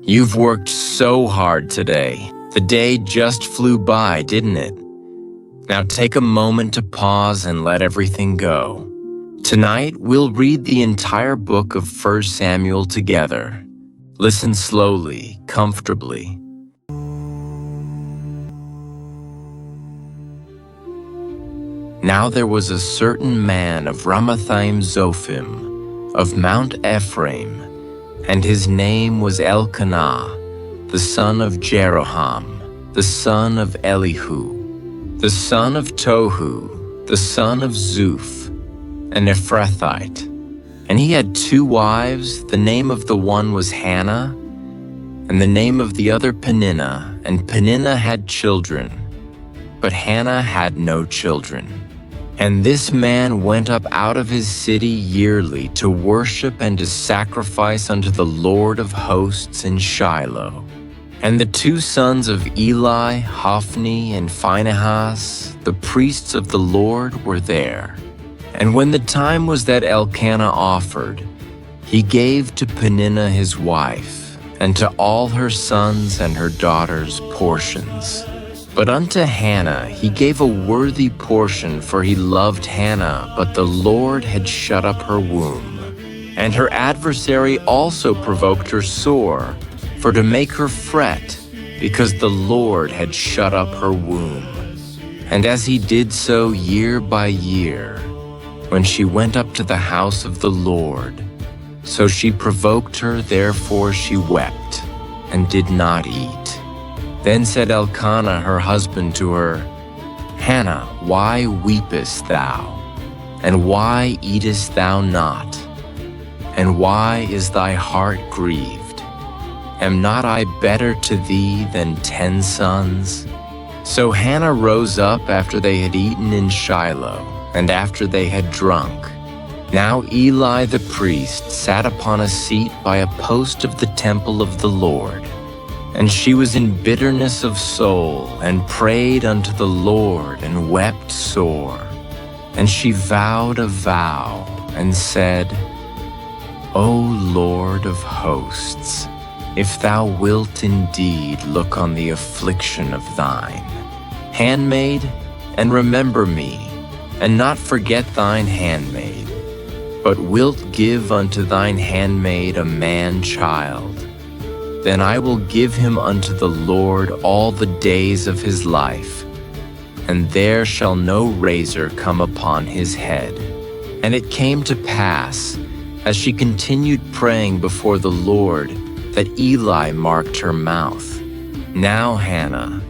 You've worked so hard today. The day just flew by, didn't it? Now take a moment to pause and let everything go. Tonight, we'll read the entire book of 1 Samuel together. Listen slowly, comfortably. Now there was a certain man of Ramathaim Zophim, of Mount Ephraim, and his name was Elkanah, the son of Jeroham, the son of Elihu, the son of Tohu, the son of Zuph, an Ephrathite. And he had 2 wives. The name of the one was Hannah, and the name of the other Peninnah, and Peninnah had children, but Hannah had no children. And this man went up out of his city yearly to worship and to sacrifice unto the Lord of hosts in Shiloh. And the 2 sons of Eli, Hophni and Phinehas, the priests of the Lord, were there. And when the time was that Elkanah offered, he gave to Peninnah his wife, and to all her sons and her daughters portions. But unto Hannah he gave a worthy portion, for he loved Hannah, but the Lord had shut up her womb. And her adversary also provoked her sore, for to make her fret, because the Lord had shut up her womb. And as he did so year by year, when she went up to the house of the Lord, so she provoked her, therefore she wept, and did not eat. Then said Elkanah her husband to her, Hannah, why weepest thou? And why eatest thou not? And why is thy heart grieved? Am not I better to thee than 10 sons? So Hannah rose up after they had eaten in Shiloh, and after they had drunk. Now Eli the priest sat upon a seat by a post of the temple of the Lord. And she was in bitterness of soul, and prayed unto the Lord, and wept sore. And she vowed a vow, and said, O Lord of hosts, if thou wilt indeed look on the affliction of thine handmaid, and remember me, and not forget thine handmaid, but wilt give unto thine handmaid a man-child, then I will give him unto the Lord all the days of his life, and there shall no razor come upon his head. And it came to pass, as she continued praying before the Lord, that Eli marked her mouth. Now Hannah,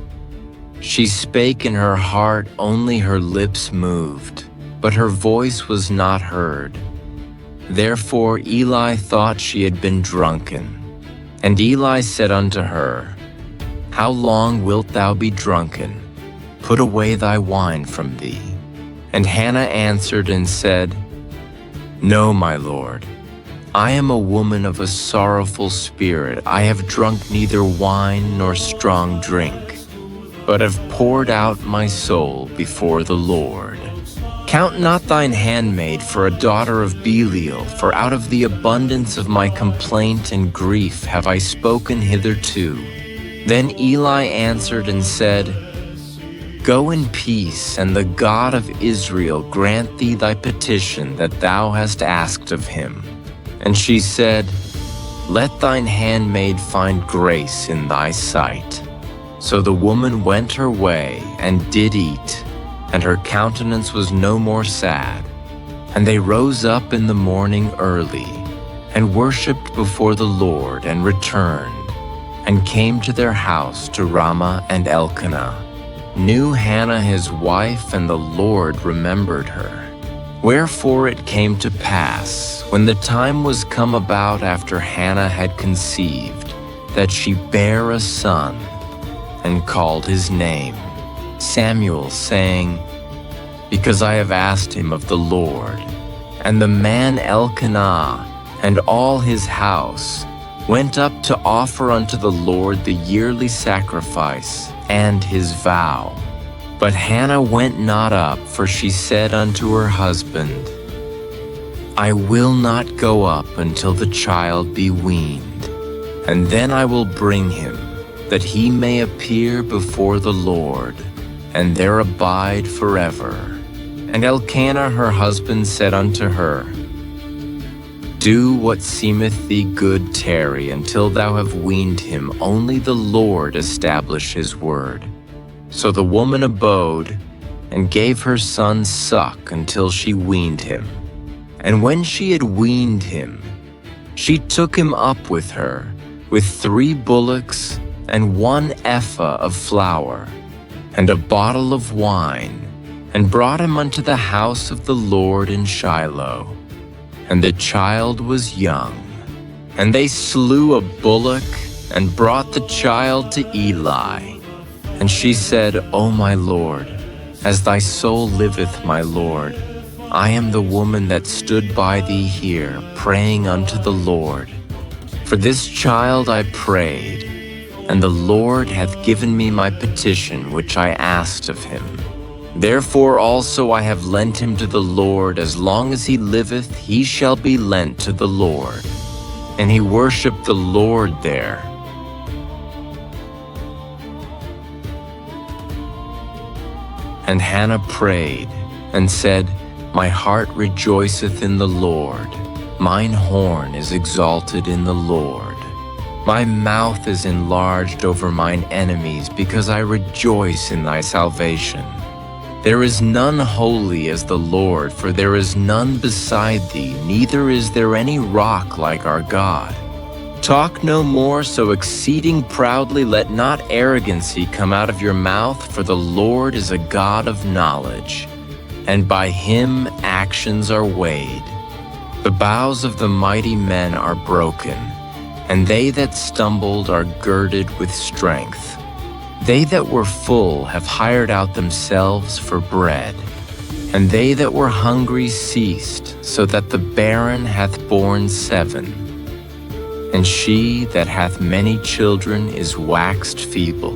she spake in her heart, only her lips moved, but her voice was not heard. Therefore Eli thought she had been drunken. And Eli said unto her, How long wilt thou be drunken? Put away thy wine from thee. And Hannah answered and said, No, my lord, I am a woman of a sorrowful spirit. I have drunk neither wine nor strong drink, but have poured out my soul before the Lord. Count not thine handmaid for a daughter of Belial, for out of the abundance of my complaint and grief have I spoken hitherto. Then Eli answered and said, Go in peace, and the God of Israel grant thee thy petition that thou hast asked of him. And she said, Let thine handmaid find grace in thy sight. So the woman went her way, and did eat, and her countenance was no more sad. And they rose up in the morning early, and worshipped before the Lord, and returned, and came to their house to Ramah. And Elkanah knew Hannah his wife, and the Lord remembered her. Wherefore it came to pass, when the time was come about after Hannah had conceived, that she bare a son, and called his name Samuel, saying, Because I have asked him of the Lord. And the man Elkanah and all his house went up to offer unto the Lord the yearly sacrifice and his vow. But Hannah went not up, for she said unto her husband, I will not go up until the child be weaned. and then I will bring him, that he may appear before the Lord, and there abide forever. And Elkanah her husband said unto her, Do what seemeth thee good, tarry until thou have weaned him, only the Lord establish his word. So the woman abode, and gave her son suck until she weaned him. And when she had weaned him, she took him up with her, with 3 bullocks, and 1 ephah of flour, and a bottle of wine, and brought him unto the house of the Lord in Shiloh. And the child was young. And they slew a bullock, and brought the child to Eli. And she said, O my Lord, as thy soul liveth, my Lord, I am the woman that stood by thee here, praying unto the Lord. For this child I prayed, and the Lord hath given me my petition which I asked of him. Therefore also I have lent him to the Lord. As long as he liveth, he shall be lent to the Lord. And he worshipped the Lord there. And Hannah prayed, and said, My heart rejoiceth in the Lord. Mine horn is exalted in the Lord. My mouth is enlarged over mine enemies, because I rejoice in thy salvation. There is none holy as the Lord, for there is none beside thee, neither is there any rock like our God. Talk no more so exceeding proudly, let not arrogancy come out of your mouth, for the Lord is a God of knowledge, and by him actions are weighed. The bows of the mighty men are broken, and they that stumbled are girded with strength. They that were full have hired out themselves for bread, and they that were hungry ceased, so that the barren hath borne 7. And she that hath many children is waxed feeble.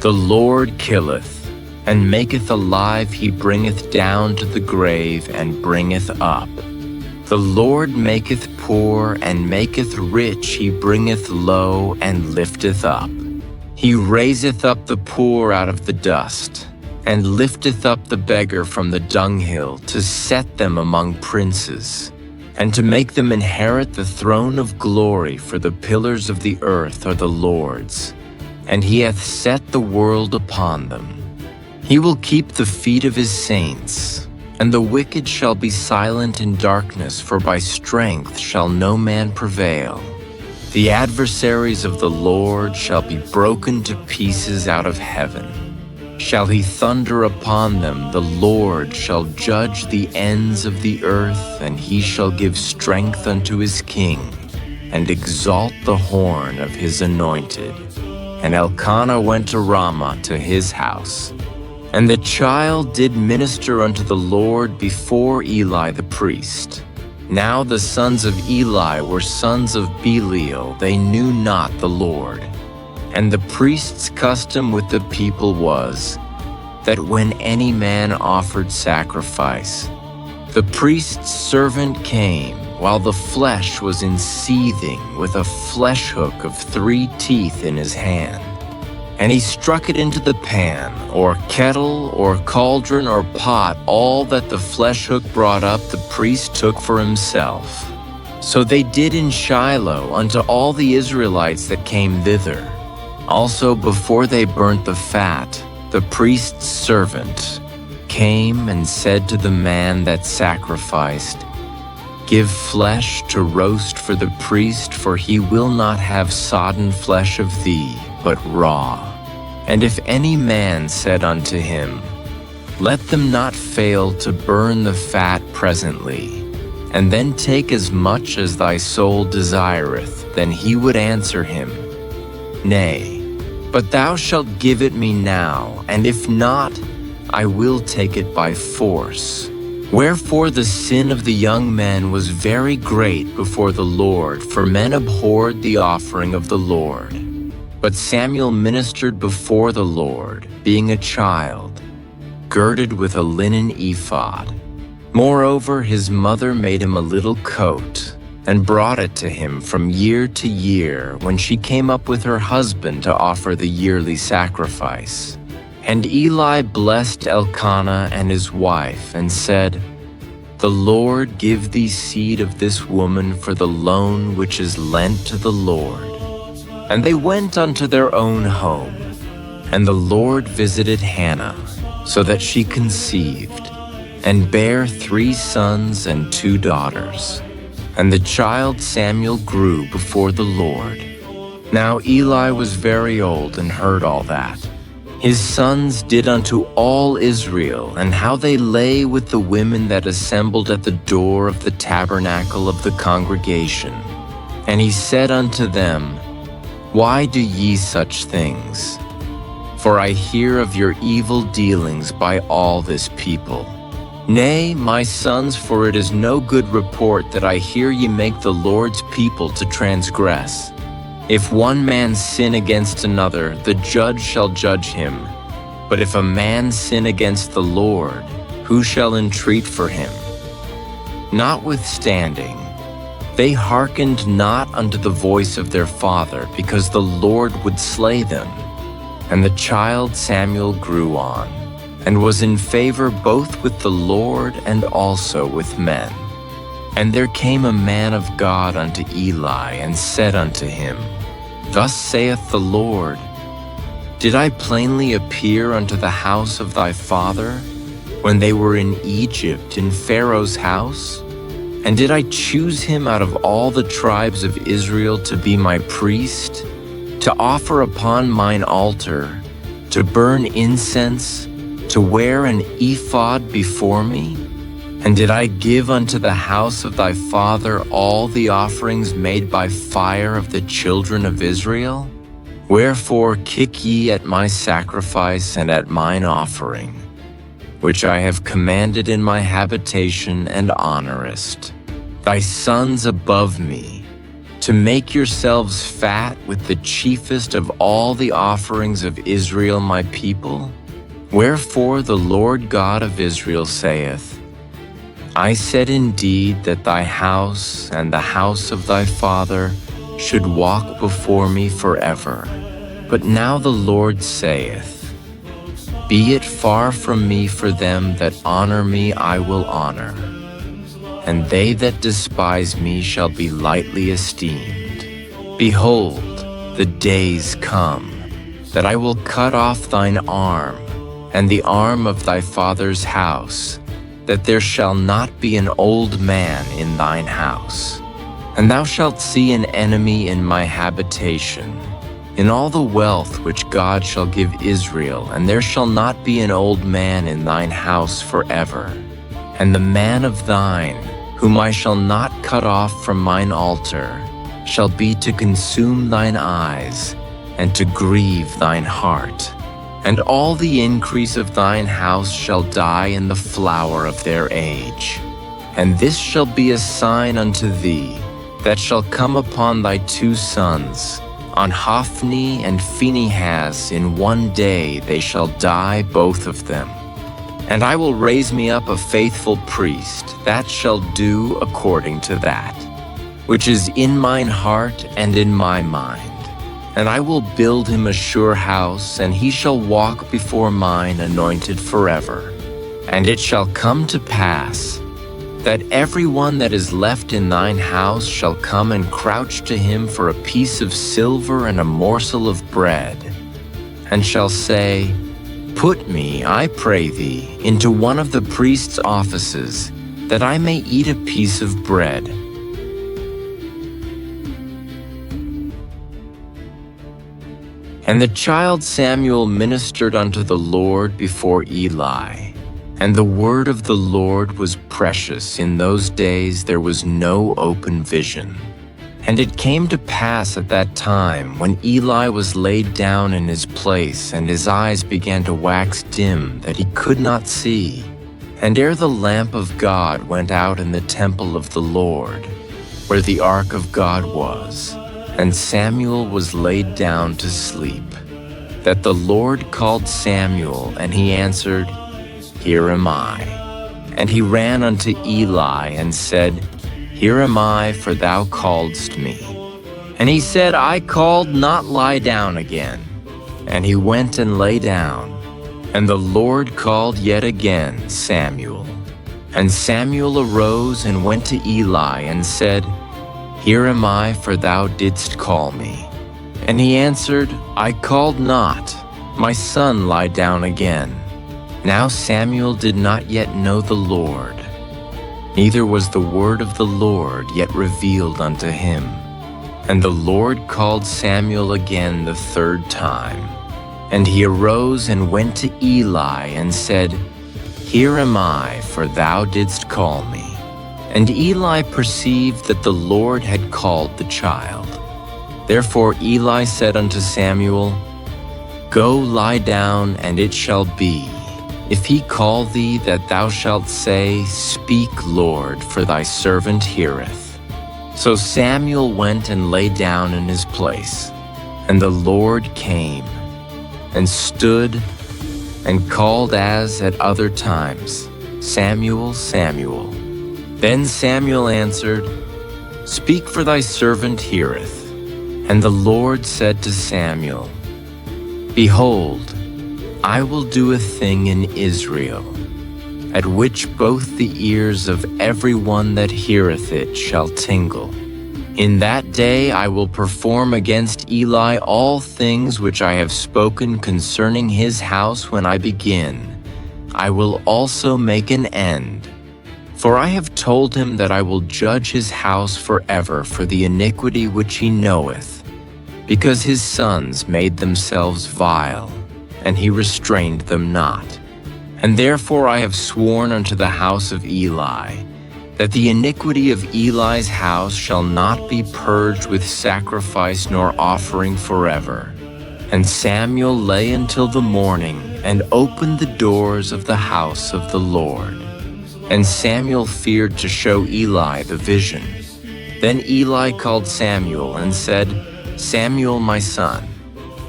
The Lord killeth, and maketh alive, he bringeth down to the grave, and bringeth up. The Lord maketh poor, and maketh rich, he bringeth low, and lifteth up. He raiseth up the poor out of the dust, and lifteth up the beggar from the dunghill, to set them among princes, and to make them inherit the throne of glory. For the pillars of the earth are the Lord's, and he hath set the world upon them. He will keep the feet of his saints, and the wicked shall be silent in darkness, for by strength shall no man prevail. The adversaries of the Lord shall be broken to pieces out of heaven. Shall he thunder upon them, the Lord shall judge the ends of the earth, and he shall give strength unto his king, and exalt the horn of his anointed. And Elkanah went to Ramah to his house. And the child did minister unto the Lord before Eli the priest. Now the sons of Eli were sons of Belial, they knew not the Lord. And the priest's custom with the people was, that when any man offered sacrifice, the priest's servant came, while the flesh was in seething, with a flesh hook of 3 teeth in his hand. And he struck it into the pan, or kettle, or cauldron, or pot. All that the flesh hook brought up, the priest took for himself. So they did in Shiloh unto all the Israelites that came thither. Also before they burnt the fat, the priest's servant came and said to the man that sacrificed, Give flesh to roast for the priest, for he will not have sodden flesh of thee, but raw. And if any man said unto him, Let them not fail to burn the fat presently, and then take as much as thy soul desireth, then he would answer him, Nay, but thou shalt give it me now, and if not, I will take it by force. Wherefore the sin of the young men was very great before the Lord, for men abhorred the offering of the Lord. But Samuel ministered before the Lord, being a child, girded with a linen ephod. Moreover, his mother made him a little coat, and brought it to him from year to year when she came up with her husband to offer the yearly sacrifice. And Eli blessed Elkanah and his wife and said, "The Lord give thee seed of this woman for the loan which is lent to the Lord." And they went unto their own home. And the Lord visited Hannah, so that she conceived, and bare 3 sons and 2 daughters. And the child Samuel grew before the Lord. Now Eli was very old and heard all that his sons did unto all Israel, and how they lay with the women that assembled at the door of the tabernacle of the congregation. And he said unto them, "Why do ye such things? For I hear of your evil dealings by all this people. Nay, my sons, for it is no good report that I hear ye make the Lord's people to transgress. If one man sin against another, the judge shall judge him. But if a man sin against the Lord, who shall entreat for him?" Notwithstanding, they hearkened not unto the voice of their father, because the Lord would slay them. And the child Samuel grew on, and was in favor both with the Lord and also with men. And there came a man of God unto Eli, and said unto him, "Thus saith the Lord, Did I plainly appear unto the house of thy father, when they were in Egypt in Pharaoh's house? And did I choose him out of all the tribes of Israel to be my priest, to offer upon mine altar, to burn incense, to wear an ephod before me? And did I give unto the house of thy father all the offerings made by fire of the children of Israel? Wherefore kick ye at my sacrifice and at mine offering, which I have commanded in my habitation, and honorest thy sons above me, to make yourselves fat with the chiefest of all the offerings of Israel my people? Wherefore the Lord God of Israel saith, I said indeed that thy house and the house of thy father should walk before me forever. But now the Lord saith, Be it far from me, for them that honor me I will honor, and they that despise me shall be lightly esteemed. Behold, the days come, that I will cut off thine arm, and the arm of thy father's house, that there shall not be an old man in thine house. And thou shalt see an enemy in my habitation, in all the wealth which God shall give Israel, and there shall not be an old man in thine house forever. And the man of thine, whom I shall not cut off from mine altar, shall be to consume thine eyes, and to grieve thine heart. And all the increase of thine house shall die in the flower of their age. And this shall be a sign unto thee, that shall come upon thy 2 sons, on Hophni and Phinehas. In one day they shall die both of them. And I will raise me up a faithful priest, that shall do according to that, which is in mine heart and in my mind. And I will build him a sure house, and he shall walk before mine anointed forever. And it shall come to pass, that every one that is left in thine house shall come and crouch to him for a piece of silver and a morsel of bread, and shall say, Put me, I pray thee, into one of the priest's offices, that I may eat a piece of bread. And the child Samuel ministered unto the Lord before Eli. And the word of the Lord was precious. In those days there was no open vision. And it came to pass at that time, when Eli was laid down in his place, and his eyes began to wax dim, that he could not see. And ere the lamp of God went out in the temple of the Lord, where the ark of God was, and Samuel was laid down to sleep, that the Lord called Samuel, and he answered, Here am I. And he ran unto Eli and said, Here am I, for thou calledst me. And he said, I called, not lie down again. And he went and lay down. And the Lord called yet again, Samuel. And Samuel arose and went to Eli and said, Here am I, for thou didst call me. And he answered, I called not. My son, lie down again. Now Samuel did not yet know the Lord, neither was the word of the Lord yet revealed unto him. And the Lord called Samuel again the third time. And he arose and went to Eli and said, Here am I, for thou didst call me. And Eli perceived that the Lord had called the child. Therefore Eli said unto Samuel, Go lie down, and it shall be, if he call thee, that thou shalt say, Speak, Lord, for thy servant heareth. So Samuel went and lay down in his place. And the Lord came and stood and called as at other times, Samuel, Samuel. Then Samuel answered, Speak, for thy servant heareth. And the Lord said to Samuel, Behold, I will do a thing in Israel, at which both the ears of every one that heareth it shall tingle. In that day I will perform against Eli all things which I have spoken concerning his house when I begin. I will also make an end. For I have told him that I will judge his house forever for the iniquity which he knoweth, because his sons made themselves vile, and he restrained them not. And therefore I have sworn unto the house of Eli, that the iniquity of Eli's house shall not be purged with sacrifice nor offering forever. And Samuel lay until the morning, and opened the doors of the house of the Lord. And Samuel feared to show Eli the vision. Then Eli called Samuel and said, Samuel, my son.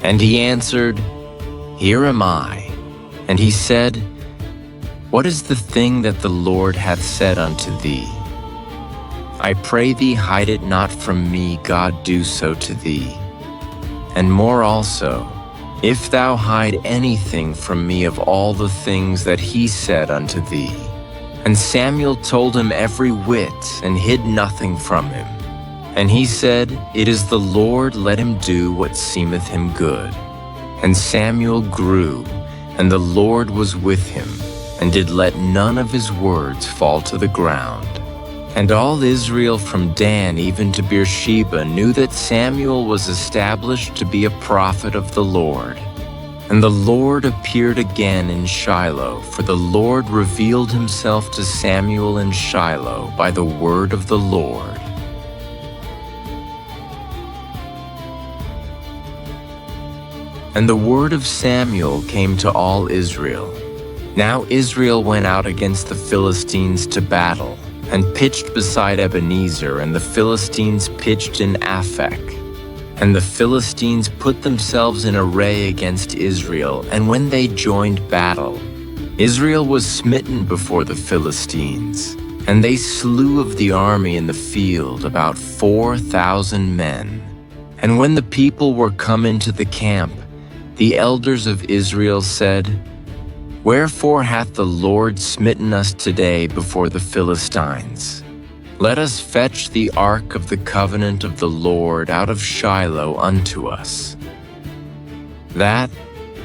And he answered, Here am I. And he said, What is the thing that the Lord hath said unto thee? I pray thee, hide it not from me, God do so to thee. And more also, if thou hide anything from me of all the things that he said unto thee. And Samuel told him every whit, and hid nothing from him. And he said, It is the Lord, let him do what seemeth him good. And Samuel grew, and the Lord was with him, and did let none of his words fall to the ground. And all Israel from Dan even to Beersheba knew that Samuel was established to be a prophet of the Lord. And the Lord appeared again in Shiloh, for the Lord revealed himself to Samuel in Shiloh by the word of the Lord. And the word of Samuel came to all Israel. Now Israel went out against the Philistines to battle, and pitched beside Ebenezer, and the Philistines pitched in Aphek. And the Philistines put themselves in array against Israel, and when they joined battle, Israel was smitten before the Philistines, and they slew of the army in the field about 4,000 men. And when the people were come into the camp, the elders of Israel said, Wherefore hath the Lord smitten us today before the Philistines? Let us fetch the ark of the covenant of the Lord out of Shiloh unto us, that,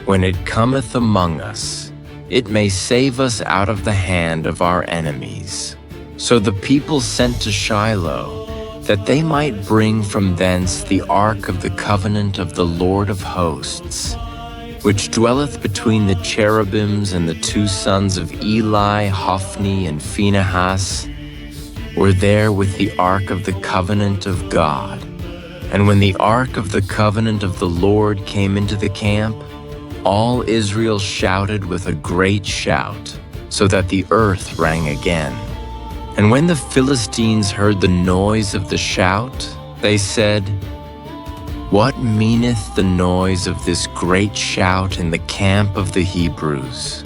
when it cometh among us, it may save us out of the hand of our enemies. So the people sent to Shiloh, that they might bring from thence the ark of the covenant of the Lord of hosts, which dwelleth between the cherubims, and the two sons of Eli, Hophni and Phinehas, were there with the ark of the covenant of God. And when the ark of the covenant of the Lord came into the camp, all Israel shouted with a great shout, so that the earth rang again. And when the Philistines heard the noise of the shout, they said, What meaneth the noise of this great shout in the camp of the Hebrews?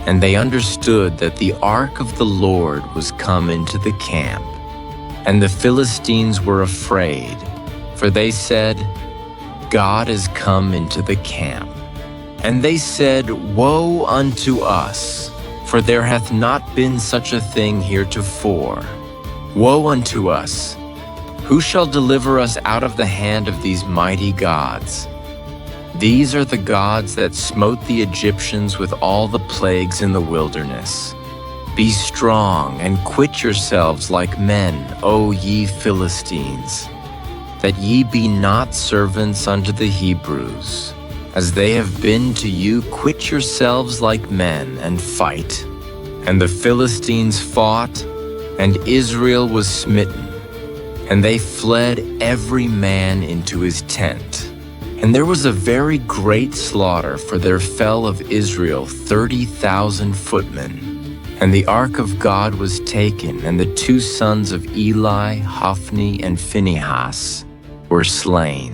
And they understood that the ark of the Lord was come into the camp. And the Philistines were afraid, for they said, God is come into the camp. And they said, Woe unto us, for there hath not been such a thing heretofore. Woe unto us! Who shall deliver us out of the hand of these mighty gods? These are the gods that smote the Egyptians with all the plagues in the wilderness. Be strong and quit yourselves like men, O ye Philistines, that ye be not servants unto the Hebrews. As they have been to you, quit yourselves like men and fight. And the Philistines fought, and Israel was smitten. And they fled every man into his tent. And there was a very great slaughter, for there fell of Israel 30,000 footmen. And the ark of God was taken, and the two sons of Eli, Hophni and Phinehas, were slain.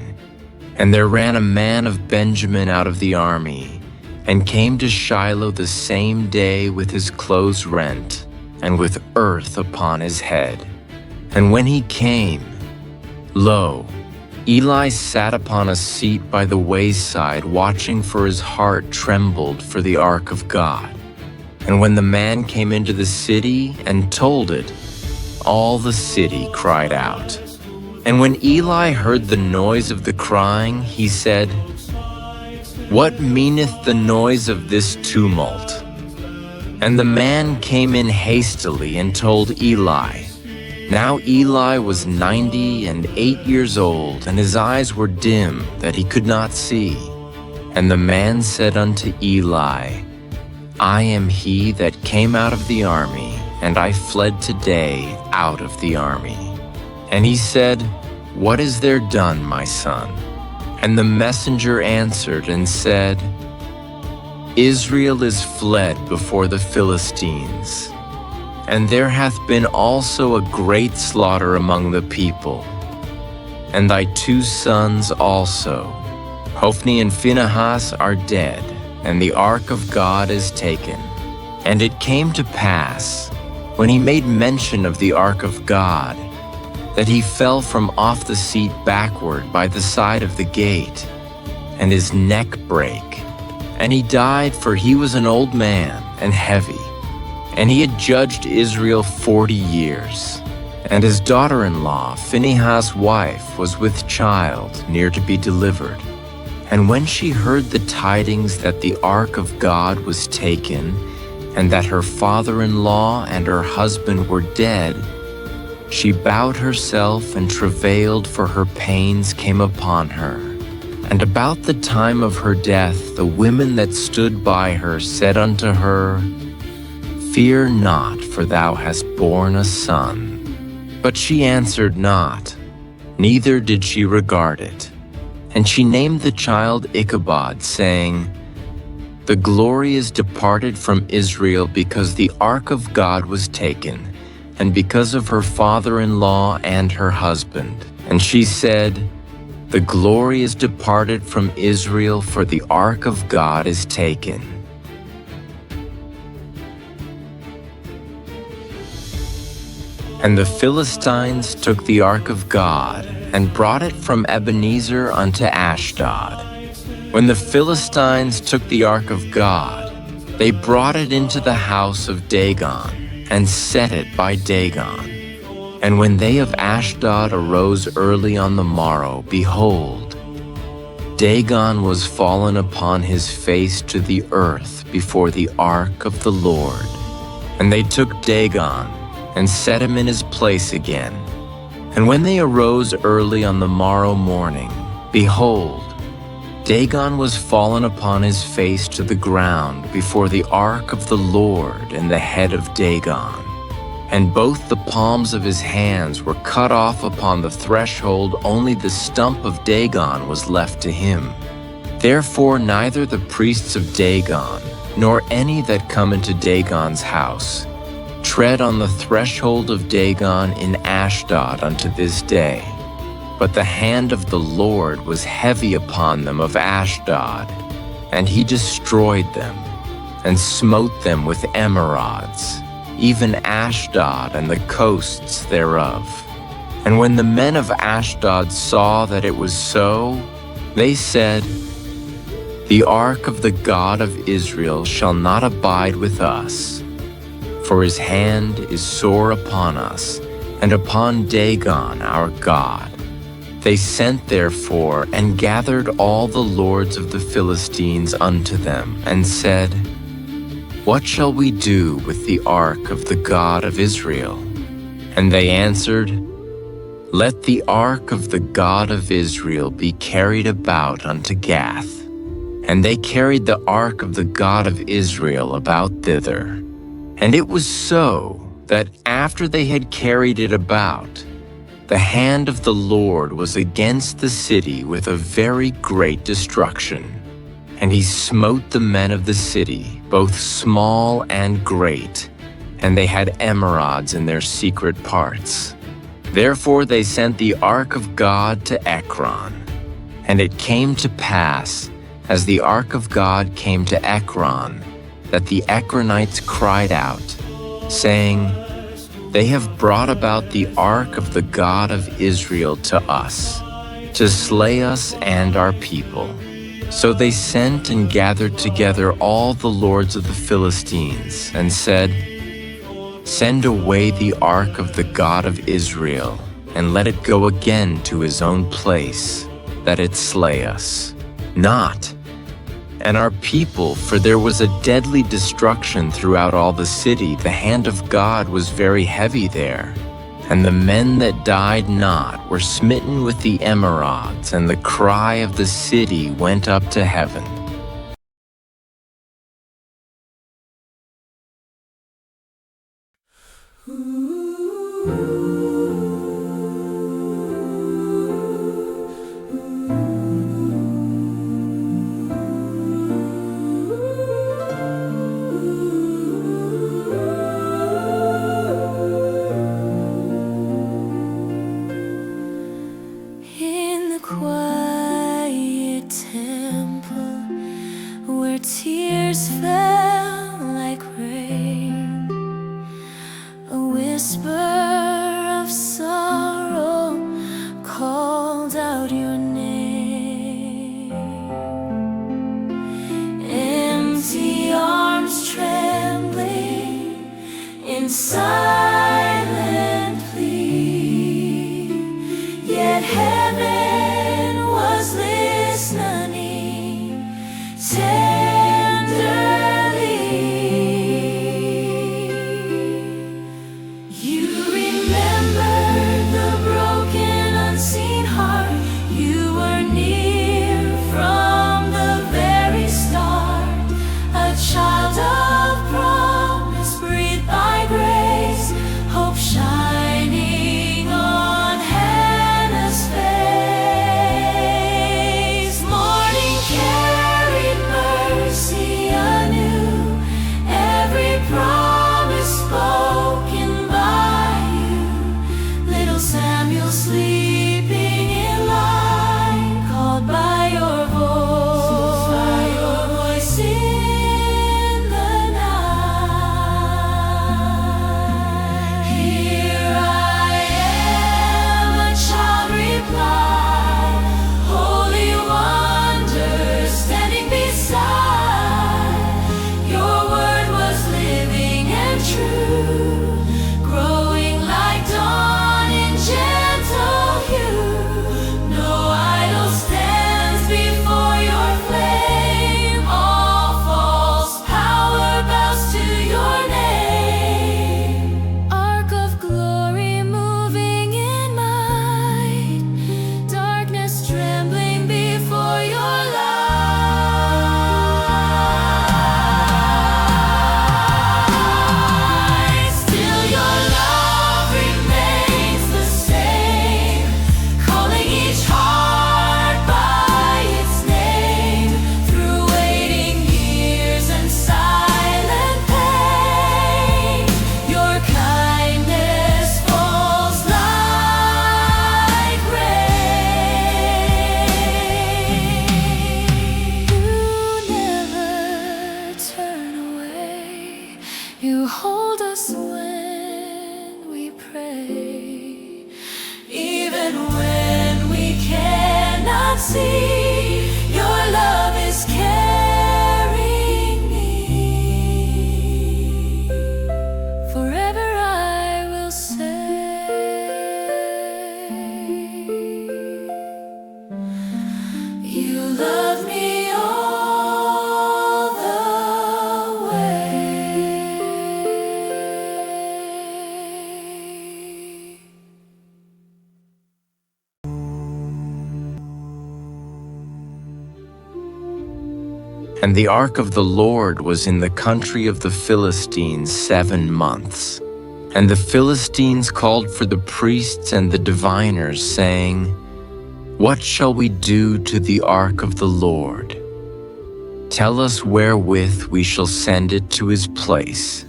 And there ran a man of Benjamin out of the army, and came to Shiloh the same day with his clothes rent, and with earth upon his head. And when he came, lo, Eli sat upon a seat by the wayside, watching, for his heart trembled for the ark of God. And when the man came into the city and told it, all the city cried out. And when Eli heard the noise of the crying, he said, What meaneth the noise of this tumult? And the man came in hastily and told Eli. Now Eli was 98 years old, and his eyes were dim, that he could not see. And the man said unto Eli, I am he that came out of the army, and I fled today out of the army. And he said, What is there done, my son? And the messenger answered and said, Israel is fled before the Philistines. And there hath been also a great slaughter among the people. And thy two sons also, Hophni and Phinehas, are dead, and the ark of God is taken. And it came to pass, when he made mention of the ark of God, that he fell from off the seat backward by the side of the gate, and his neck brake. And he died, for he was an old man and heavy. And he had judged Israel 40 years. And his daughter-in-law, Phinehas' wife, was with child, near to be delivered. And when she heard the tidings that the ark of God was taken, and that her father-in-law and her husband were dead, she bowed herself and travailed, for her pains came upon her. And about the time of her death, the women that stood by her said unto her, Fear not, for thou hast borne a son. But she answered not, neither did she regard it. And she named the child Ichabod, saying, The glory is departed from Israel, because the ark of God was taken, and because of her father-in-law and her husband. And she said, The glory is departed from Israel, for the ark of God is taken. And the Philistines took the ark of God, and brought it from Ebenezer unto Ashdod. When the Philistines took the ark of God, they brought it into the house of Dagon, and set it by Dagon. And when they of Ashdod arose early on the morrow, behold, Dagon was fallen upon his face to the earth before the ark of the Lord. And they took Dagon, and set him in his place again. And when they arose early on the morrow morning, behold, Dagon was fallen upon his face to the ground before the ark of the Lord in the head of Dagon. And both the palms of his hands were cut off upon the threshold, only the stump of Dagon was left to him. Therefore neither the priests of Dagon, nor any that come into Dagon's house, tread on the threshold of Dagon in Ashdod unto this day. But the hand of the Lord was heavy upon them of Ashdod, and he destroyed them, and smote them with emerods, even Ashdod and the coasts thereof. And when the men of Ashdod saw that it was so, they said, "The ark of the God of Israel shall not abide with us, for his hand is sore upon us, and upon Dagon our God." They sent therefore and gathered all the lords of the Philistines unto them, and said, "What shall we do with the ark of the God of Israel?" And they answered, "Let the ark of the God of Israel be carried about unto Gath." And they carried the ark of the God of Israel about thither. And it was so, that after they had carried it about, the hand of the Lord was against the city with a very great destruction. And he smote the men of the city, both small and great, and they had emerods in their secret parts. Therefore they sent the ark of God to Ekron. And it came to pass, as the ark of God came to Ekron, that the Ekronites cried out, saying, "They have brought about the ark of the God of Israel to us, to slay us and our people." So they sent and gathered together all the lords of the Philistines, and said, "Send away the ark of the God of Israel, and let it go again to his own place, that it slay us not, and our people, for there was a deadly destruction throughout all the city. The hand of God was very heavy there. And the men that died not were smitten with the emerods, and the cry of the city went up to heaven. In the quiet temple where tears fell like rain, a whisper of sorrow called out your name. Empty arms trembling in silent plea, yet heaven was listening tenderly. You remembered the broken, unseen heart. You were near from the very start, a child of promise, breathed by grace, hope shining on Hannah's face. Morning carried mercy anew, every promise spoken by you. Little Samuel sleeping in light, called by your voice in the night. Here I am, a child replied, holy wonder standing beside. Your word was living and true, growing like dawn in gentle hue. And the ark of the Lord was in the country of the Philistines 7 months. And the Philistines called for the priests and the diviners, saying, "What shall we do to the ark of the Lord? Tell us wherewith we shall send it to his place."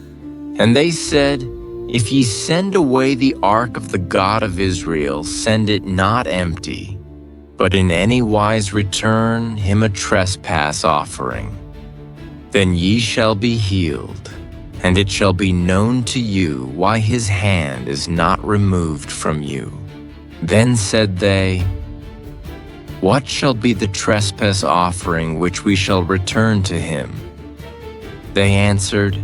And they said, "If ye send away the ark of the God of Israel, send it not empty, but in any wise return him a trespass offering. Then ye shall be healed, and it shall be known to you why his hand is not removed from you." Then said they, "What shall be the trespass offering which we shall return to him?" They answered,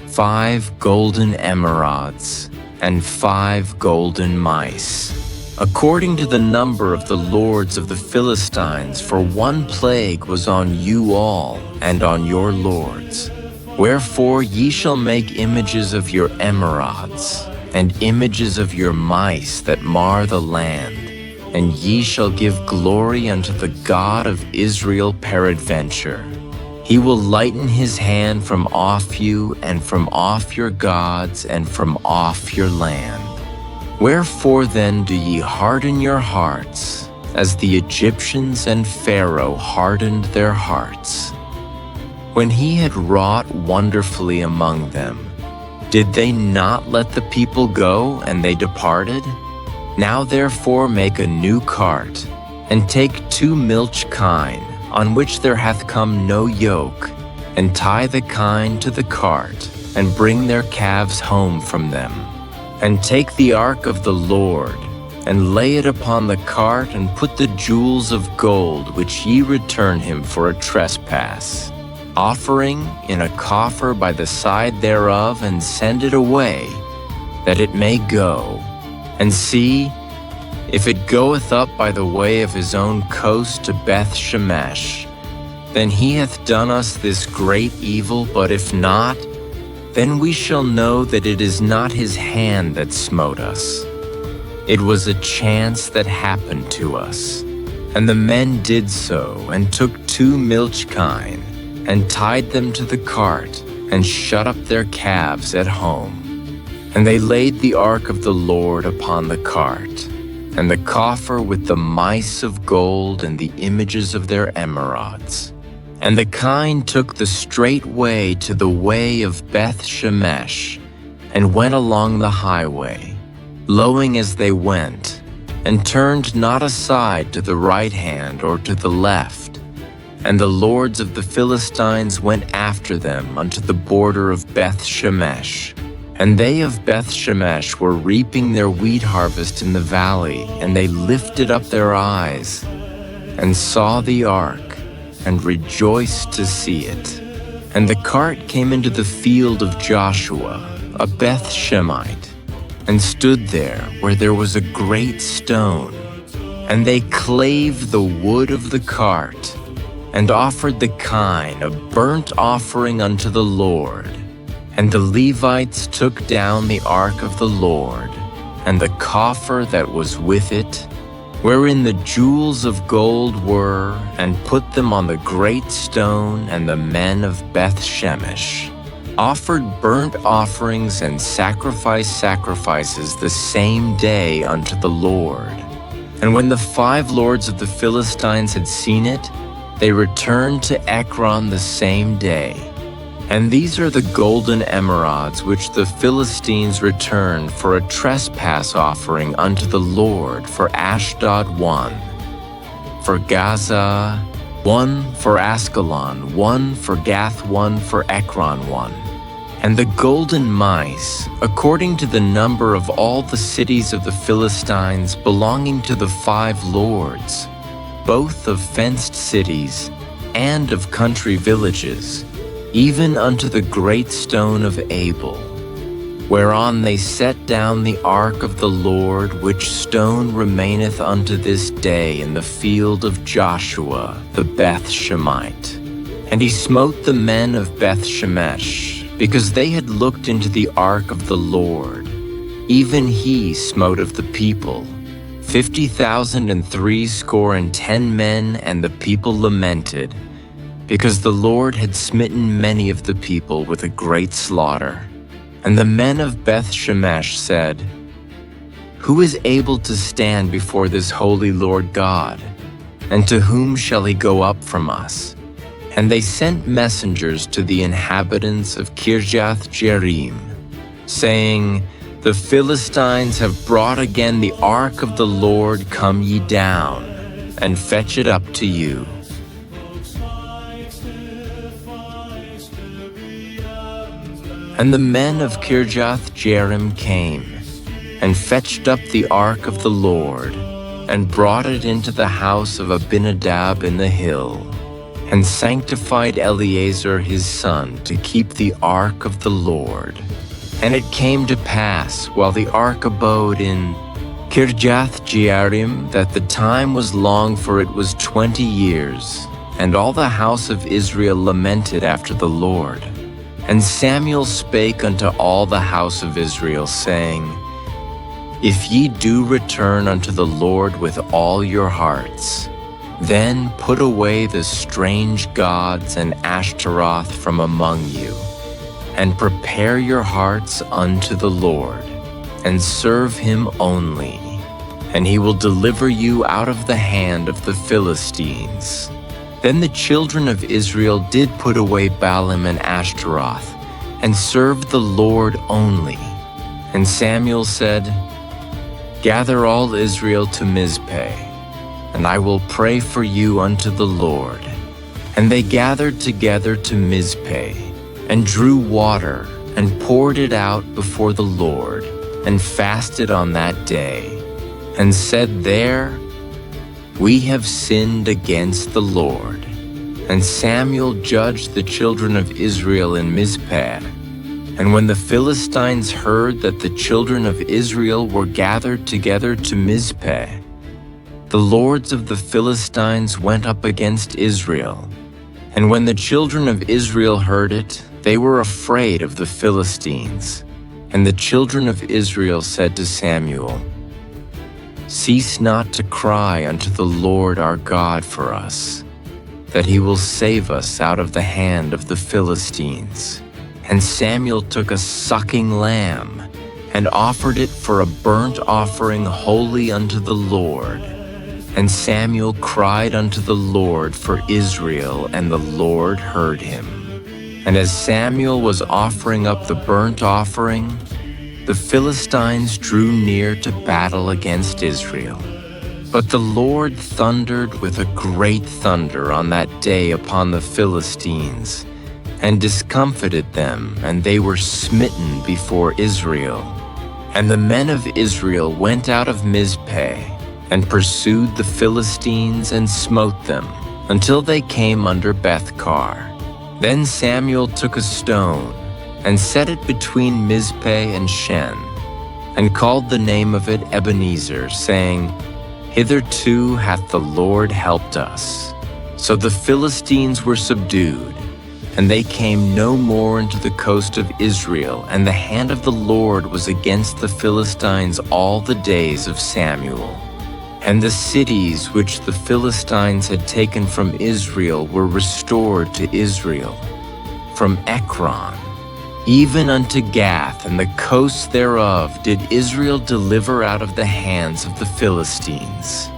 5 golden emerods and 5 golden mice, according to the number of the lords of the Philistines, for one plague was on you all and on your lords. Wherefore ye shall make images of your emerods, and images of your mice that mar the land, and ye shall give glory unto the God of Israel peradventure. He will lighten his hand from off you, and from off your gods, and from off your land. Wherefore then do ye harden your hearts, as the Egyptians and Pharaoh hardened their hearts? When he had wrought wonderfully among them, did they not let the people go, and they departed? Now therefore make a new cart, and take 2 milch kine, on which there hath come no yoke, and tie the kine to the cart, and bring their calves home from them. And take the ark of the Lord, and lay it upon the cart, and put the jewels of gold which ye return him for a trespass, offering in a coffer by the side thereof, and send it away, that it may go. And see, if it goeth up by the way of his own coast to Beth-shemesh, then he hath done us this great evil, but if not, then we shall know that it is not his hand that smote us. It was a chance that happened to us. And the men did so, and took 2 milch kine, and tied them to the cart, and shut up their calves at home. And they laid the ark of the Lord upon the cart, and the coffer with the mice of gold and the images of their emerods. And the kine took the straight way to the way of Beth-shemesh, and went along the highway, lowing as they went, and turned not aside to the right hand or to the left. And the lords of the Philistines went after them unto the border of Beth-shemesh. And they of Beth-shemesh were reaping their wheat harvest in the valley, and they lifted up their eyes, and saw the ark, and rejoiced to see it. And the cart came into the field of Joshua, a Beth-shemite, and stood there where there was a great stone. And they clave the wood of the cart, and offered the kine a burnt offering unto the Lord. And the Levites took down the ark of the Lord, and the coffer that was with it, wherein the jewels of gold were, and put them on the great stone. And the men of Beth-shemesh offered burnt offerings and sacrifices the same day unto the Lord. And when the 5 lords of the Philistines had seen it, they returned to Ekron the same day. And these are the golden emerods which the Philistines returned for a trespass offering unto the Lord: for Ashdod 1, for Gaza 1, for Askelon 1, for Gath 1, for Ekron 1. And the golden mice, according to the number of all the cities of the Philistines belonging to the 5 lords, both of fenced cities and of country villages, even unto the great stone of Abel, whereon they set down the ark of the Lord, which stone remaineth unto this day in the field of Joshua the Beth-shemite. And he smote the men of Beth-shemesh, because they had looked into the ark of the Lord. Even he smote of the people 50,000 and 60 men, and the people lamented, because the Lord had smitten many of the people with a great slaughter. And the men of Beth-Shemesh said, "Who is able to stand before this holy Lord God? And to whom shall he go up from us?" And they sent messengers to the inhabitants of Kirjath-Jearim, saying, "The Philistines have brought again the ark of the Lord. Come ye down, and fetch it up to you." And the men of Kirjath-Jearim came, and fetched up the ark of the Lord, and brought it into the house of Abinadab in the hill, and sanctified Eleazar his son to keep the ark of the Lord. And it came to pass, while the ark abode in Kirjath-Jearim, that the time was long, for it was 20 years, and all the house of Israel lamented after the Lord. And Samuel spake unto all the house of Israel, saying, "If ye do return unto the Lord with all your hearts, then put away the strange gods and Ashtaroth from among you, and prepare your hearts unto the Lord, and serve him only, and he will deliver you out of the hand of the Philistines." Then the children of Israel did put away Baalim and Ashtaroth, and served the Lord only. And Samuel said, "Gather all Israel to Mizpeh, and I will pray for you unto the Lord." And they gathered together to Mizpeh, and drew water, and poured it out before the Lord, and fasted on that day, and said there, "We have sinned against the Lord." And Samuel judged the children of Israel in Mizpeh. And when the Philistines heard that the children of Israel were gathered together to Mizpeh, the lords of the Philistines went up against Israel. And when the children of Israel heard it, they were afraid of the Philistines. And the children of Israel said to Samuel, "Cease not to cry unto the Lord our God for us, that he will save us out of the hand of the Philistines." And Samuel took a sucking lamb, and offered it for a burnt offering holy unto the Lord. And Samuel cried unto the Lord for Israel, and the Lord heard him. And as Samuel was offering up the burnt offering, the Philistines drew near to battle against Israel. But the Lord thundered with a great thunder on that day upon the Philistines, and discomfited them, and they were smitten before Israel. And the men of Israel went out of Mizpeh, and pursued the Philistines, and smote them, until they came under Bethkar. Then Samuel took a stone, and set it between Mizpeh and Shen, and called the name of it Ebenezer, saying, "Hitherto hath the Lord helped us." So the Philistines were subdued, and they came no more into the coast of Israel, and the hand of the Lord was against the Philistines all the days of Samuel. And the cities which the Philistines had taken from Israel were restored to Israel, from Ekron even unto Gath, and the coasts thereof did Israel deliver out of the hands of the Philistines.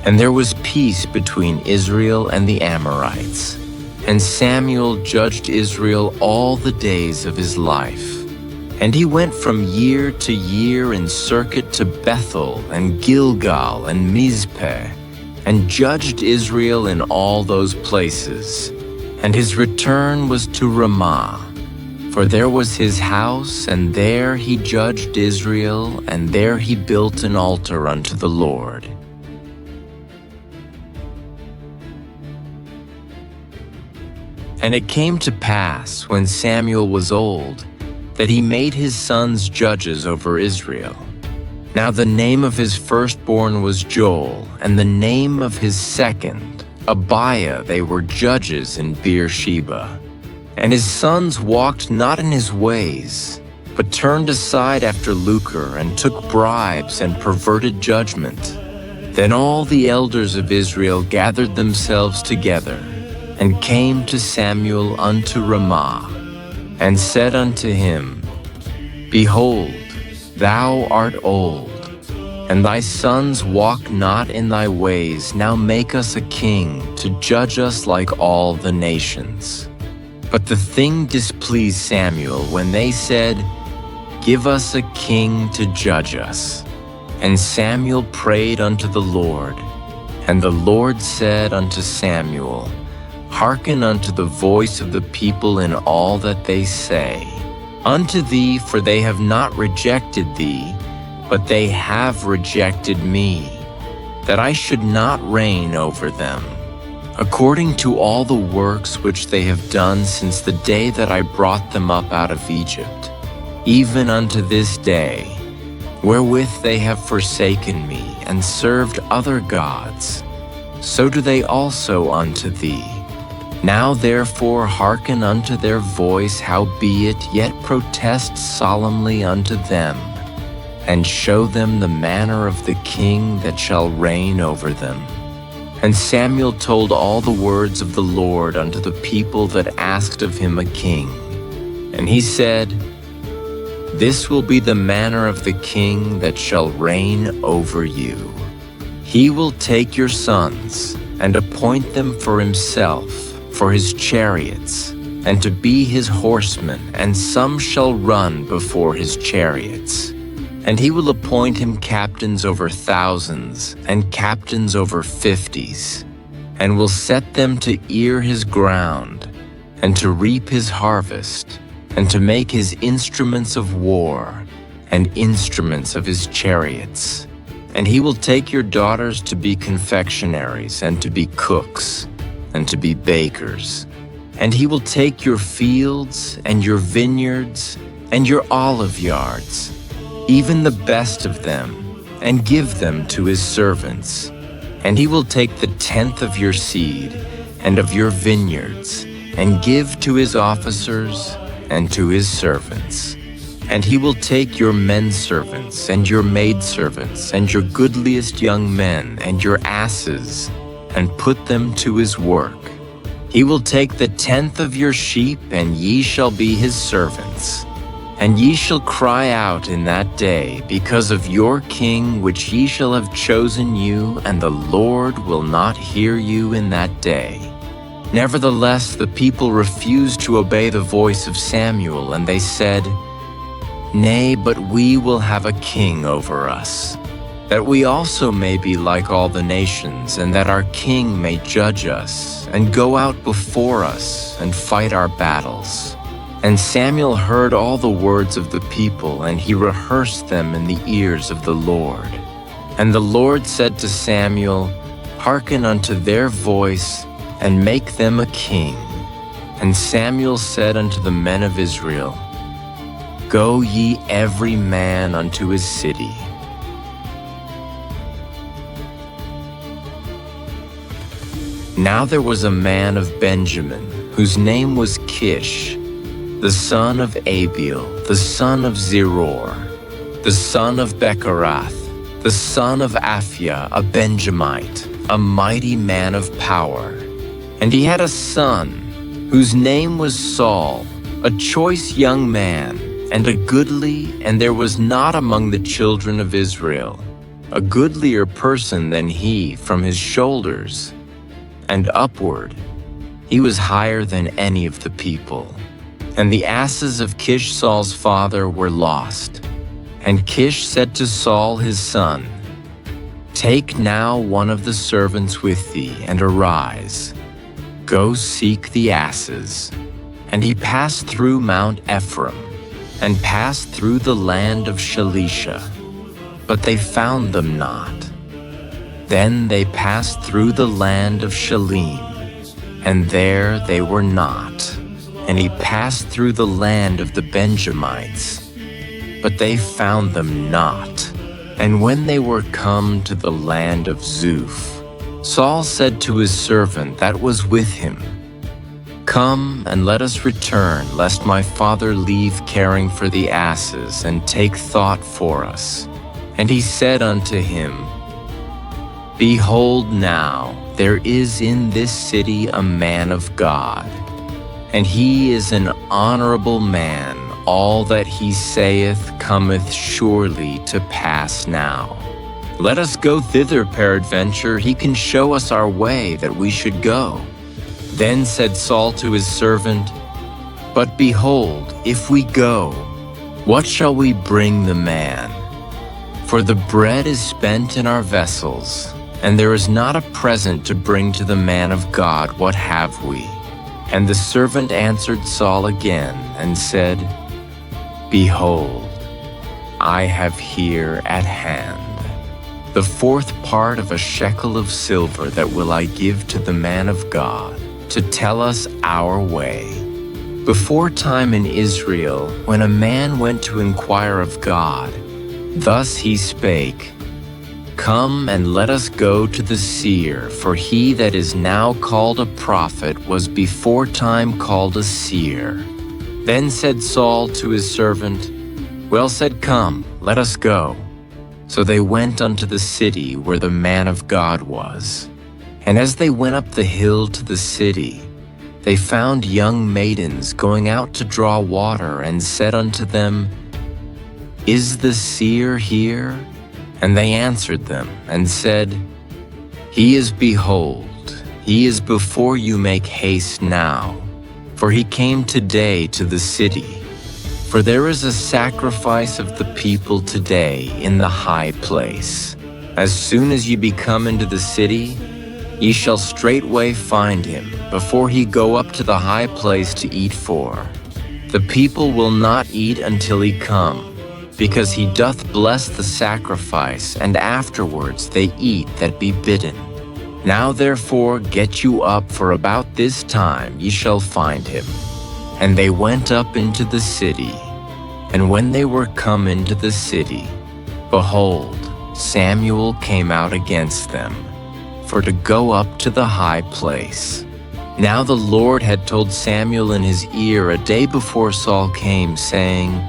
And there was peace between Israel and the Amorites. And Samuel judged Israel all the days of his life. And he went from year to year in circuit to Bethel and Gilgal and Mizpeh, and judged Israel in all those places. And his return was to Ramah, for there was his house, and there he judged Israel, and there he built an altar unto the Lord. And it came to pass, when Samuel was old, that he made his sons judges over Israel. Now the name of his firstborn was Joel, and the name of his second, Abiah. They were judges in Beersheba. And his sons walked not in his ways, but turned aside after lucre, and took bribes, and perverted judgment. Then all the elders of Israel gathered themselves together, and came to Samuel unto Ramah, and said unto him, Behold, thou art old, and thy sons walk not in thy ways. Now make us a king to judge us like all the nations. But the thing displeased Samuel when they said, Give us a king to judge us. And Samuel prayed unto the Lord. And the Lord said unto Samuel, Hearken unto the voice of the people in all that they say unto thee, for they have not rejected thee, but they have rejected me, that I should not reign over them, according to all the works which they have done since the day that I brought them up out of Egypt, even unto this day, wherewith they have forsaken me, and served other gods. So do they also unto thee. Now therefore hearken unto their voice, howbeit yet protest solemnly unto them, and show them the manner of the king that shall reign over them. And Samuel told all the words of the Lord unto the people that asked of him a king. And he said, This will be the manner of the king that shall reign over you. He will take your sons, and appoint them for himself, for his chariots, and to be his horsemen, and some shall run before his chariots. And he will appoint him captains over thousands, and captains over fifties, and will set them to ear his ground, and to reap his harvest, and to make his instruments of war, and instruments of his chariots. And he will take your daughters to be confectionaries, and to be cooks, and to be bakers. And he will take your fields, and your vineyards, and your olive yards, even the best of them, and give them to his servants. And he will take the tenth of your seed, and of your vineyards, and give to his officers, and to his servants. And he will take your men servants, and your maidservants, and your goodliest young men, and your asses, and put them to his work. He will take the tenth of your sheep, and ye shall be his servants. And ye shall cry out in that day because of your king which ye shall have chosen you, and the Lord will not hear you in that day. Nevertheless, the people refused to obey the voice of Samuel, and they said, Nay, but we will have a king over us, that we also may be like all the nations, and that our king may judge us, and go out before us, and fight our battles. And Samuel heard all the words of the people, and he rehearsed them in the ears of the Lord. And the Lord said to Samuel, Hearken unto their voice, and make them a king. And Samuel said unto the men of Israel, Go ye every man unto his city. Now there was a man of Benjamin, whose name was Kish, the son of Abiel, the son of Zeror, the son of Bechorath, the son of Aphiah, a Benjamite, a mighty man of power. And he had a son, whose name was Saul, a choice young man, and a goodly, and there was not among the children of Israel a goodlier person than he from his shoulders and upward. He was higher than any of the people. And the asses of Kish Saul's father were lost. And Kish said to Saul his son, Take now one of the servants with thee, and arise. Go seek the asses. And he passed through Mount Ephraim, and passed through the land of Shalisha, but they found them not. Then they passed through the land of Shalim, and there they were not. And he passed through the land of the Benjamites, but they found them not. And when they were come to the land of Zuph, Saul said to his servant that was with him, Come and let us return, lest my father leave caring for the asses, and take thought for us. And he said unto him, Behold now, there is in this city a man of God, and he is an honorable man. All that he saith cometh surely to pass now. Let us go thither, peradventure he can show us our way that we should go. Then said Saul to his servant, But behold, if we go, what shall we bring the man? For the bread is spent in our vessels, and there is not a present to bring to the man of God. What have we? And the servant answered Saul again and said, Behold, I have here at hand the fourth part of a shekel of silver that will I give to the man of God to tell us our way. Before time in Israel, when a man went to inquire of God, thus he spake, Come and let us go to the seer, for he that is now called a prophet was before time called a seer. Then said Saul to his servant, Well said, come, let us go. So they went unto the city where the man of God was. And as they went up the hill to the city, they found young maidens going out to draw water, and said unto them, Is the seer here? And they answered them, and said, He is, behold, he is before you. Make haste now, for he came today to the city. For there is a sacrifice of the people today in the high place. As soon as ye be come into the city, ye shall straightway find him, before he go up to the high place to eat for. The people will not eat until he come, because he doth bless the sacrifice, and afterwards they eat that be bidden. Now therefore get you up, for about this time ye shall find him. And they went up into the city. And when they were come into the city, behold, Samuel came out against them, for to go up to the high place. Now the Lord had told Samuel in his ear a day before Saul came, saying,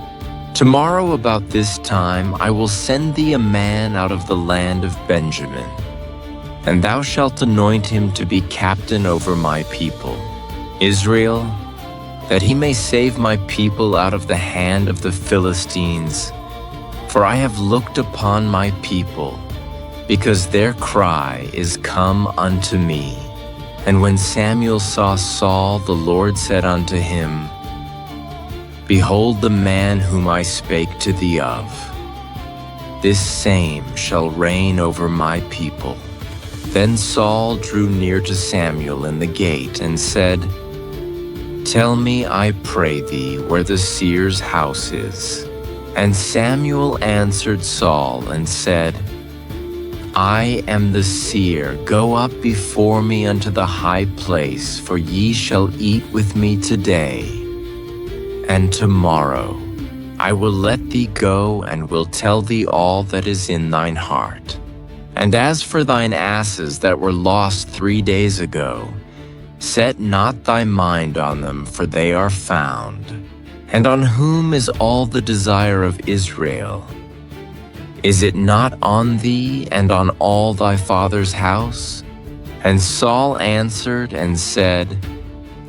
Tomorrow about this time I will send thee a man out of the land of Benjamin, and thou shalt anoint him to be captain over my people, Israel, that he may save my people out of the hand of the Philistines. For I have looked upon my people, because their cry is come unto me. And when Samuel saw Saul, the Lord said unto him, Behold the man whom I spake to thee of. This same shall reign over my people. Then Saul drew near to Samuel in the gate, and said, Tell me, I pray thee, where the seer's house is. And Samuel answered Saul and said, I am the seer. Go up before me unto the high place, for ye shall eat with me today. And tomorrow I will let thee go, and will tell thee all that is in thine heart. And as for thine asses that were lost 3 days ago, set not thy mind on them, for they are found. And on whom is all the desire of Israel? Is it not on thee and on all thy father's house? And Saul answered and said,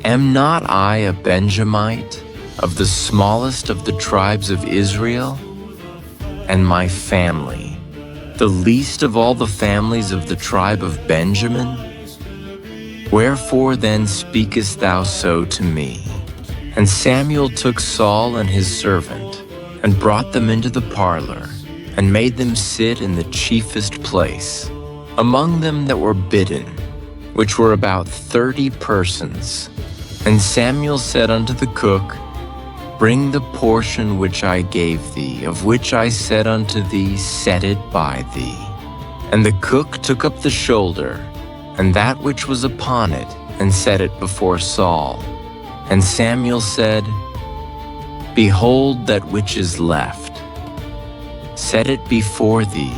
Am not I a Benjamite, of the smallest of the tribes of Israel? And my family, the least of all the families of the tribe of Benjamin? Wherefore then speakest thou so to me? And Samuel took Saul and his servant, and brought them into the parlor, and made them sit in the chiefest place, among them that were bidden, which were about 30 persons. And Samuel said unto the cook, Bring the portion which I gave thee, of which I said unto thee, Set it by thee. And the cook took up the shoulder, and that which was upon it, and set it before Saul. And Samuel said, Behold that which is left. Set it before thee,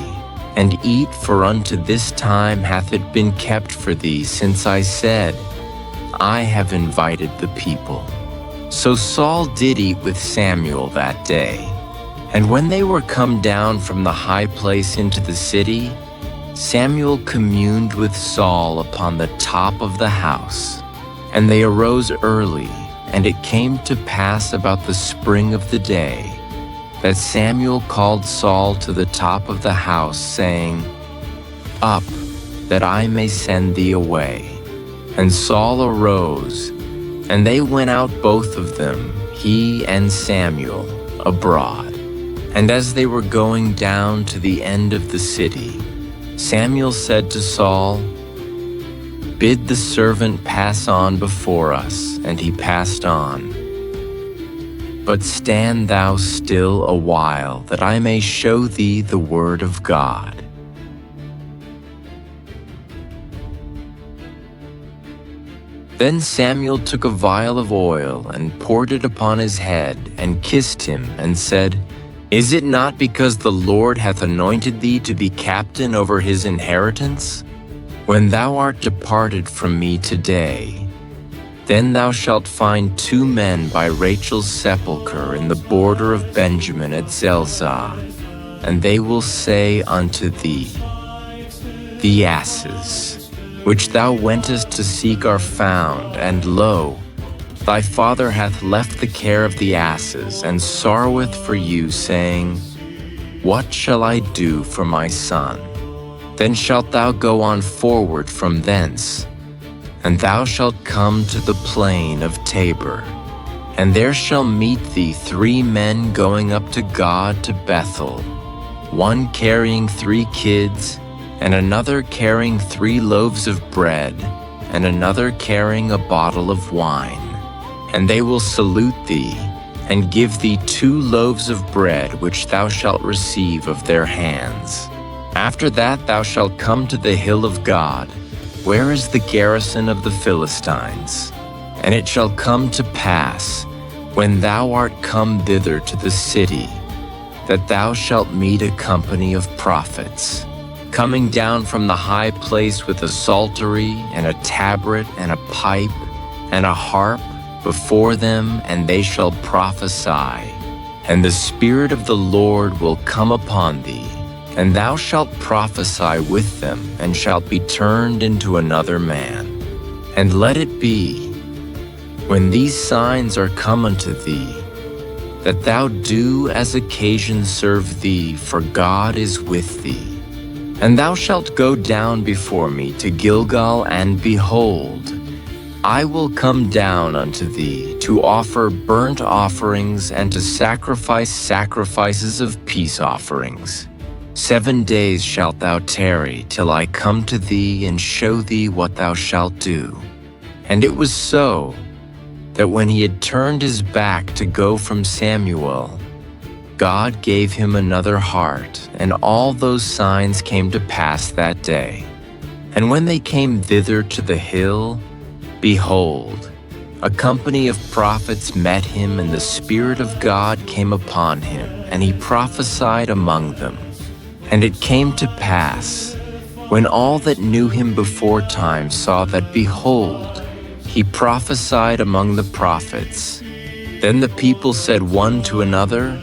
and eat, for unto this time hath it been kept for thee, since I said, I have invited the people. So Saul did eat with Samuel that day. And when they were come down from the high place into the city, Samuel communed with Saul upon the top of the house. And they arose early, and it came to pass about the spring of the day, that Samuel called Saul to the top of the house, saying, Up, that I may send thee away. And Saul arose, and they went out both of them, he and Samuel, abroad. And as they were going down to the end of the city, Samuel said to Saul, Bid the servant pass on before us. And he passed on. But stand thou still a while, that I may show thee the word of God. Then Samuel took a vial of oil and poured it upon his head, and kissed him, and said, Is it not because the Lord hath anointed thee to be captain over his inheritance? When thou art departed from me today, then thou shalt find 2 men by Rachel's sepulchre in the border of Benjamin at Zelzah, and they will say unto thee, The asses which thou wentest to seek are found, and lo, thy father hath left the care of the asses, and sorroweth for you, saying, What shall I do for my son? Then shalt thou go on forward from thence, and thou shalt come to the plain of Tabor, and there shall meet thee 3 men going up to God to Bethel, one carrying 3 kids, and another carrying 3 loaves of bread, and another carrying a bottle of wine. And they will salute thee, and give thee 2 loaves of bread, which thou shalt receive of their hands. After that thou shalt come to the hill of God, where is the garrison of the Philistines. And it shall come to pass, when thou art come thither to the city, that thou shalt meet a company of prophets, coming down from the high place with a psaltery, and a tabret, and a pipe, and a harp before them, and they shall prophesy. And the Spirit of the Lord will come upon thee, and thou shalt prophesy with them, and shalt be turned into another man. And let it be, when these signs are come unto thee, that thou do as occasion serve thee, for God is with thee. And thou shalt go down before me to Gilgal, and behold, I will come down unto thee to offer burnt offerings, and to sacrifice sacrifices of peace offerings. 7 days shalt thou tarry, till I come to thee, and show thee what thou shalt do. And it was so, that when he had turned his back to go from Samuel, God gave him another heart, and all those signs came to pass that day. And when they came thither to the hill, behold, a company of prophets met him, and the Spirit of God came upon him, and he prophesied among them. And it came to pass, when all that knew him before time saw that, behold, he prophesied among the prophets, then the people said one to another,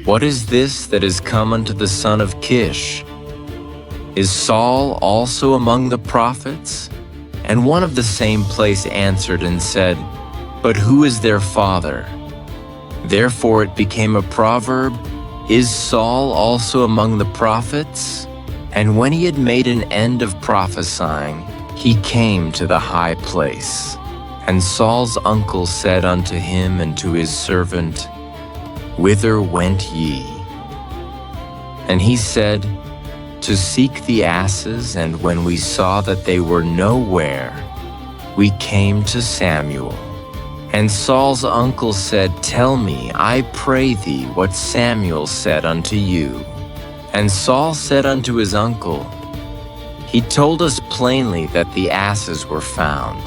What is this that is come unto the son of Kish? Is Saul also among the prophets? And one of the same place answered and said, But who is their father? Therefore it became a proverb, Is Saul also among the prophets? And when he had made an end of prophesying, he came to the high place. And Saul's uncle said unto him and to his servant, Whither went ye? And he said, To seek the asses, and when we saw that they were nowhere, we came to Samuel. And Saul's uncle said, Tell me, I pray thee, what Samuel said unto you. And Saul said unto his uncle, He told us plainly that the asses were found.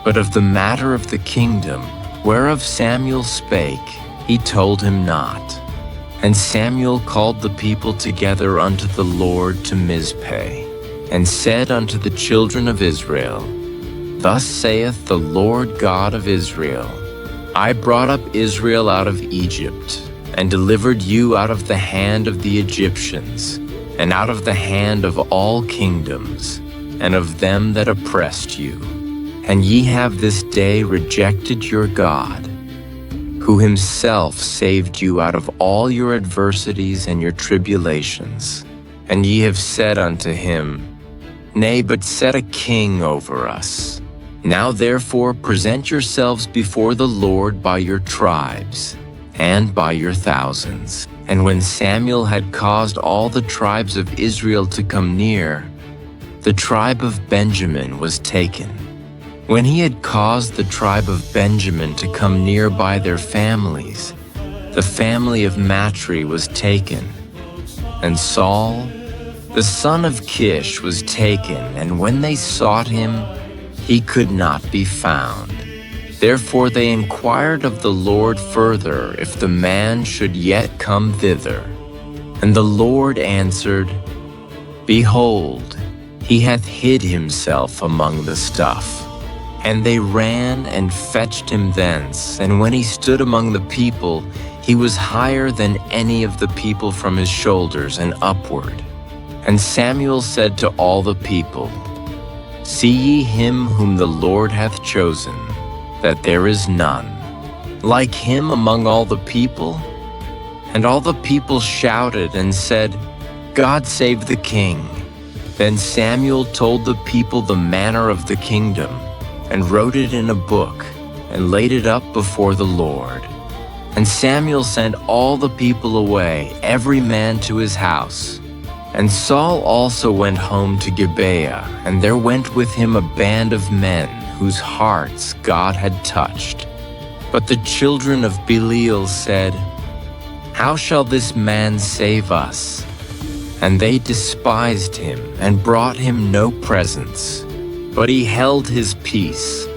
But of the matter of the kingdom, whereof Samuel spake, he told him not. And Samuel called the people together unto the Lord to Mizpeh, and said unto the children of Israel, Thus saith the Lord God of Israel, I brought up Israel out of Egypt, and delivered you out of the hand of the Egyptians. and out of the hand of all kingdoms, and of them that oppressed you. And ye have this day rejected your God, who himself saved you out of all your adversities and your tribulations. And ye have said unto him, Nay, but set a king over us. Now therefore present yourselves before the Lord by your tribes, and by your thousands. And when Samuel had caused all the tribes of Israel to come near, the tribe of Benjamin was taken. When he had caused the tribe of Benjamin to come near by their families, the family of Matri was taken. And Saul, the son of Kish, was taken, and when they sought him, he could not be found. Therefore they inquired of the Lord further if the man should yet come thither. And the Lord answered, Behold, he hath hid himself among the stuff. And they ran and fetched him thence, and when he stood among the people, he was higher than any of the people from his shoulders and upward. And Samuel said to all the people, See ye him whom the Lord hath chosen, that there is none like him among all the people? And all the people shouted and said, God save the king. Then Samuel told the people the manner of the kingdom, and wrote it in a book, and laid it up before the Lord. And Samuel sent all the people away, every man to his house. And Saul also went home to Gibeah, and there went with him a band of men, whose hearts God had touched. But the children of Belial said, How shall this man save us? And they despised him, and brought him no presents. But he held his peace.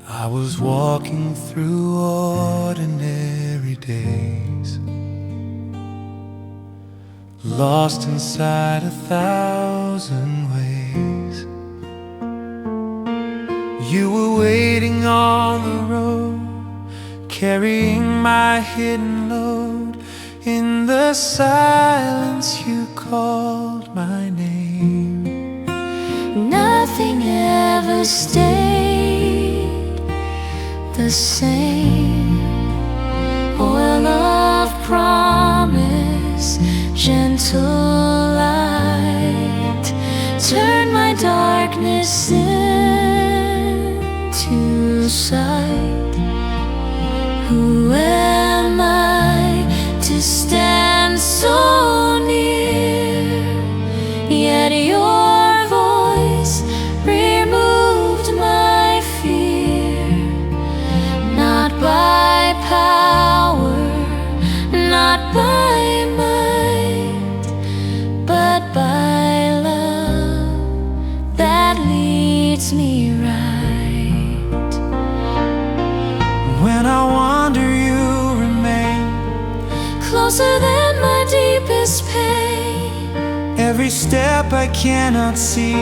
I was walking through ordinary days, lost inside 1,000 ways. You were waiting on the road, carrying my hidden load. In the silence you called my name. Nothing ever stayed the same. Oil of promise, gentle light, turn my darkness into sight. Who am I to stand so near? Yet your voice removed my fear. Not by power, not by might, but by love that leads me right. When I wander, you remain Closer than my deepest pain. every step I cannot see.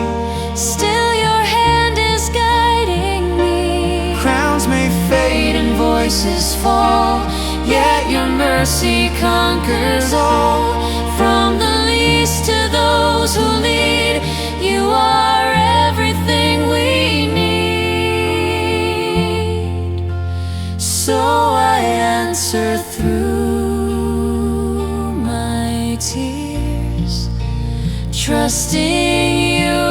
Still your hand is guiding me. Crowns may fade and Voices fall, yet your mercy conquers all. From the least to those who lead, you are everything we need. So I answer through my tears, trusting you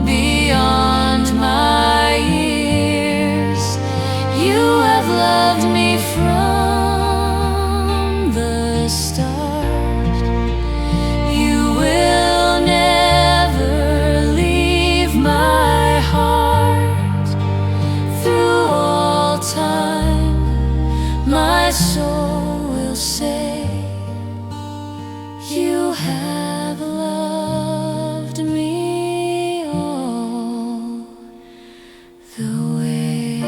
beyond my years. You have loved me from the start. You will never leave my heart. Through all time, my soul will say, you have loved me all the way.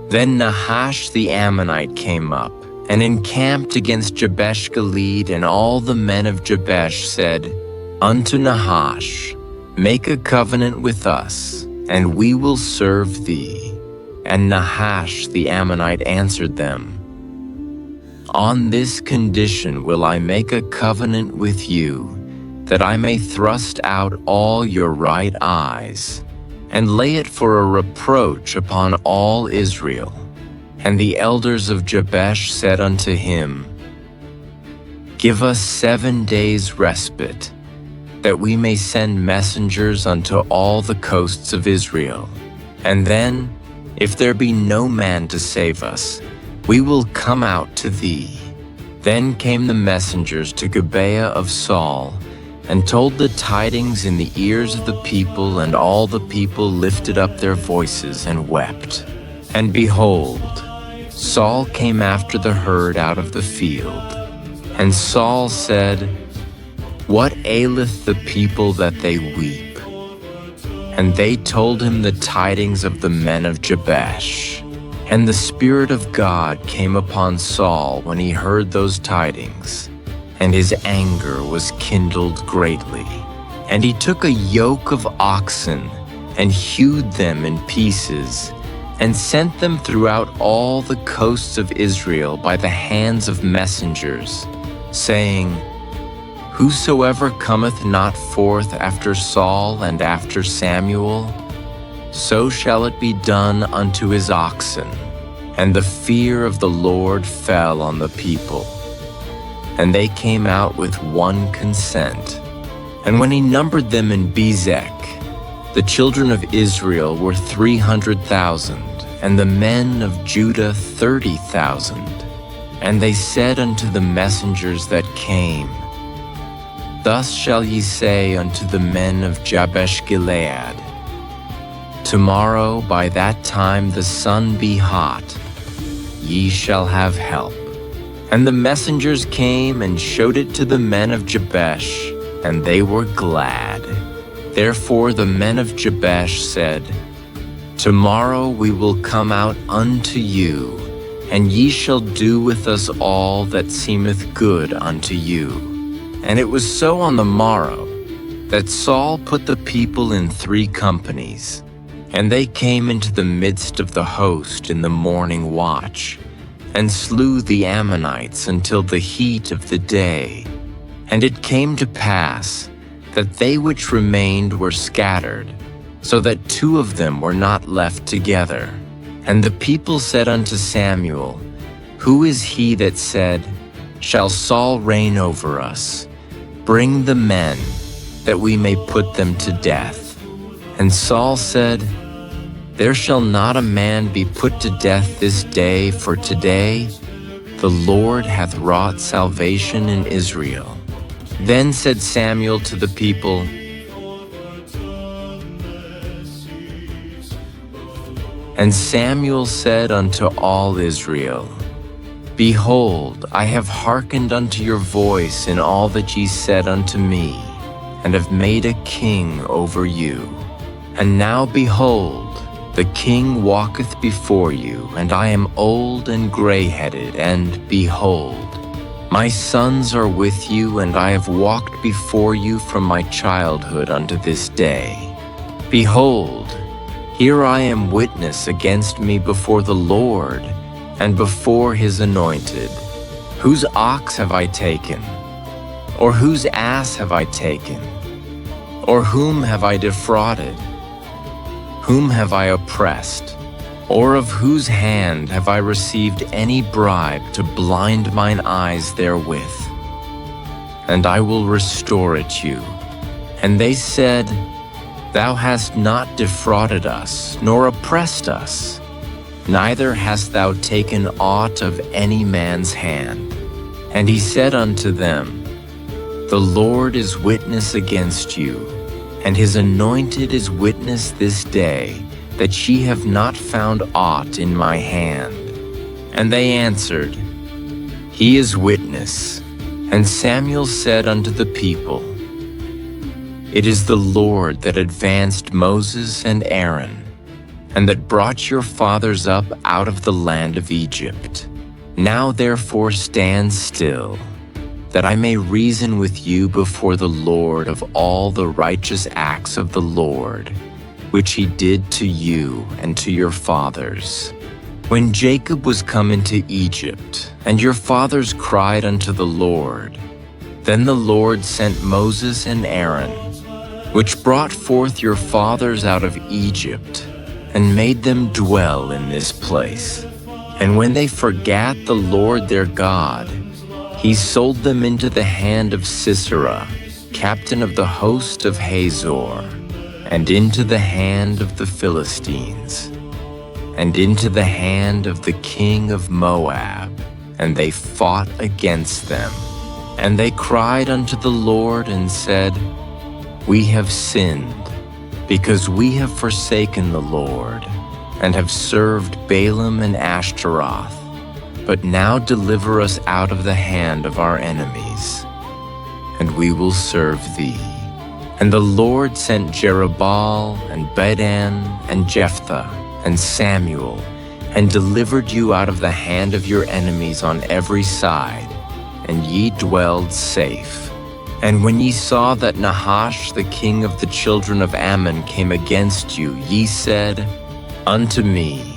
Then Nahash the Ammonite came up and encamped against Jabesh Gilead, and all the men of Jabesh said unto Nahash, Make a covenant with us, and we will serve thee. And Nahash the Ammonite answered them, On this condition will I make a covenant with you, that I may thrust out all your right eyes, and lay it for a reproach upon all Israel. And the elders of Jabesh said unto him, Give us 7 days' respite, that we may send messengers unto all the coasts of Israel. And then, if there be no man to save us, we will come out to thee. Then came the messengers to Gibeah of Saul, and told the tidings in the ears of the people, and all the people lifted up their voices and wept. And behold, Saul came after the herd out of the field. And Saul said, What aileth the people that they weep? And they told him the tidings of the men of Jabesh. And the Spirit of God came upon Saul when he heard those tidings, and his anger was kindled greatly. And he took a yoke of oxen, and hewed them in pieces, and sent them throughout all the coasts of Israel by the hands of messengers, saying, Whosoever cometh not forth after Saul and after Samuel, so shall it be done unto his oxen. And the fear of the Lord fell on the people. And they came out with one consent. And when he numbered them in Bezek, the children of Israel were 300,000, and the men of Judah 30,000. And they said unto the messengers that came, Thus shall ye say unto the men of Jabesh Gilead, Tomorrow by that time the sun be hot, ye shall have help. And the messengers came and showed it to the men of Jabesh, and they were glad. Therefore the men of Jabesh said, Tomorrow we will come out unto you, and ye shall do with us all that seemeth good unto you. And it was so on the morrow, that Saul put the people in 3 companies, and they came into the midst of the host in the morning watch, and slew the Ammonites until the heat of the day. And it came to pass that they which remained were scattered, so that 2 of them were not left together. And the people said unto Samuel, Who is he that said, Shall Saul reign over us? Bring the men, that we may put them to death. And Saul said, There shall not a man be put to death this day, for today the Lord hath wrought salvation in Israel. Then said Samuel to the people, And Samuel said unto all Israel, Behold, I have hearkened unto your voice in all that ye said unto me, and have made a king over you. And now behold, the king walketh before you, and I am old and gray-headed, and behold, my sons are with you, and I have walked before you from my childhood unto this day. Behold, here I am witness against me before the Lord, and before his anointed. Whose ox have I taken? Or whose ass have I taken? Or whom have I defrauded? Whom have I oppressed? Or of whose hand have I received any bribe to blind mine eyes therewith? And I will restore it you. And they said, Thou hast not defrauded us, nor oppressed us, neither hast thou taken aught of any man's hand. And he said unto them, The Lord is witness against you, and his anointed is witness this day, that ye have not found aught in my hand. And they answered, He is witness. And Samuel said unto the people, It is the Lord that advanced Moses and Aaron, and that brought your fathers up out of the land of Egypt. Now therefore stand still, that I may reason with you before the Lord of all the righteous acts of the Lord, which he did to you and to your fathers. When Jacob was come into Egypt, and your fathers cried unto the Lord, then the Lord sent Moses and Aaron, which brought forth your fathers out of Egypt, and made them dwell in this place. And when they forgat the Lord their God, he sold them into the hand of Sisera, captain of the host of Hazor, and into the hand of the Philistines, and into the hand of the king of Moab, and they fought against them. And they cried unto the Lord and said, We have sinned, because we have forsaken the Lord, and have served Balaam and Ashtaroth. But now deliver us out of the hand of our enemies, and we will serve thee. And the Lord sent Jerubbaal and Bedan and Jephthah and Samuel, and delivered you out of the hand of your enemies on every side, and ye dwelled safe. And when ye saw that Nahash the king of the children of Ammon came against you, ye said unto me,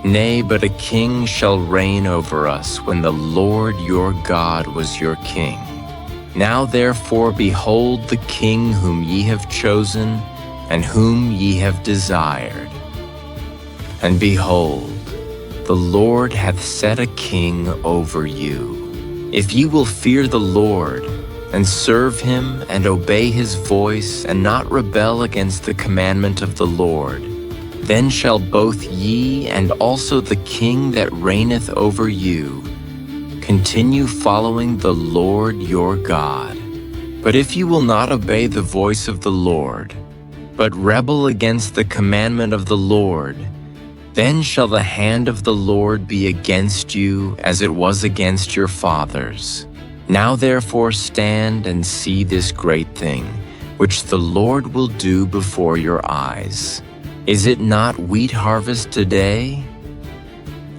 Nay, but a king shall reign over us, when the Lord your God was your king. Now therefore behold the king whom ye have chosen, and whom ye have desired. And behold, the Lord hath set a king over you. If ye will fear the Lord, and serve him, and obey his voice, and not rebel against the commandment of the Lord, then shall both ye and also the king that reigneth over you continue following the Lord your God. But if you will not obey the voice of the Lord, but rebel against the commandment of the Lord, then shall the hand of the Lord be against you as it was against your fathers. Now therefore stand and see this great thing, which the Lord will do before your eyes. Is it not wheat harvest today?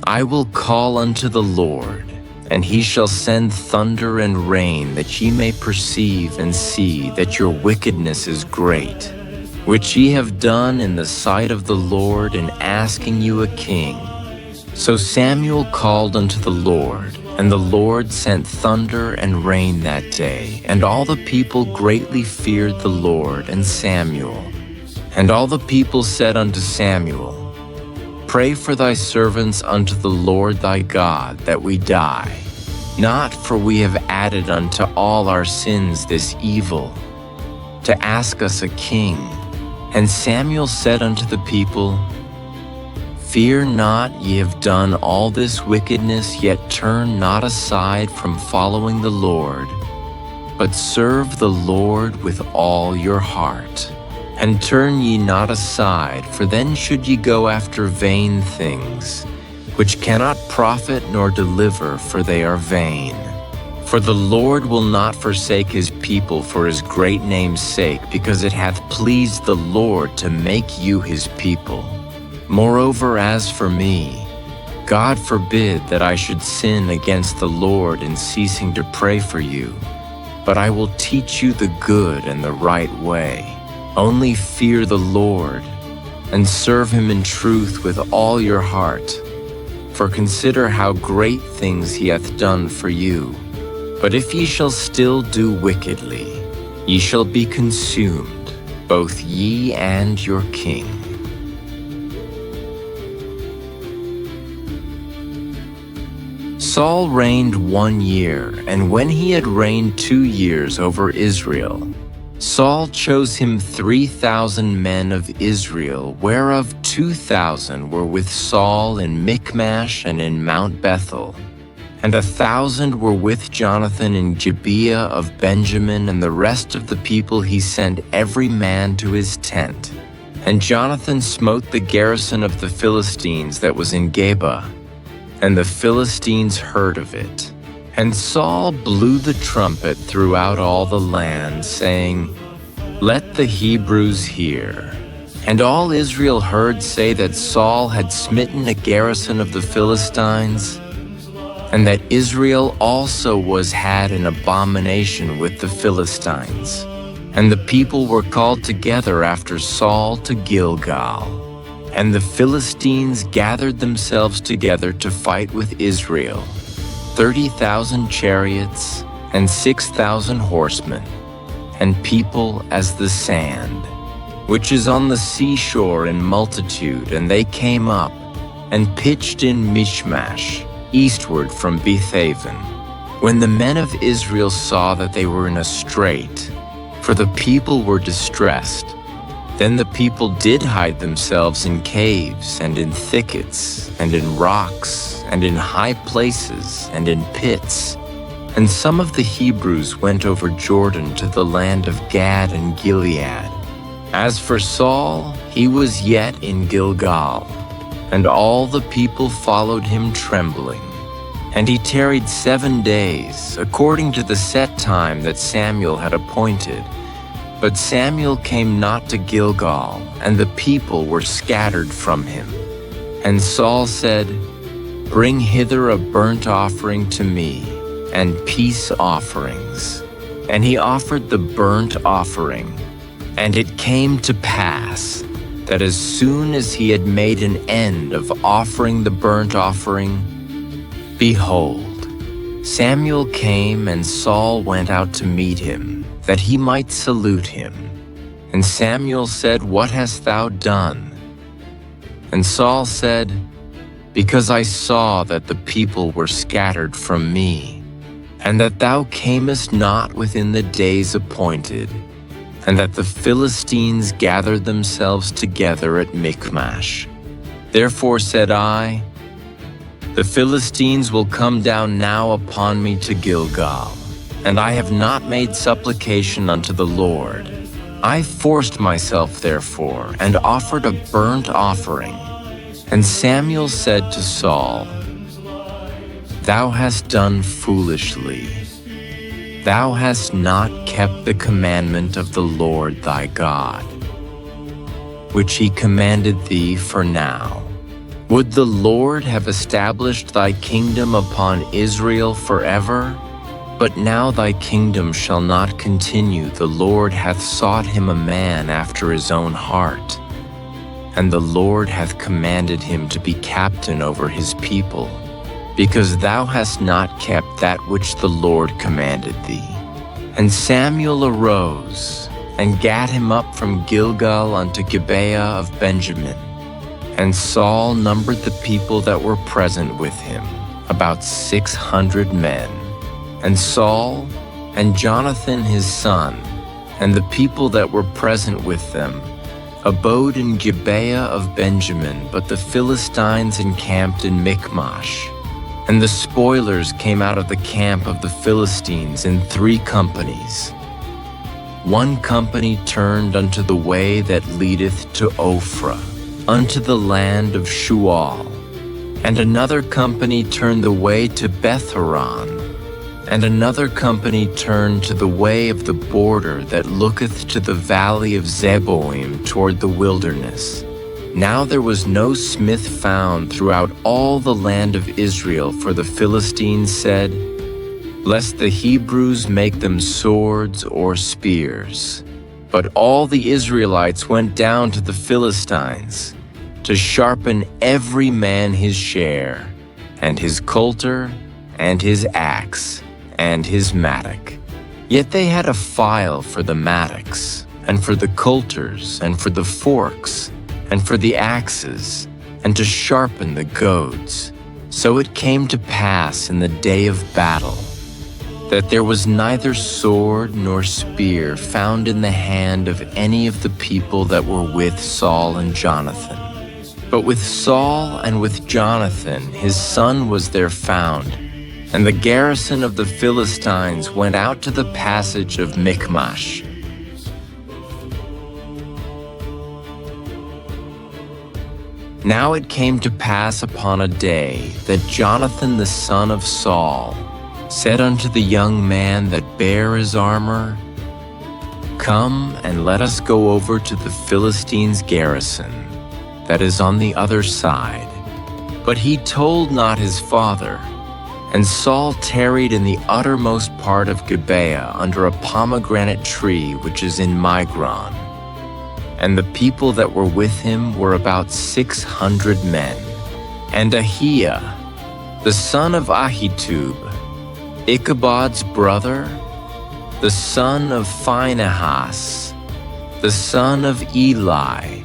I will call unto the Lord, and he shall send thunder and rain, that ye may perceive and see that your wickedness is great, which ye have done in the sight of the Lord in asking you a king. So Samuel called unto the Lord, and the Lord sent thunder and rain that day, and all the people greatly feared the Lord and Samuel. And all the people said unto Samuel, Pray for thy servants unto the Lord thy God, that we die, not for we have added unto all our sins this evil, to ask us a king. And Samuel said unto the people, Fear not, ye have done all this wickedness, yet turn not aside from following the Lord, but serve the Lord with all your heart. And turn ye not aside, for then should ye go after vain things, which cannot profit nor deliver, for they are vain. For the Lord will not forsake his people for his great name's sake, because it hath pleased the Lord to make you his people. Moreover, as for me, God forbid that I should sin against the Lord in ceasing to pray for you, but I will teach you the good and the right way. Only fear the Lord, and serve him in truth with all your heart. For consider how great things he hath done for you. But if ye shall still do wickedly, ye shall be consumed, both ye and your king. Saul reigned 1 year, and when he had reigned 2 years over Israel, Saul chose him 3,000 men of Israel, whereof 2,000 were with Saul in Michmash and in Mount Bethel, and 1,000 were with Jonathan in Gibeah of Benjamin, and the rest of the people he sent every man to his tent. And Jonathan smote the garrison of the Philistines that was in Geba, and the Philistines heard of it. And Saul blew the trumpet throughout all the land, saying, Let the Hebrews hear. And all Israel heard say that Saul had smitten a garrison of the Philistines, and that Israel also had an abomination with the Philistines. And the people were called together after Saul to Gilgal. And the Philistines gathered themselves together to fight with Israel, 30,000 chariots and 6,000 horsemen, and people as the sand, which is on the seashore in multitude. And they came up and pitched in Michmash, eastward from Bethaven. When the men of Israel saw that they were in a strait, for the people were distressed, then the people did hide themselves in caves and in thickets and in rocks and in high places and in pits. And some of the Hebrews went over Jordan to the land of Gad and Gilead. As for Saul, he was yet in Gilgal, and all the people followed him trembling. And he tarried 7 days, according to the set time that Samuel had appointed. But Samuel came not to Gilgal, and the people were scattered from him. And Saul said, "Bring hither a burnt offering to me, and peace offerings." And he offered the burnt offering. And it came to pass that as soon as he had made an end of offering the burnt offering, behold, Samuel came, and Saul went out to meet him, that he might salute him. And Samuel said, "What hast thou done?" And Saul said, "Because I saw that the people were scattered from me, and that thou camest not within the days appointed, and that the Philistines gathered themselves together at Michmash. Therefore said I, the Philistines will come down now upon me to Gilgal, and I have not made supplication unto the Lord. I forced myself therefore, and offered a burnt offering. And Samuel said to Saul, Thou hast done foolishly. Thou hast not kept the commandment of the Lord thy God, which he commanded thee for now. Would the Lord have established thy kingdom upon Israel forever? But now thy kingdom shall not continue. The Lord hath sought him a man after his own heart, and the Lord hath commanded him to be captain over his people, because thou hast not kept that which the Lord commanded thee. And Samuel arose, and gat him up from Gilgal unto Gibeah of Benjamin. And Saul numbered the people that were present with him, about 600 men. And Saul, and Jonathan his son, and the people that were present with them, abode in Gibeah of Benjamin, but the Philistines encamped in Michmash. And the spoilers came out of the camp of the Philistines in 3 companies. One company turned unto the way that leadeth to Ophrah, unto the land of Shual. And another company turned the way to Beth-horon. And another company turned to the way of the border that looketh to the valley of Zeboim toward the wilderness. Now there was no smith found throughout all the land of Israel, for the Philistines said, Lest the Hebrews make them swords or spears. But all the Israelites went down to the Philistines, to sharpen every man his share, and his coulter, and his axe, and his mattock. Yet they had a file for the mattocks, and for the coulters, and for the forks, and for the axes, and to sharpen the goads. So it came to pass in the day of battle, that there was neither sword nor spear found in the hand of any of the people that were with Saul and Jonathan. But with Saul and with Jonathan his son was there found, and the garrison of the Philistines went out to the passage of Michmash. Now it came to pass upon a day that Jonathan the son of Saul said unto the young man that bare his armor, "Come and let us go over to the Philistines' garrison that is on the other side." But he told not his father. And Saul tarried in the uttermost part of Gibeah under a pomegranate tree which is in Migron. And the people that were with him were about 600 men. And Ahiah, the son of Ahitub, Ichabod's brother, the son of Phinehas, the son of Eli,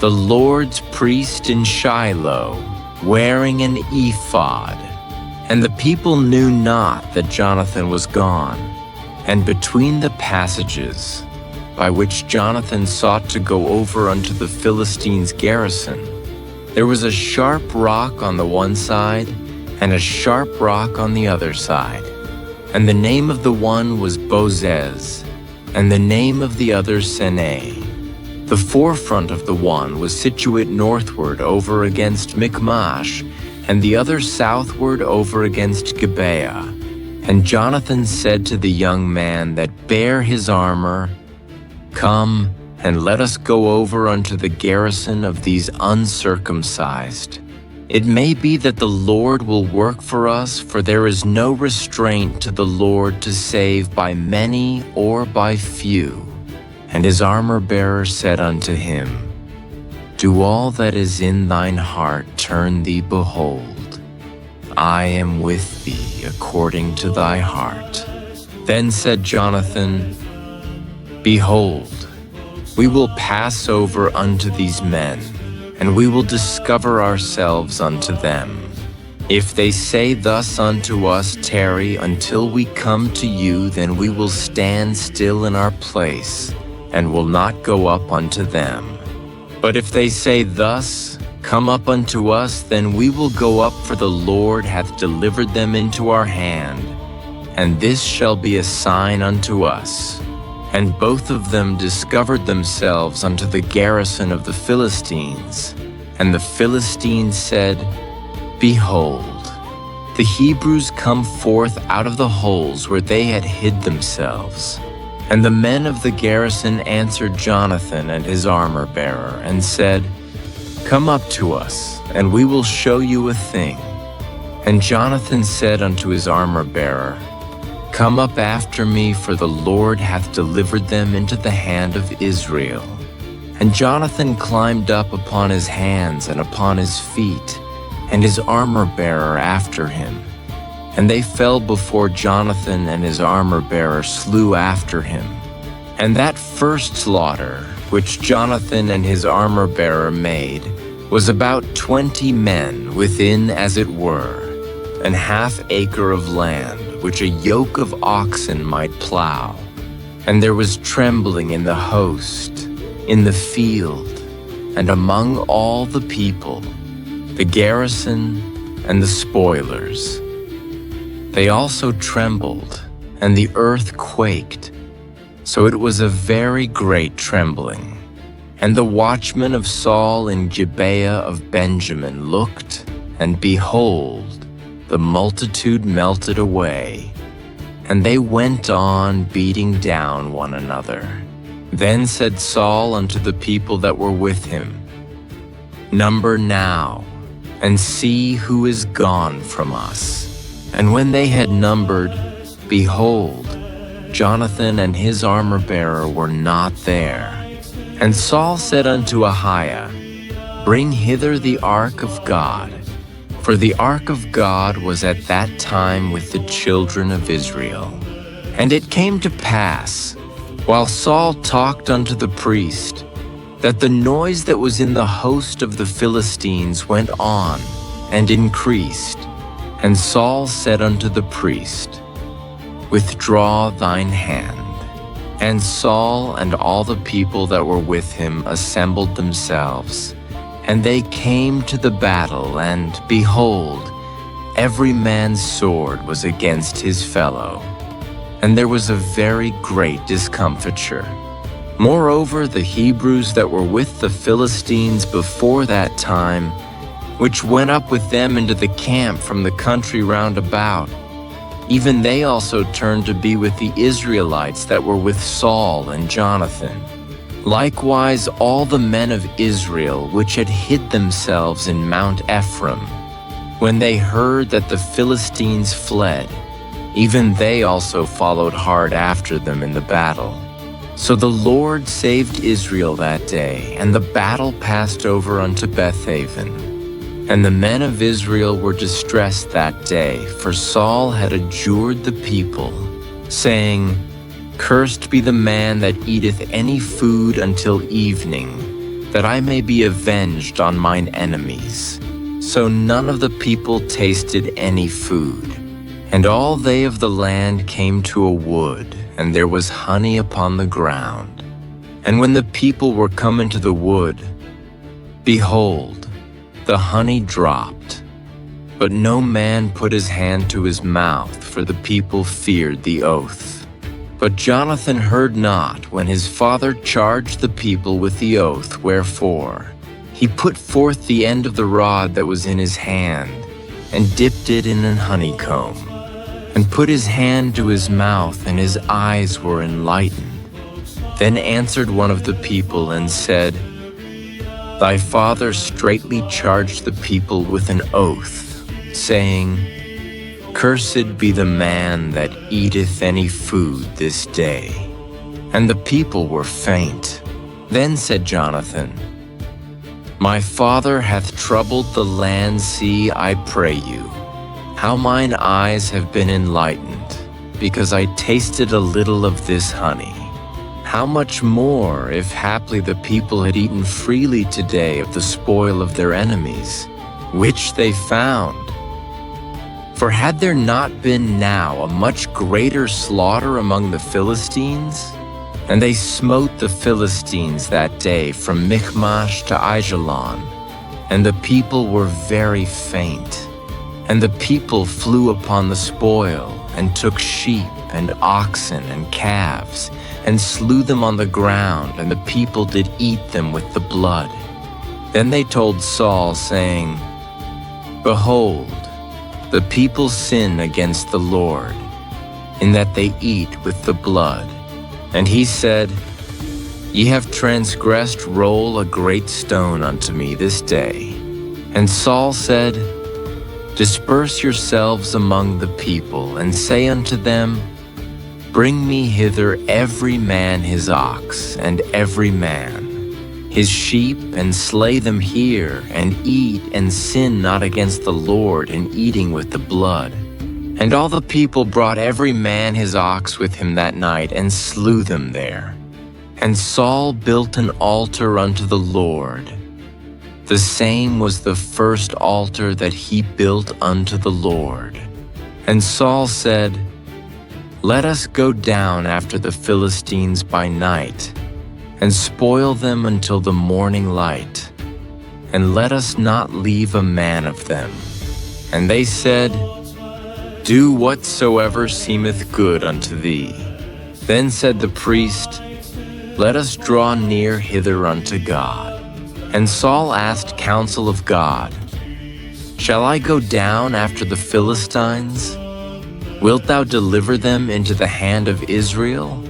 the Lord's priest in Shiloh, wearing an ephod. And the people knew not that Jonathan was gone. And between the passages by which Jonathan sought to go over unto the Philistines' garrison, there was a sharp rock on the one side, and a sharp rock on the other side. And the name of the one was Bozez, and the name of the other Seneh. The forefront of the one was situate northward over against Michmash, and the other southward over against Gibeah. And Jonathan said to the young man that bare his armor, "Come, and let us go over unto the garrison of these uncircumcised. It may be that the Lord will work for us, for there is no restraint to the Lord to save by many or by few." And his armor-bearer said unto him, "Do all that is in thine heart turn thee, behold, I am with thee according to thy heart." Then said Jonathan, "Behold, we will pass over unto these men, and we will discover ourselves unto them. If they say thus unto us, Tarry until we come to you, then we will stand still in our place, and will not go up unto them. But if they say thus, Come up unto us, then we will go up, for the Lord hath delivered them into our hand, and this shall be a sign unto us." And both of them discovered themselves unto the garrison of the Philistines. And the Philistines said, "Behold, the Hebrews come forth out of the holes where they had hid themselves." And the men of the garrison answered Jonathan and his armor-bearer, and said, "Come up to us, and we will show you a thing." And Jonathan said unto his armor-bearer, "Come up after me, for the Lord hath delivered them into the hand of Israel." And Jonathan climbed up upon his hands and upon his feet, and his armor-bearer after him. And they fell before Jonathan, and his armor-bearer slew after him. And that first slaughter, which Jonathan and his armor-bearer made, was about 20 men within, as it were, an half-acre of land, which a yoke of oxen might plow. And there was trembling in the host, in the field, and among all the people, the garrison and the spoilers. They also trembled, and the earth quaked. So it was a very great trembling. And the watchmen of Saul in Gibeah of Benjamin looked, and behold, the multitude melted away, and they went on beating down one another. Then said Saul unto the people that were with him, "Number now, and see who is gone from us." And when they had numbered, behold, Jonathan and his armor-bearer were not there. And Saul said unto Ahiah, "Bring hither the ark of God." For the ark of God was at that time with the children of Israel. And it came to pass, while Saul talked unto the priest, that the noise that was in the host of the Philistines went on and increased. And Saul said unto the priest, "Withdraw thine hand." And Saul and all the people that were with him assembled themselves, and they came to the battle, and behold, every man's sword was against his fellow, and there was a very great discomfiture. Moreover, the Hebrews that were with the Philistines before that time, which went up with them into the camp from the country round about, Even they also turned to be with the Israelites that were with Saul and Jonathan. Likewise, all the men of Israel which had hid themselves in Mount Ephraim, when they heard that the Philistines fled, even they also followed hard after them in the battle. So the Lord saved Israel that day, and the battle passed over unto Bethaven. And the men of Israel were distressed that day, for Saul had adjured the people, saying, Cursed be the man that eateth any food until evening, that I may be avenged on mine enemies. So none of the people tasted any food. And all they of the land came to a wood, and there was honey upon the ground. And when the people were come into the wood, behold, the honey dropped, but no man put his hand to his mouth, for the people feared the oath. But Jonathan heard not when his father charged the people with the oath, wherefore he put forth the end of the rod that was in his hand, and dipped it in an honeycomb, and put his hand to his mouth, and his eyes were enlightened. Then answered one of the people and said, Thy father straitly charged the people with an oath, saying, Cursed be the man that eateth any food this day. And the people were faint. Then said Jonathan, My father hath troubled the land, see, I pray you, how mine eyes have been enlightened, because I tasted a little of this honey. How much more, if haply the people had eaten freely today of the spoil of their enemies, which they found? For had there not been now a much greater slaughter among the Philistines? And they smote the Philistines that day from Michmash to Aijalon, and the people were very faint. And the people flew upon the spoil, and took sheep and oxen and calves, and slew them on the ground, and the people did eat them with the blood. Then they told Saul, saying, Behold, the people sin against the Lord, in that they eat with the blood. And he said, Ye have transgressed, roll a great stone unto me this day. And Saul said, Disperse yourselves among the people, and say unto them, Bring me hither every man his ox, and every man his sheep, and slay them here, and eat, and sin not against the Lord in eating with the blood. And all the people brought every man his ox with him that night, and slew them there. And Saul built an altar unto the Lord. The same was the first altar that he built unto the Lord. And Saul said, Let us go down after the Philistines by night, and spoil them until the morning light, and let us not leave a man of them. And they said, Do whatsoever seemeth good unto thee. Then said the priest, Let us draw near hither unto God. And Saul asked counsel of God, Shall I go down after the Philistines? Wilt thou deliver them into the hand of Israel?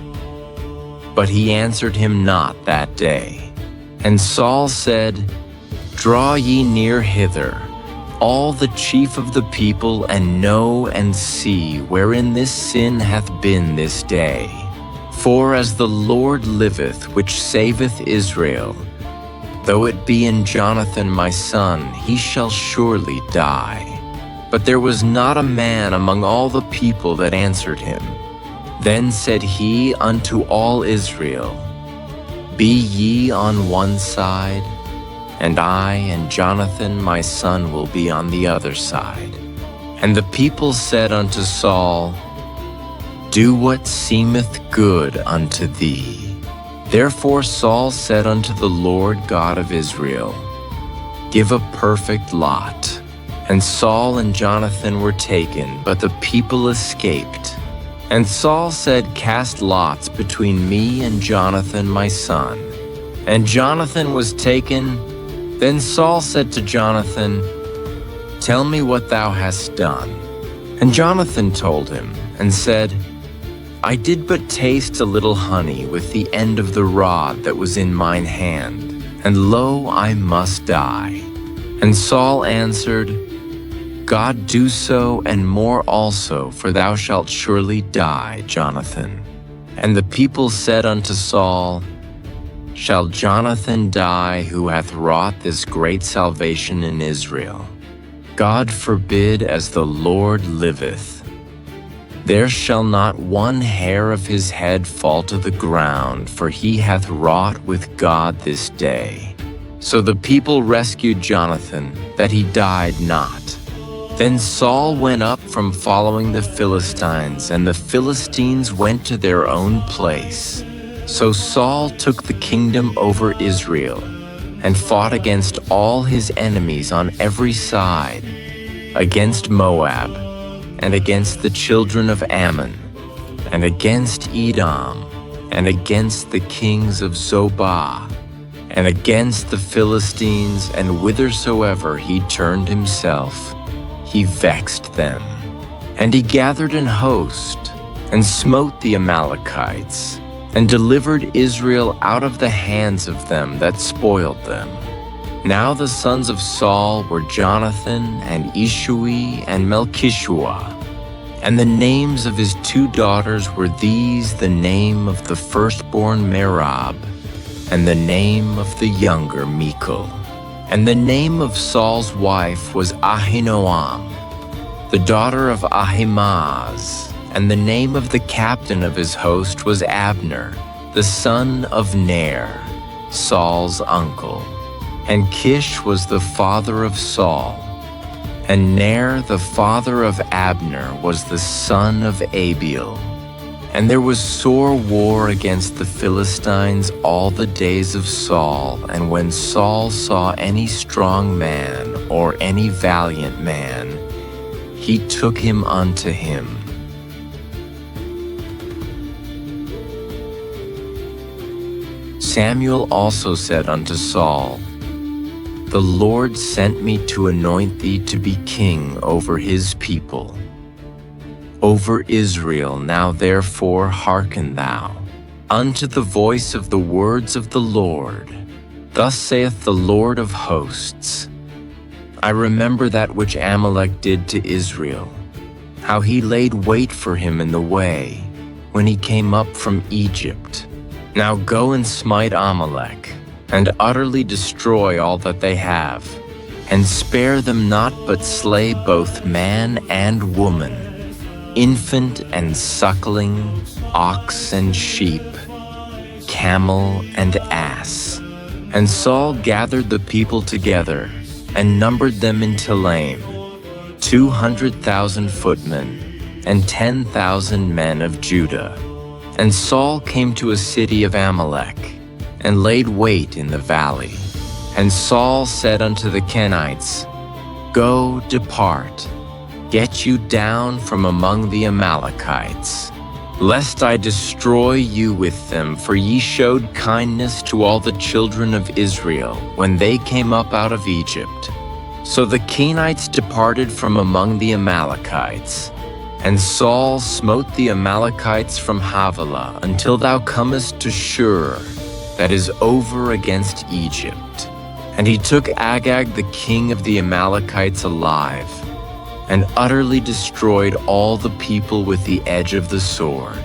But he answered him not that day. And Saul said, Draw ye near hither, all the chief of the people, and know and see wherein this sin hath been this day. For as the Lord liveth, which saveth Israel, though it be in Jonathan my son, he shall surely die. But there was not a man among all the people that answered him. Then said he unto all Israel, Be ye on one side, and I and Jonathan my son will be on the other side. And the people said unto Saul, Do what seemeth good unto thee. Therefore Saul said unto the Lord God of Israel, Give a perfect lot. And Saul and Jonathan were taken, but the people escaped. And Saul said, Cast lots between me and Jonathan my son. And Jonathan was taken. Then Saul said to Jonathan, Tell me what thou hast done. And Jonathan told him and said, I did but taste a little honey with the end of the rod that was in mine hand, and lo, I must die. And Saul answered, God do so and more also, for thou shalt surely die, Jonathan. And the people said unto Saul, Shall Jonathan die, who hath wrought this great salvation in Israel? God forbid, as the Lord liveth. There shall not one hair of his head fall to the ground, for he hath wrought with God this day. So the people rescued Jonathan, that he died not. Then Saul went up from following the Philistines, and the Philistines went to their own place. So Saul took the kingdom over Israel, and fought against all his enemies on every side, against Moab, and against the children of Ammon, and against Edom, and against the kings of Zobah, and against the Philistines, and whithersoever he turned himself, he vexed them. And he gathered an host, and smote the Amalekites, and delivered Israel out of the hands of them that spoiled them. Now the sons of Saul were Jonathan, and Ishui, and Melchishua. And the names of his 2 daughters were these: the name of the firstborn Merab, and the name of the younger Michal. And the name of Saul's wife was Ahinoam, the daughter of Ahimaaz. And the name of the captain of his host was Abner, the son of Ner, Saul's uncle. And Kish was the father of Saul. And Ner, the father of Abner, was the son of Abiel. And there was sore war against the Philistines all the days of Saul. And when Saul saw any strong man or any valiant man, he took him unto him. Samuel also said unto Saul, The Lord sent me to anoint thee to be king over his people, over Israel. Now therefore hearken thou unto the voice of the words of the Lord. Thus saith the Lord of hosts, I remember that which Amalek did to Israel, how he laid wait for him in the way, when he came up from Egypt. Now go and smite Amalek, and utterly destroy all that they have, and spare them not, but slay both man and woman, infant and suckling, ox and sheep, camel and ass. And Saul gathered the people together, and numbered them in Telaim, 200,000 footmen, and 10,000 men of Judah. And Saul came to a city of Amalek, and laid wait in the valley. And Saul said unto the Kenites, Go, depart, get you down from among the Amalekites, lest I destroy you with them, for ye showed kindness to all the children of Israel when they came up out of Egypt. So the Kenites departed from among the Amalekites, and Saul smote the Amalekites from Havilah until thou comest to Shur, that is over against Egypt. And he took Agag the king of the Amalekites alive, and utterly destroyed all the people with the edge of the sword.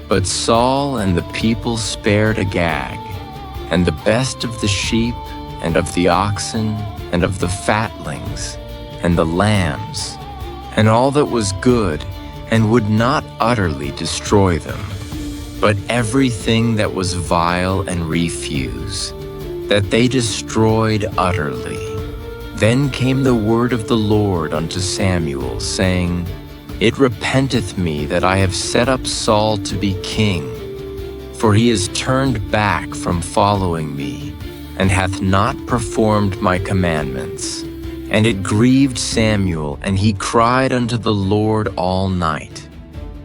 But Saul and the people spared Agag, and the best of the sheep, and of the oxen, and of the fatlings, and the lambs, and all that was good, and would not utterly destroy them, but everything that was vile and refuse, that they destroyed utterly. Then came the word of the Lord unto Samuel, saying, It repenteth me that I have set up Saul to be king, for he is turned back from following me, and hath not performed my commandments. And it grieved Samuel, and he cried unto the Lord all night.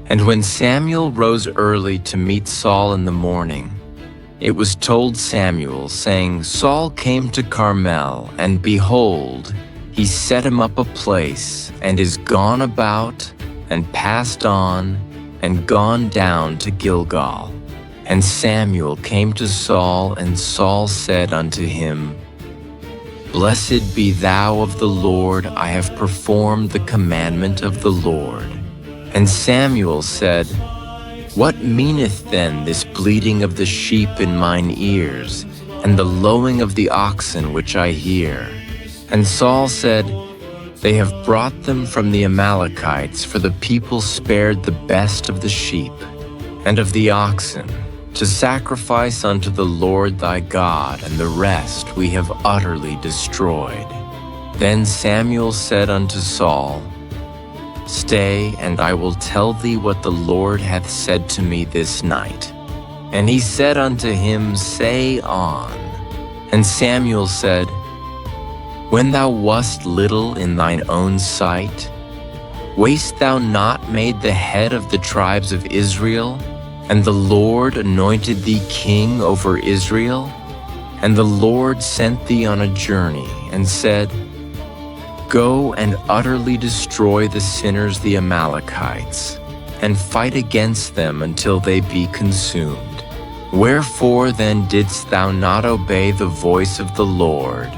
And when Samuel rose early to meet Saul in the morning, it was told Samuel, saying, Saul came to Carmel, and behold, he set him up a place, and is gone about, and passed on, and gone down to Gilgal. And Samuel came to Saul, and Saul said unto him, Blessed be thou of the Lord, I have performed the commandment of the Lord. And Samuel said, What meaneth then this bleating of the sheep in mine ears, and the lowing of the oxen which I hear? And Saul said, They have brought them from the Amalekites, for the people spared the best of the sheep and of the oxen, to sacrifice unto the Lord thy God, and the rest we have utterly destroyed. Then Samuel said unto Saul, Stay, and I will tell thee what the Lord hath said to me this night. And he said unto him, Say on. And Samuel said, When thou wast little in thine own sight, wast thou not made the head of the tribes of Israel? And the Lord anointed thee king over Israel? And the Lord sent thee on a journey, and said, Go and utterly destroy the sinners the Amalekites, and fight against them until they be consumed. Wherefore then didst thou not obey the voice of the Lord,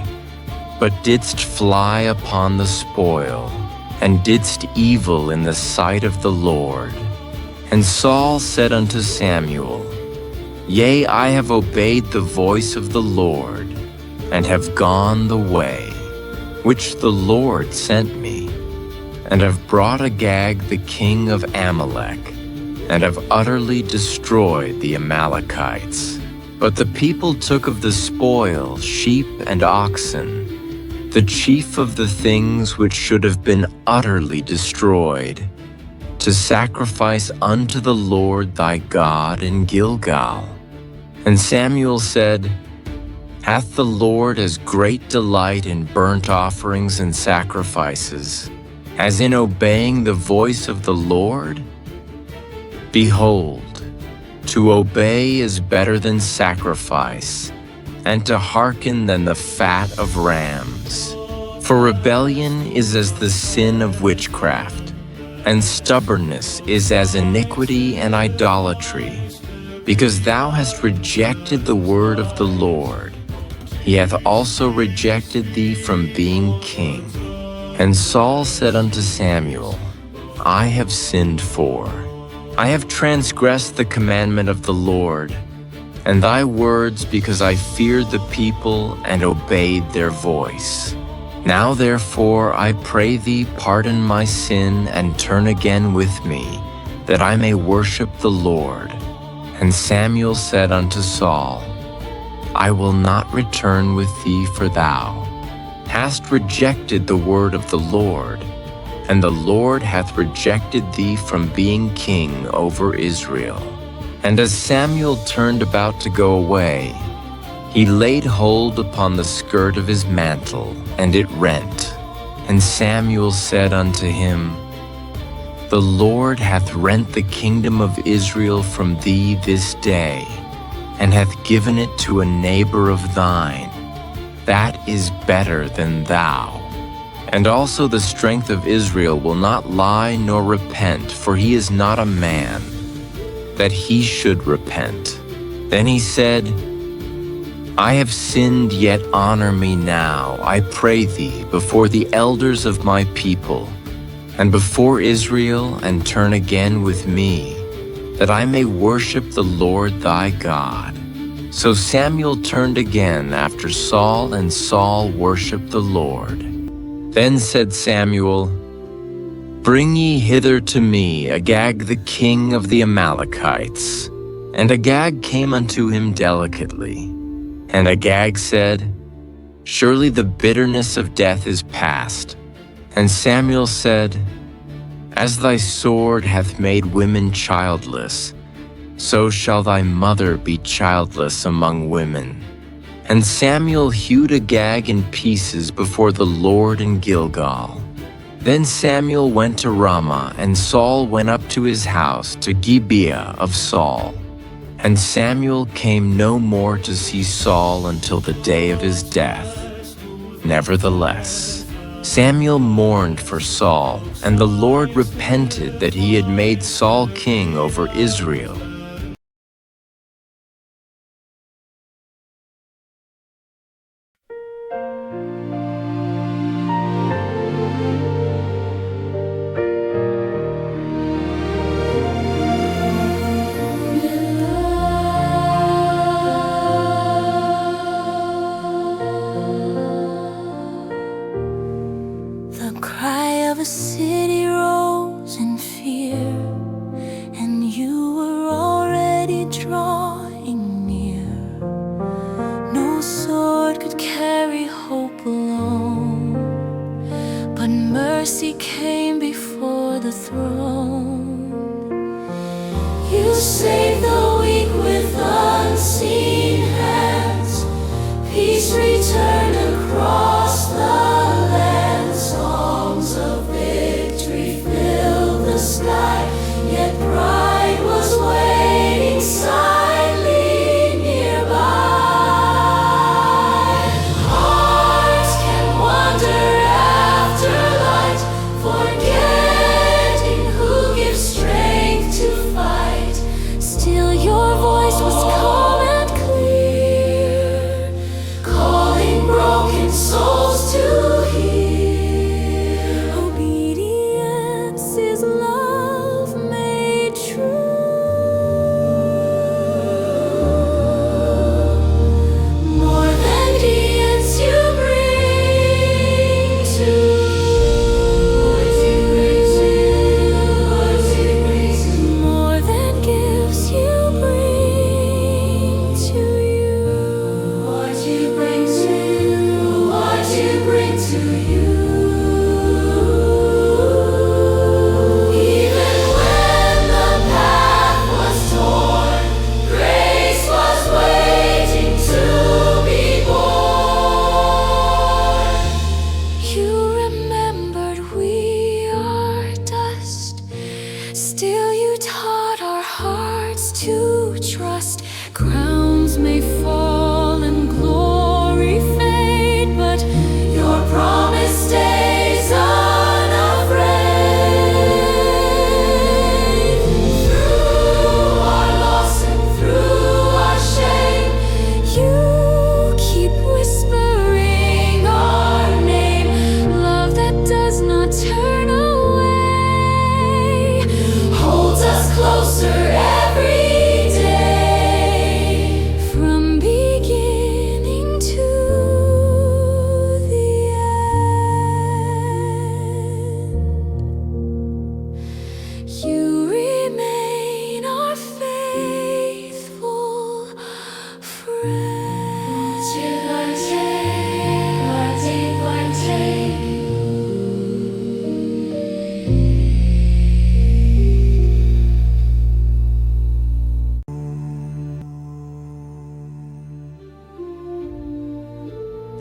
but didst fly upon the spoil, and didst evil in the sight of the Lord? And Saul said unto Samuel, Yea, I have obeyed the voice of the Lord, and have gone the way which the Lord sent me, and have brought Agag the king of Amalek, and have utterly destroyed the Amalekites. But the people took of the spoil sheep and oxen, the chief of the things which should have been utterly destroyed, to sacrifice unto the Lord thy God in Gilgal. And Samuel said, Hath the Lord as great delight in burnt offerings and sacrifices, as in obeying the voice of the Lord? Behold, to obey is better than sacrifice, and to hearken than the fat of rams. For rebellion is as the sin of witchcraft, and stubbornness is as iniquity and idolatry. Because thou hast rejected the word of the Lord, he hath also rejected thee from being king. And Saul said unto Samuel, I have sinned, for I have transgressed the commandment of the Lord, and thy words, because I feared the people and obeyed their voice. Now therefore, I pray thee, pardon my sin, and turn again with me, that I may worship the Lord. And Samuel said unto Saul, I will not return with thee, for thou hast rejected the word of the Lord, and the Lord hath rejected thee from being king over Israel. And as Samuel turned about to go away, he laid hold upon the skirt of his mantle, and it rent. And Samuel said unto him, The Lord hath rent the kingdom of Israel from thee this day, and hath given it to a neighbor of thine. That is better than thou. And also the strength of Israel will not lie nor repent, for he is not a man, that he should repent. Then he said, I have sinned, yet honor me now, I pray thee, before the elders of my people, and before Israel, and turn again with me, that I may worship the Lord thy God. So Samuel turned again after Saul, and Saul worshipped the Lord. Then said Samuel, Bring ye hither to me Agag the king of the Amalekites. And Agag came unto him delicately. And Agag said, Surely the bitterness of death is past. And Samuel said, As thy sword hath made women childless, so shall thy mother be childless among women. And Samuel hewed Agag in pieces before the Lord in Gilgal. Then Samuel went to Ramah, and Saul went up to his house to Gibeah of Saul. And Samuel came no more to see Saul until the day of his death. Nevertheless, Samuel mourned for Saul, and the Lord repented that he had made Saul king over Israel. The cry of a city rose in fear, and you were already drawing near. No sword could carry hope alone, but mercy came before the throne. You saved the weak with unseen hands. Peace returned across the land. Songs of victory filled the sky, yet pride was waiting silently nearby. Hearts can wander after light, forgetting who gives strength to fight. Still your voice was calm and clear, calling broken souls to hear. Obedience is love made true. More than deeds you bring to. More than gifts you bring to you. What you bring to you. What you bring to you. Even when the path was torn, grace was waiting to be born. You remembered we are dust. Still you taught our hearts to trust. Crowns may fall and glory fade, but your promise stays unafraid. Through our loss and through our shame, you keep whispering our name. Love that does not turn away holds us closer every day, from beginning to the end. You remain our faithful friend.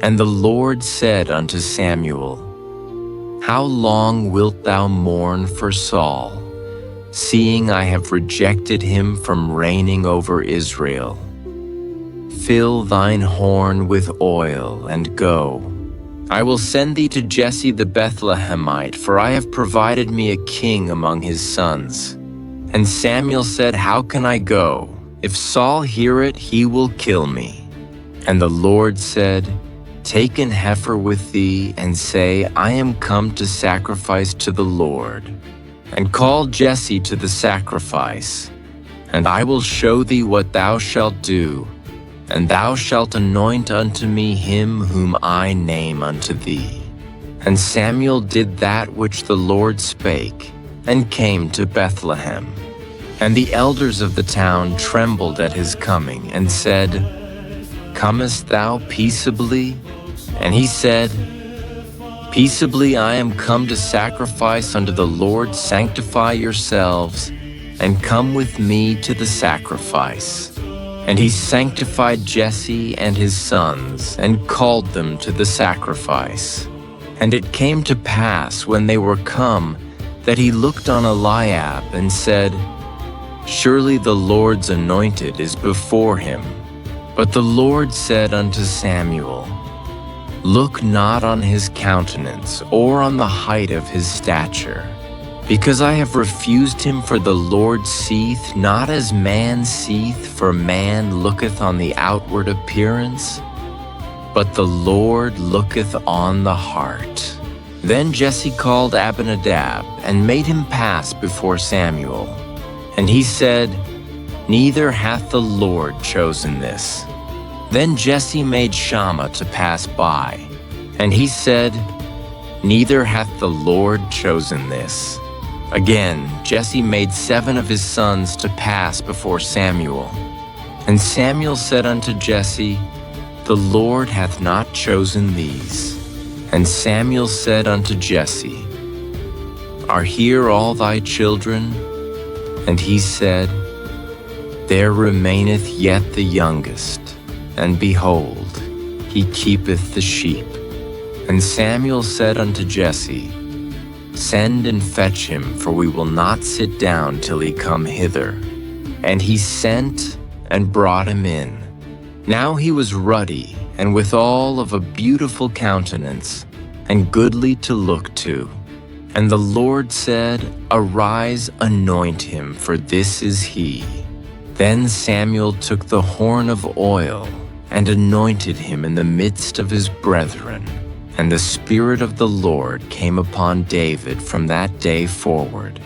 And the Lord said unto Samuel, How long wilt thou mourn for Saul, seeing I have rejected him from reigning over Israel? Fill thine horn with oil, and go. I will send thee to Jesse the Bethlehemite, for I have provided me a king among his sons. And Samuel said, How can I go? If Saul hear it, he will kill me. And the Lord said, Take an heifer with thee, and say, I am come to sacrifice to the Lord. And call Jesse to the sacrifice. And I will show thee what thou shalt do. And thou shalt anoint unto me him whom I name unto thee. And Samuel did that which the Lord spake, and came to Bethlehem. And the elders of the town trembled at his coming, and said, Comest thou peaceably? And he said, Peaceably I am come to sacrifice unto the Lord. Sanctify yourselves, and come with me to the sacrifice. And he sanctified Jesse and his sons, and called them to the sacrifice. And it came to pass, when they were come, that he looked on Eliab, and said, Surely the Lord's anointed is before him. But the Lord said unto Samuel, Look not on his countenance or on the height of his stature, because I have refused him. For the Lord seeth not as man seeth, for man looketh on the outward appearance, but the Lord looketh on the heart. Then Jesse called Abinadab and made him pass before Samuel. And he said, Neither hath the Lord chosen this. Then Jesse made Shammah to pass by, and he said, Neither hath the Lord chosen this. Again, Jesse made 7 of his sons to pass before Samuel. And Samuel said unto Jesse, The Lord hath not chosen these. And Samuel said unto Jesse, Are here all thy children? And he said, There remaineth yet the youngest, and behold, he keepeth the sheep. And Samuel said unto Jesse, Send and fetch him, for we will not sit down till he come hither. And he sent and brought him in. Now he was ruddy, and withal of a beautiful countenance, and goodly to look to. And the Lord said, Arise, anoint him, for this is he. Then Samuel took the horn of oil, and anointed him in the midst of his brethren. And the Spirit of the Lord came upon David from that day forward.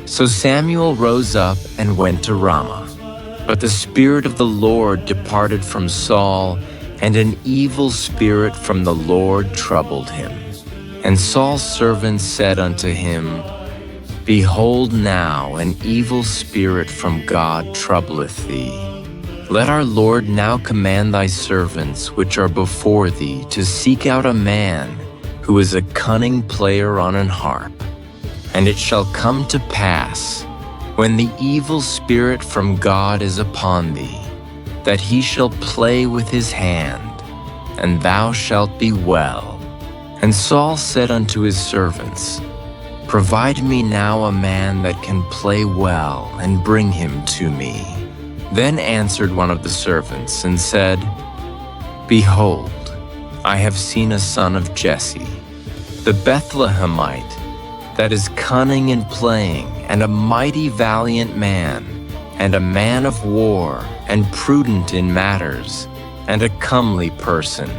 So Samuel rose up and went to Ramah. But the Spirit of the Lord departed from Saul, and an evil spirit from the Lord troubled him. And Saul's servants said unto him, Behold now, an evil spirit from God troubleth thee. Let our Lord now command thy servants which are before thee to seek out a man who is a cunning player on an harp. And it shall come to pass, when the evil spirit from God is upon thee, that he shall play with his hand, and thou shalt be well. And Saul said unto his servants, Provide me now a man that can play well, and bring him to me. Then answered one of the servants, and said, Behold, I have seen a son of Jesse, the Bethlehemite, that is cunning in playing, and a mighty valiant man, and a man of war, and prudent in matters, and a comely person,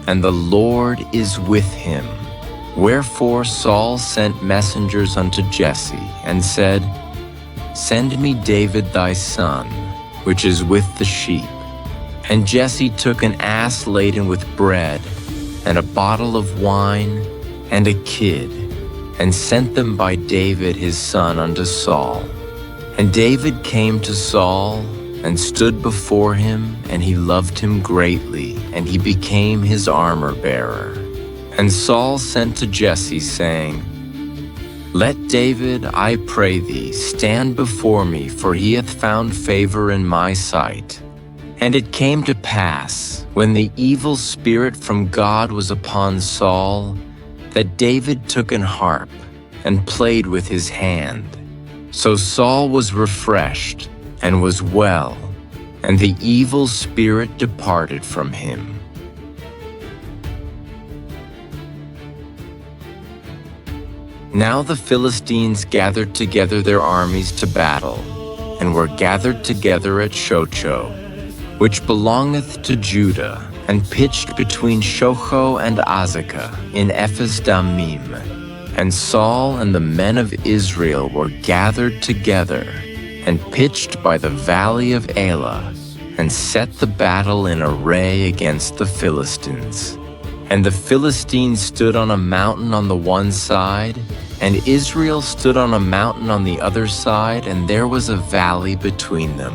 and the Lord is with him. Wherefore Saul sent messengers unto Jesse, and said, Send me David thy son, which is with the sheep. And Jesse took an ass laden with bread, and a bottle of wine, and a kid, and sent them by David his son unto Saul. And David came to Saul, and stood before him, and he loved him greatly, and he became his armor-bearer. And Saul sent to Jesse, saying, Let David, I pray thee, stand before me, for he hath found favor in my sight. And it came to pass, when the evil spirit from God was upon Saul, that David took an harp, and played with his hand. So Saul was refreshed, and was well, and the evil spirit departed from him. Now the Philistines gathered together their armies to battle, and were gathered together at Shochoh, which belongeth to Judah, and pitched between Shochoh and Azekah in Ephes-dammim. And Saul and the men of Israel were gathered together, and pitched by the valley of Elah, and set the battle in array against the Philistines. And the Philistines stood on a mountain on the one side, and Israel stood on a mountain on the other side, and there was a valley between them.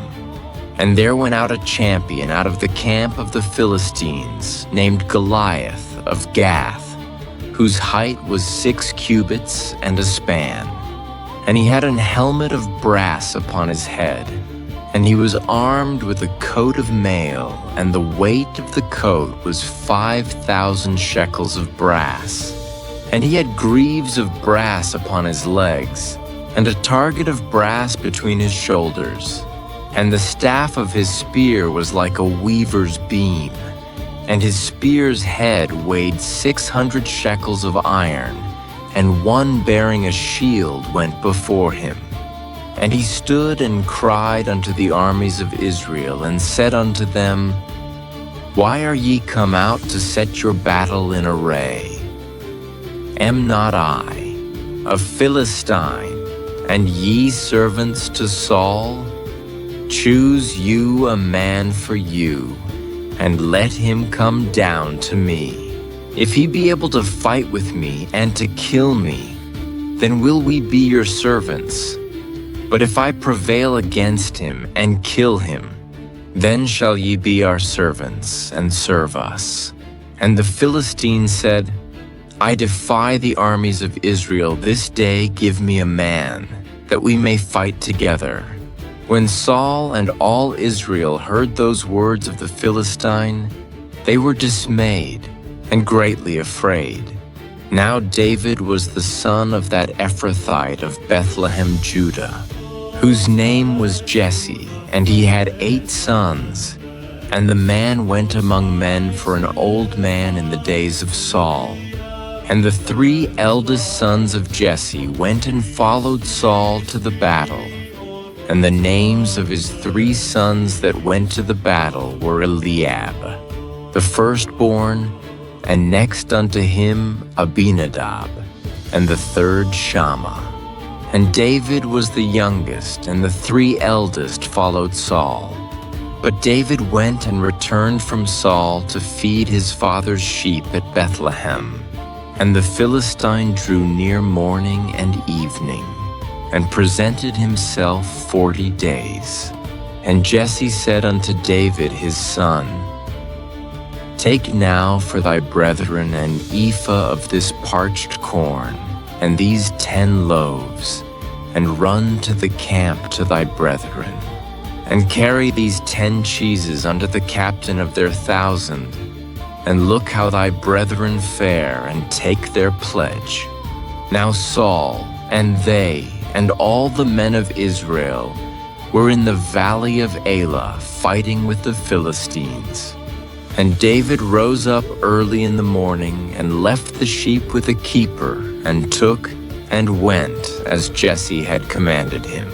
And there went out a champion out of the camp of the Philistines, named Goliath of Gath, whose height was 6 cubits and a span. And he had an helmet of brass upon his head, and he was armed with a coat of mail, and the weight of the coat was 5,000 shekels of brass. And he had greaves of brass upon his legs, and a target of brass between his shoulders. And the staff of his spear was like a weaver's beam, and his spear's head weighed 600 shekels of iron, and one bearing a shield went before him. And he stood and cried unto the armies of Israel, and said unto them, Why are ye come out to set your battle in array? Am not I a Philistine, and ye servants to Saul? Choose you a man for you, and let him come down to me. If he be able to fight with me and to kill me, then will we be your servants. But if I prevail against him and kill him, then shall ye be our servants and serve us. And the Philistine said, I defy the armies of Israel this day, give me a man, that we may fight together. When Saul and all Israel heard those words of the Philistine, they were dismayed and greatly afraid. Now David was the son of that Ephrathite of Bethlehem, Judah, whose name was Jesse, and he had 8 sons. And the man went among men for an old man in the days of Saul. And the 3 eldest sons of Jesse went and followed Saul to the battle. And the names of his 3 sons that went to the battle were Eliab, the firstborn, and next unto him Abinadab, and the third Shammah. And David was the youngest, and the 3 eldest followed Saul. But David went and returned from Saul to feed his father's sheep at Bethlehem. And the Philistine drew near morning and evening, and presented himself 40 days. And Jesse said unto David his son, Take now for thy brethren an ephah of this parched corn, and these 10 loaves, and run to the camp to thy brethren. And carry these 10 cheeses unto the captain of their 1,000, and look how thy brethren fare, and take their pledge. Now Saul, and they, and all the men of Israel were in the valley of Elah fighting with the Philistines. And David rose up early in the morning and left the sheep with a keeper, and took and went as Jesse had commanded him.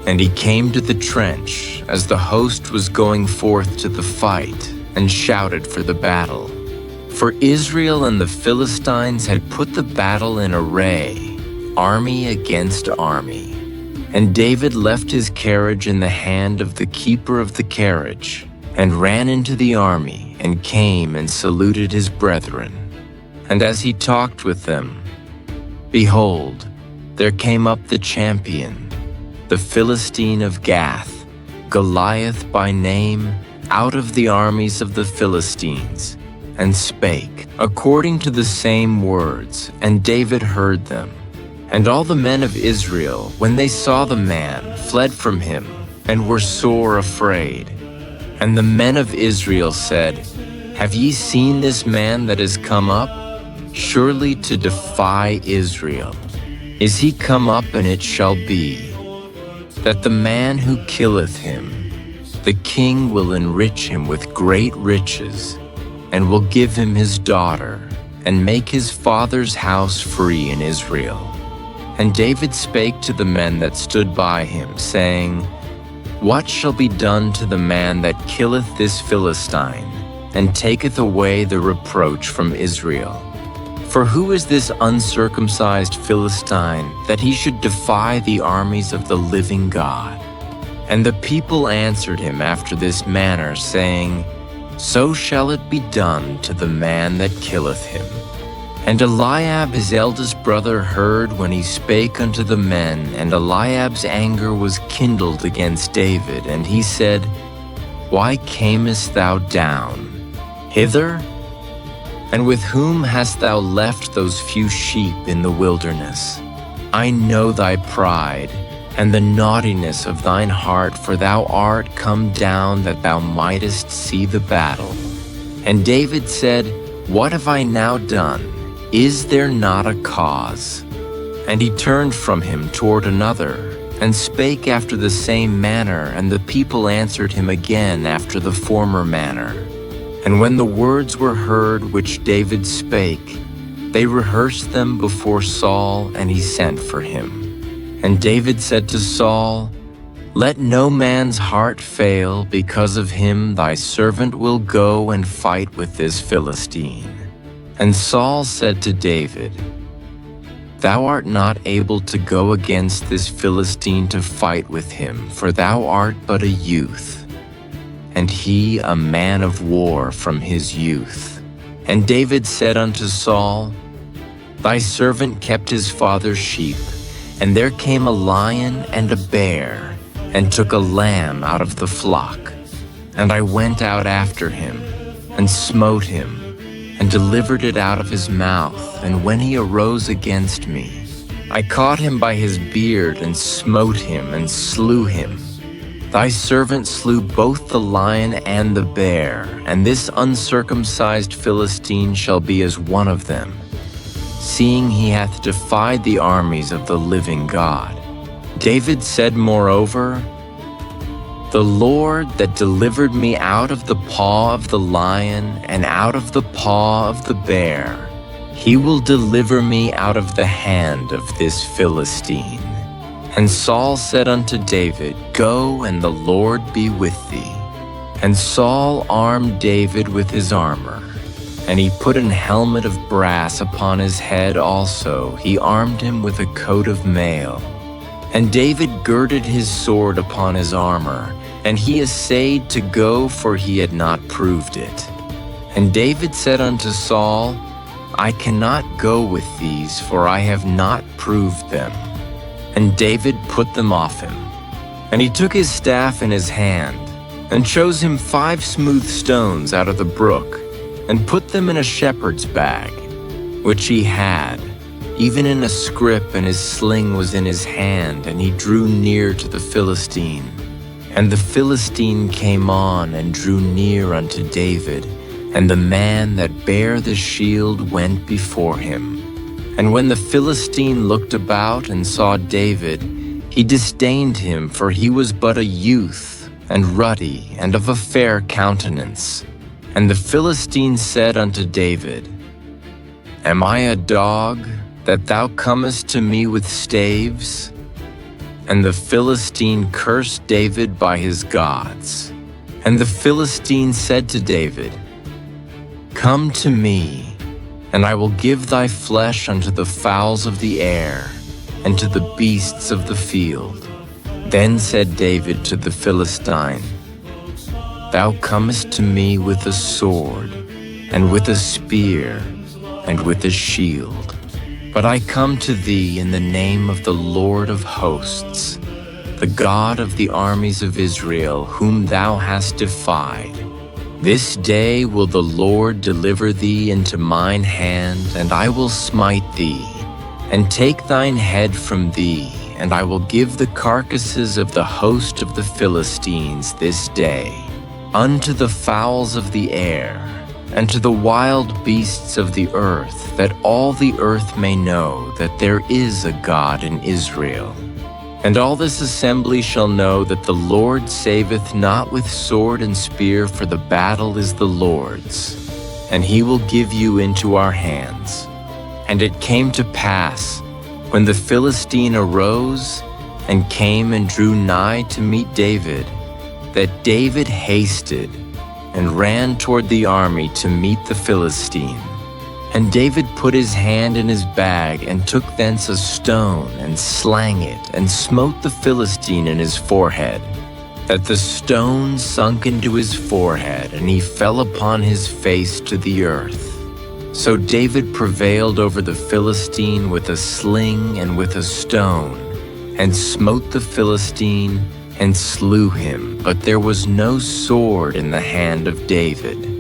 And he came to the trench as the host was going forth to the fight, and shouted for the battle. For Israel and the Philistines had put the battle in array, army against army. And David left his carriage in the hand of the keeper of the carriage, and ran into the army, and came and saluted his brethren. And as he talked with them, behold, there came up the champion, the Philistine of Gath, Goliath by name, out of the armies of the Philistines, and spake according to the same words, and David heard them. And all the men of Israel, when they saw the man, fled from him, and were sore afraid. And the men of Israel said, Have ye seen this man that is come up? Surely to defy Israel. Is he come up, and it shall be, that the man who killeth him, the king will enrich him with great riches, and will give him his daughter, and make his father's house free in Israel. And David spake to the men that stood by him, saying, What shall be done to the man that killeth this Philistine, and taketh away the reproach from Israel? For who is this uncircumcised Philistine, that he should defy the armies of the living God? And the people answered him after this manner, saying, So shall it be done to the man that killeth him. And Eliab his eldest brother heard when he spake unto the men, and Eliab's anger was kindled against David, and he said, Why camest thou down hither? And with whom hast thou left those few sheep in the wilderness? I know thy pride, and the naughtiness of thine heart, for thou art come down that thou mightest see the battle. And David said, What have I now done? Is there not a cause? And he turned from him toward another, and spake after the same manner, and the people answered him again after the former manner. And when the words were heard which David spake, they rehearsed them before Saul, and he sent for him. And David said to Saul, Let no man's heart fail, because of him thy servant will go and fight with this Philistine. And Saul said to David, Thou art not able to go against this Philistine to fight with him, for thou art but a youth, and he a man of war from his youth. And David said unto Saul, Thy servant kept his father's sheep, and there came a lion and a bear, and took a lamb out of the flock. And I went out after him, and smote him, and delivered it out of his mouth. And when he arose against me, I caught him by his beard, and smote him, and slew him. Thy servant slew both the lion and the bear, and this uncircumcised Philistine shall be as one of them, seeing he hath defied the armies of the living God. David said moreover, The Lord that delivered me out of the paw of the lion and out of the paw of the bear, he will deliver me out of the hand of this Philistine. And Saul said unto David, Go, and the Lord be with thee. And Saul armed David with his armor, and he put an helmet of brass upon his head also. He armed him with a coat of mail. And David girded his sword upon his armor, and he essayed to go, for he had not proved it. And David said unto Saul, I cannot go with these, for I have not proved them. And David put them off him. And he took his staff in his hand, and chose him 5 smooth stones out of the brook, and put them in a shepherd's bag, which he had, even in a scrip, and his sling was in his hand. And he drew near to the Philistine. And the Philistine came on, and drew near unto David, and the man that bare the shield went before him. And when the Philistine looked about and saw David, he disdained him, for he was but a youth, and ruddy, and of a fair countenance. And the Philistine said unto David, Am I a dog, that thou comest to me with staves? And the Philistine cursed David by his gods. And the Philistine said to David, Come to me, and I will give thy flesh unto the fowls of the air, and to the beasts of the field. Then said David to the Philistine, Thou comest to me with a sword, and with a spear, and with a shield. But I come to thee in the name of the Lord of hosts, the God of the armies of Israel, whom thou hast defied. This day will the Lord deliver thee into mine hand, and I will smite thee, and take thine head from thee, and I will give the carcasses of the host of the Philistines this day unto the fowls of the air, and to the wild beasts of the earth, that all the earth may know that there is a God in Israel. And all this assembly shall know that the Lord saveth not with sword and spear, for the battle is the Lord's, and he will give you into our hands. And it came to pass, when the Philistine arose and came and drew nigh to meet David, that David hasted and ran toward the army to meet the Philistine. And David put his hand in his bag, and took thence a stone, and slang it, and smote the Philistine in his forehead, that the stone sunk into his forehead, and he fell upon his face to the earth. So David prevailed over the Philistine with a sling and with a stone, and smote the Philistine, and slew him. But there was no sword in the hand of David.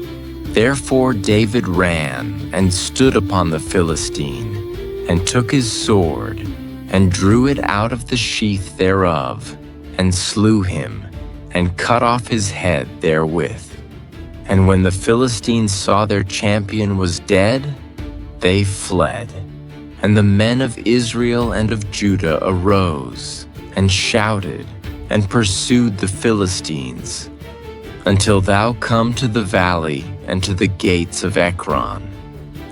Therefore David ran, and stood upon the Philistine, and took his sword, and drew it out of the sheath thereof, and slew him, and cut off his head therewith. And when the Philistines saw their champion was dead, they fled. And the men of Israel and of Judah arose, and shouted, and pursued the Philistines, until thou come to the valley and to the gates of Ekron.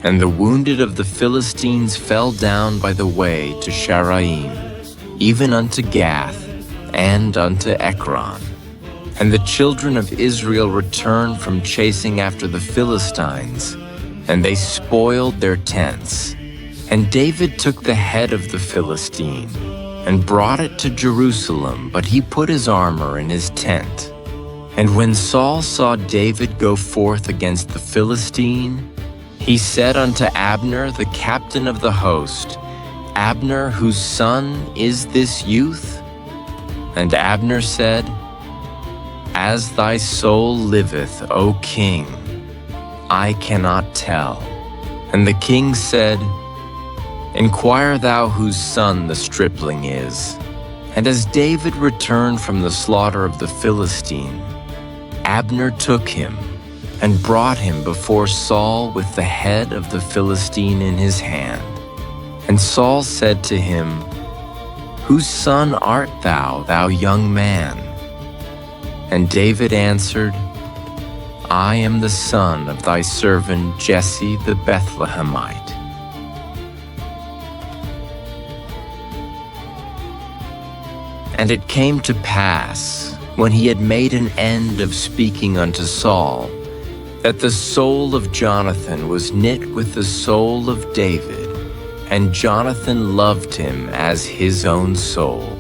And the wounded of the Philistines fell down by the way to Sharaim, even unto Gath, and unto Ekron. And the children of Israel returned from chasing after the Philistines, and they spoiled their tents. And David took the head of the Philistine, and brought it to Jerusalem, but he put his armor in his tent. And when Saul saw David go forth against the Philistine, he said unto Abner, the captain of the host, Abner, whose son is this youth? And Abner said, As thy soul liveth, O king, I cannot tell. And the king said, Inquire thou whose son the stripling is. And as David returned from the slaughter of the Philistine, Abner took him and brought him before Saul with the head of the Philistine in his hand. And Saul said to him, Whose son art thou, thou young man? And David answered, I am the son of thy servant Jesse the Bethlehemite. And it came to pass, when he had made an end of speaking unto Saul, that the soul of Jonathan was knit with the soul of David, and Jonathan loved him as his own soul.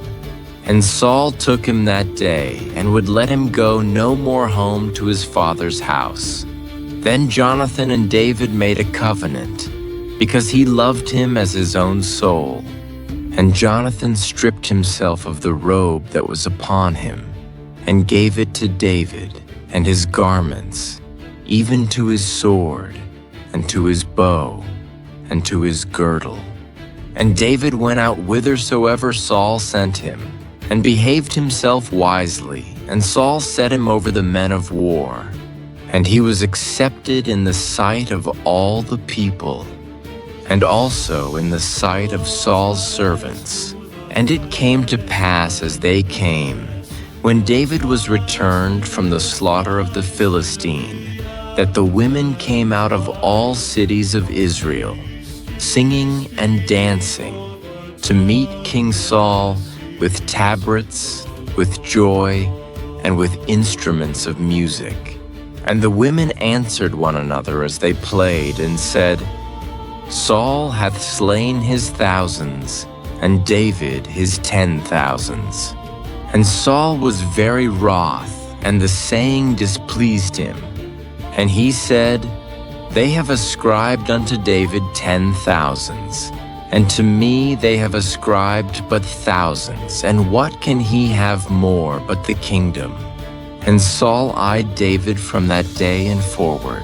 And Saul took him that day, and would let him go no more home to his father's house. Then Jonathan and David made a covenant, because he loved him as his own soul. And Jonathan stripped himself of the robe that was upon him, and gave it to David, and his garments, even to his sword, and to his bow, and to his girdle. And David went out whithersoever Saul sent him, and behaved himself wisely, and Saul set him over the men of war. And he was accepted in the sight of all the people, and also in the sight of Saul's servants. And it came to pass as they came, when David was returned from the slaughter of the Philistine, that the women came out of all cities of Israel, singing and dancing, to meet King Saul with tabrets, with joy, and with instruments of music. And the women answered one another as they played, and said, Saul hath slain his thousands, and David his 10,000s. And Saul was very wroth, and the saying displeased him. And he said, They have ascribed unto David 10,000s, and to me they have ascribed but thousands, and what can he have more but the kingdom? And Saul eyed David from that day and forward.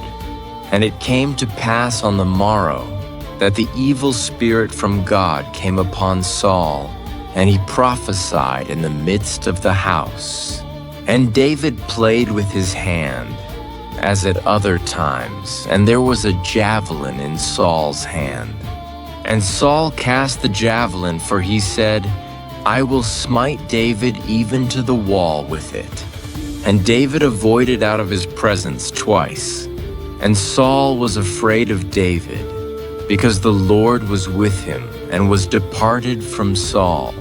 And it came to pass on the morrow, that the evil spirit from God came upon Saul, and he prophesied in the midst of the house. And David played with his hand, as at other times, and there was a javelin in Saul's hand. And Saul cast the javelin, for he said, I will smite David even to the wall with it. And David avoided out of his presence twice. And Saul was afraid of David, because the Lord was with him, and was departed from Saul.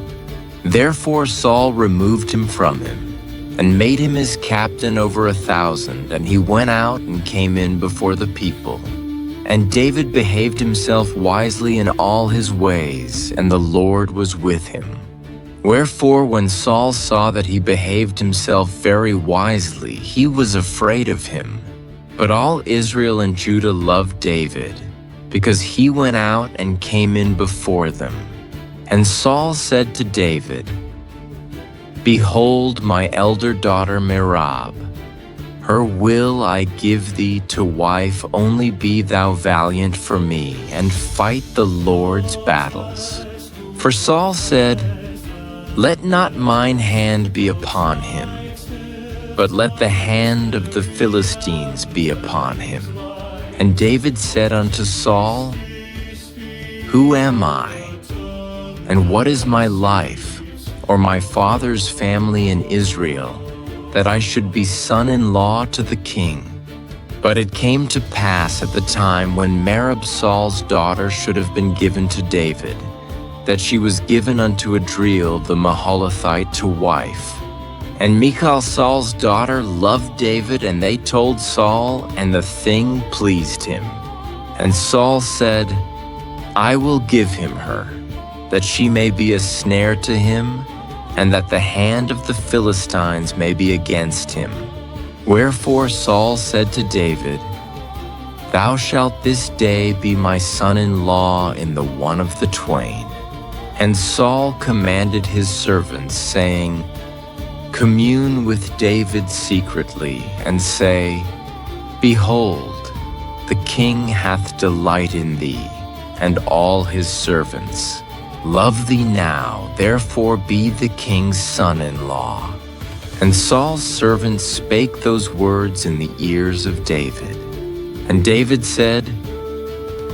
Therefore Saul removed him from him, and made him his captain over 1,000, and he went out and came in before the people. And David behaved himself wisely in all his ways, and the Lord was with him. Wherefore when Saul saw that he behaved himself very wisely, he was afraid of him. But all Israel and Judah loved David, because he went out and came in before them. And Saul said to David, Behold my elder daughter Merab. Her will I give thee to wife, only be thou valiant for me, and fight the Lord's battles. For Saul said, Let not mine hand be upon him, but let the hand of the Philistines be upon him. And David said unto Saul, Who am I? And what is my life, or my father's family in Israel, that I should be son-in-law to the king. But it came to pass at the time when Merab Saul's daughter should have been given to David, that she was given unto Adriel the Maholathite to wife. And Michal Saul's daughter loved David, and they told Saul, and the thing pleased him. And Saul said, I will give him her, that she may be a snare to him, and that the hand of the Philistines may be against him. Wherefore Saul said to David, Thou shalt this day be my son-in-law in the one of the twain. And Saul commanded his servants, saying, Commune with David secretly, and say, Behold, the king hath delight in thee, and all his servants. Love thee now, therefore be the king's son-in-law. And Saul's servants spake those words in the ears of David. And David said,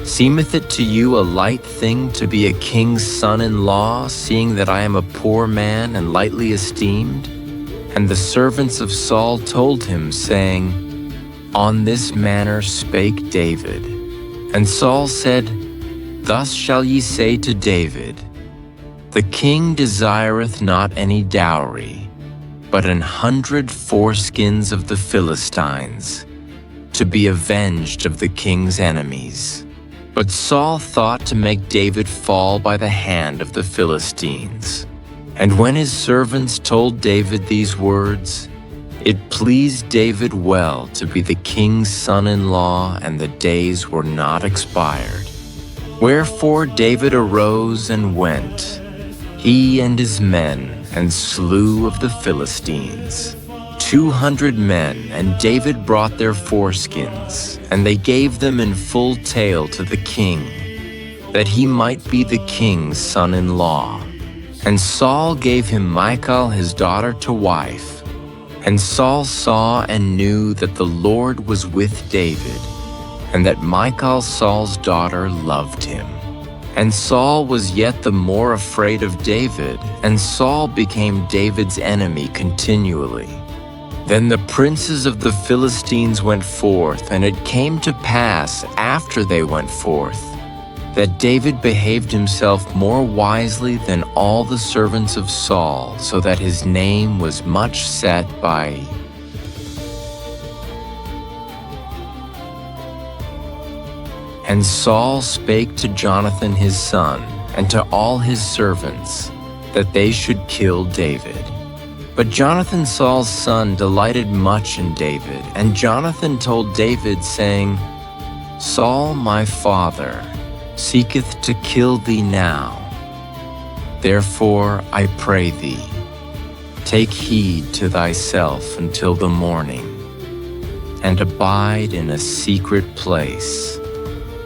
Seemeth it to you a light thing to be a king's son-in-law, seeing that I am a poor man and lightly esteemed? And the servants of Saul told him, saying, On this manner spake David. And Saul said, Thus shall ye say to David, The king desireth not any dowry, but 100 foreskins of the Philistines, to be avenged of the king's enemies. But Saul thought to make David fall by the hand of the Philistines. And when his servants told David these words, it pleased David well to be the king's son-in-law, and the days were not expired. Wherefore David arose and went, he and his men, and slew of the Philistines 200 men, and David brought their foreskins, and they gave them in full tale to the king, that he might be the king's son-in-law. And Saul gave him Michal his daughter to wife. And Saul saw and knew that the Lord was with David, and that Michal Saul's daughter loved him. And Saul was yet the more afraid of David, and Saul became David's enemy continually. Then the princes of the Philistines went forth, and it came to pass after they went forth, that David behaved himself more wisely than all the servants of Saul, so that his name was much set by. And Saul spake to Jonathan his son, and to all his servants, that they should kill David. But Jonathan Saul's son delighted much in David, and Jonathan told David, saying, Saul my father seeketh to kill thee now. Therefore I pray thee, take heed to thyself until the morning, and abide in a secret place,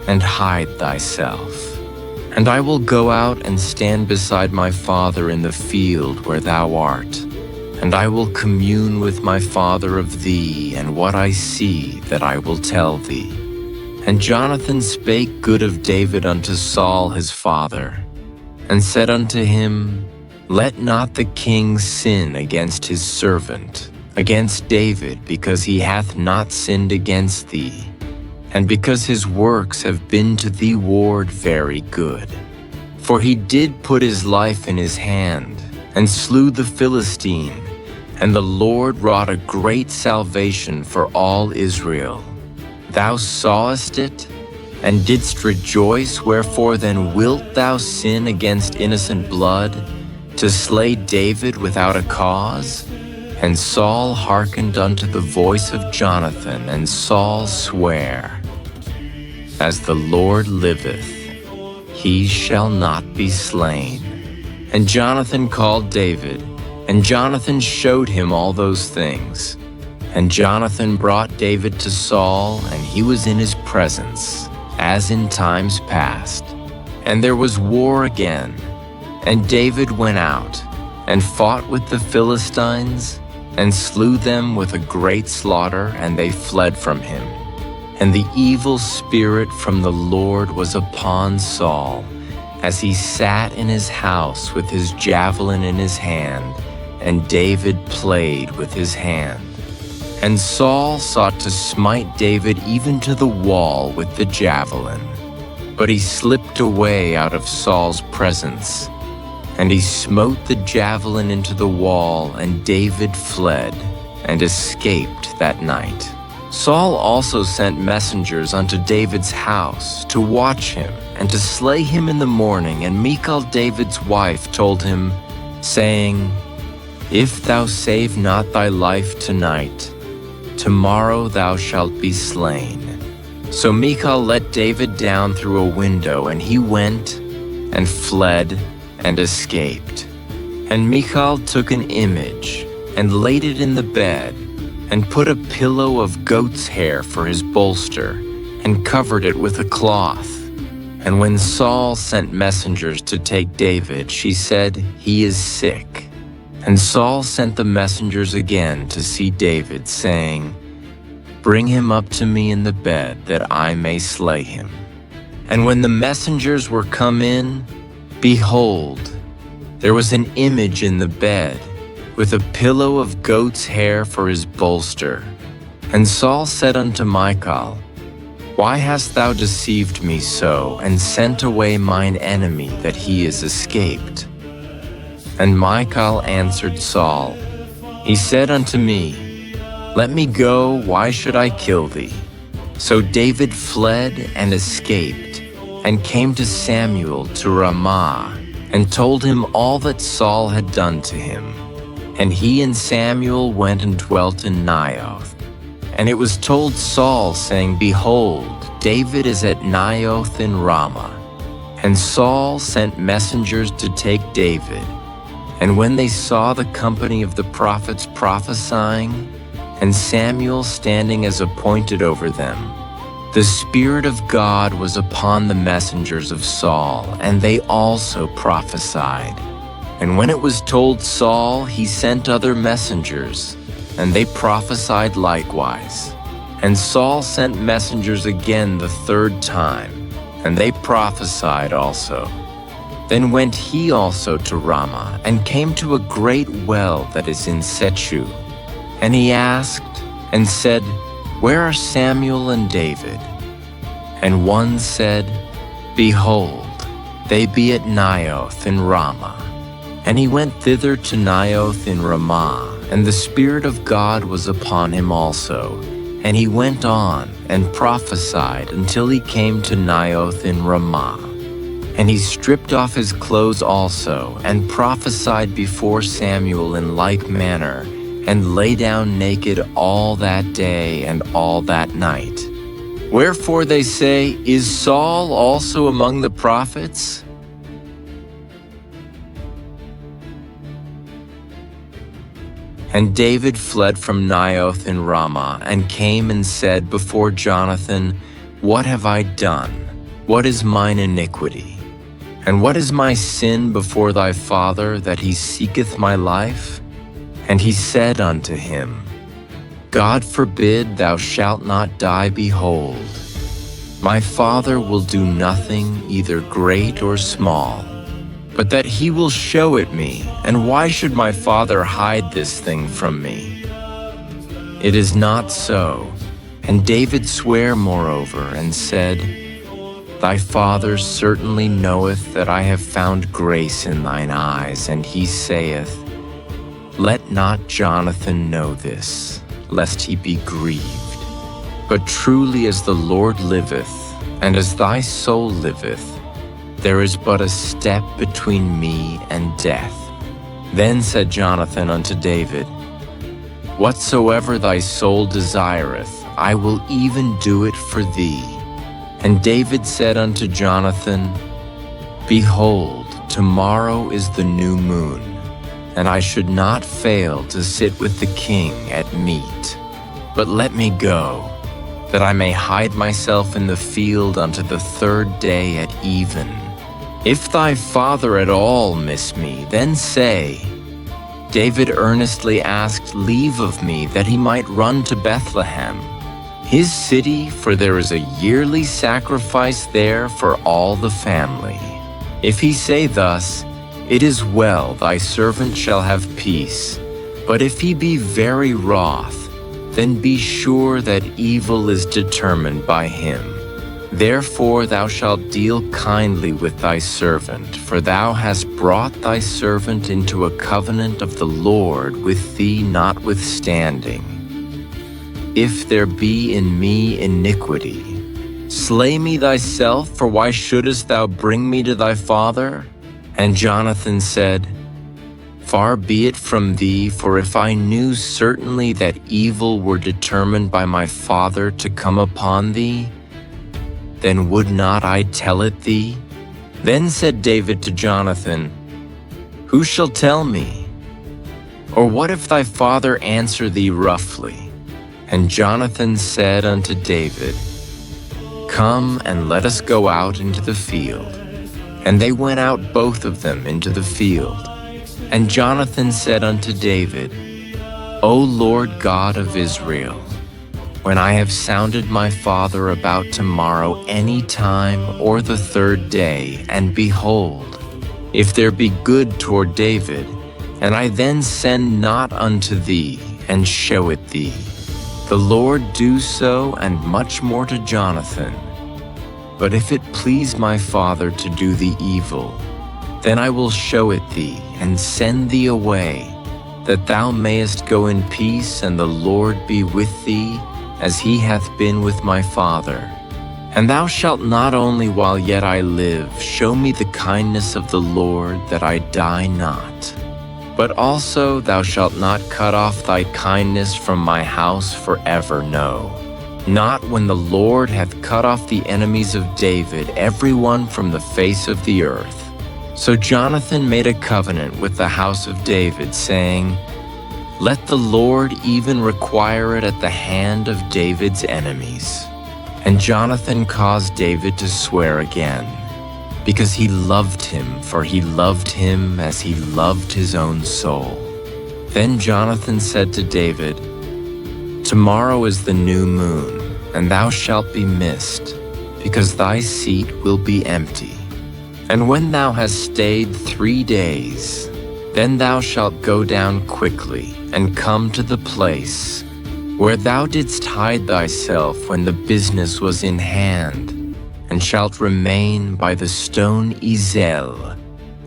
and hide thyself. And I will go out and stand beside my father in the field where thou art, and I will commune with my father of thee, and what I see that I will tell thee. And Jonathan spake good of David unto Saul his father, and said unto him, Let not the king sin against his servant, against David, because he hath not sinned against thee, and because his works have been to thee ward very good. For he did put his life in his hand, and slew the Philistine, and the Lord wrought a great salvation for all Israel. Thou sawest it, and didst rejoice, wherefore then wilt thou sin against innocent blood, to slay David without a cause? And Saul hearkened unto the voice of Jonathan, and Saul sware, As the Lord liveth, he shall not be slain. And Jonathan called David, and Jonathan showed him all those things. And Jonathan brought David to Saul, and he was in his presence, as in times past. And there was war again, and David went out, and fought with the Philistines, and slew them with a great slaughter, and they fled from him. And the evil spirit from the Lord was upon Saul, as he sat in his house with his javelin in his hand, and David played with his hand. And Saul sought to smite David even to the wall with the javelin. But he slipped away out of Saul's presence, and he smote the javelin into the wall, and David fled and escaped that night. Saul also sent messengers unto David's house to watch him and to slay him in the morning. And Michal, David's wife, told him, saying, If thou save not thy life tonight, tomorrow thou shalt be slain. So Michal let David down through a window, and he went and fled and escaped. And Michal took an image and laid it in the bed, and put a pillow of goat's hair for his bolster, and covered it with a cloth. And when Saul sent messengers to take David, she said, He is sick. And Saul sent the messengers again to see David, saying, Bring him up to me in the bed, that I may slay him. And when the messengers were come in, behold, there was an image in the bed, with a pillow of goat's hair for his bolster. And Saul said unto Michal, Why hast thou deceived me so, and sent away mine enemy, that he is escaped? And Michal answered Saul, He said unto me, Let me go, why should I kill thee? So David fled and escaped, and came to Samuel to Ramah, and told him all that Saul had done to him. And he and Samuel went and dwelt in Naioth. And it was told Saul, saying, Behold, David is at Naioth in Ramah. And Saul sent messengers to take David. And when they saw the company of the prophets prophesying, and Samuel standing as appointed over them, the Spirit of God was upon the messengers of Saul, and they also prophesied. And when it was told Saul, he sent other messengers, and they prophesied likewise. And Saul sent messengers again the third time, and they prophesied also. Then went he also to Ramah, and came to a great well that is in Sechu. And he asked, and said, Where are Samuel and David? And one said, Behold, they be at Naioth in Ramah. And he went thither to Naioth in Ramah, and the Spirit of God was upon him also. And he went on and prophesied until he came to Naioth in Ramah. And he stripped off his clothes also, and prophesied before Samuel in like manner, and lay down naked all that day and all that night. Wherefore they say, Is Saul also among the prophets? And David fled from Naioth in Ramah, and came and said before Jonathan, What have I done? What is mine iniquity? And what is my sin before thy father, that he seeketh my life? And he said unto him, God forbid thou shalt not die. Behold, my father will do nothing, either great or small, but that he will show it me. And why should my father hide this thing from me? It is not so. And David sware moreover, and said, Thy father certainly knoweth that I have found grace in thine eyes. And he saith, Let not Jonathan know this, lest he be grieved. But truly as the Lord liveth, and as thy soul liveth, there is but a step between me and death. Then said Jonathan unto David, Whatsoever thy soul desireth, I will even do it for thee. And David said unto Jonathan, Behold, tomorrow is the new moon, and I should not fail to sit with the king at meat. But let me go, that I may hide myself in the field unto the third day at even. If thy father at all miss me, then say, David earnestly asked leave of me that he might run to Bethlehem, his city, for there is a yearly sacrifice there for all the family. If he say thus, It is well, thy servant shall have peace. But if he be very wroth, then be sure that evil is determined by him. Therefore thou shalt deal kindly with thy servant, for thou hast brought thy servant into a covenant of the Lord with thee notwithstanding. If there be in me iniquity, slay me thyself, for why shouldest thou bring me to thy father? And Jonathan said, Far be it from thee, for if I knew certainly that evil were determined by my father to come upon thee, then would not I tell it thee? Then said David to Jonathan, Who shall tell me? Or what if thy father answer thee roughly? And Jonathan said unto David, Come and let us go out into the field. And they went out both of them into the field. And Jonathan said unto David, O Lord God of Israel, when I have sounded my father about tomorrow any time or the third day, and behold, if there be good toward David, and I then send not unto thee, and show it thee, the Lord do so, and much more to Jonathan. But if it please my father to do thee evil, then I will show it thee, and send thee away, that thou mayest go in peace, and the Lord be with thee, as he hath been with my father. And thou shalt not only while yet I live show me the kindness of the Lord, that I die not, but also thou shalt not cut off thy kindness from my house forever, no, not when the Lord hath cut off the enemies of David, every one from the face of the earth. So Jonathan made a covenant with the house of David, saying, Let the Lord even require it at the hand of David's enemies. And Jonathan caused David to swear again, because he loved him, for he loved him as he loved his own soul. Then Jonathan said to David, Tomorrow is the new moon, and thou shalt be missed, because thy seat will be empty. And when thou hast stayed 3 days, then thou shalt go down quickly, and come to the place where thou didst hide thyself when the business was in hand, and shalt remain by the stone Ezel.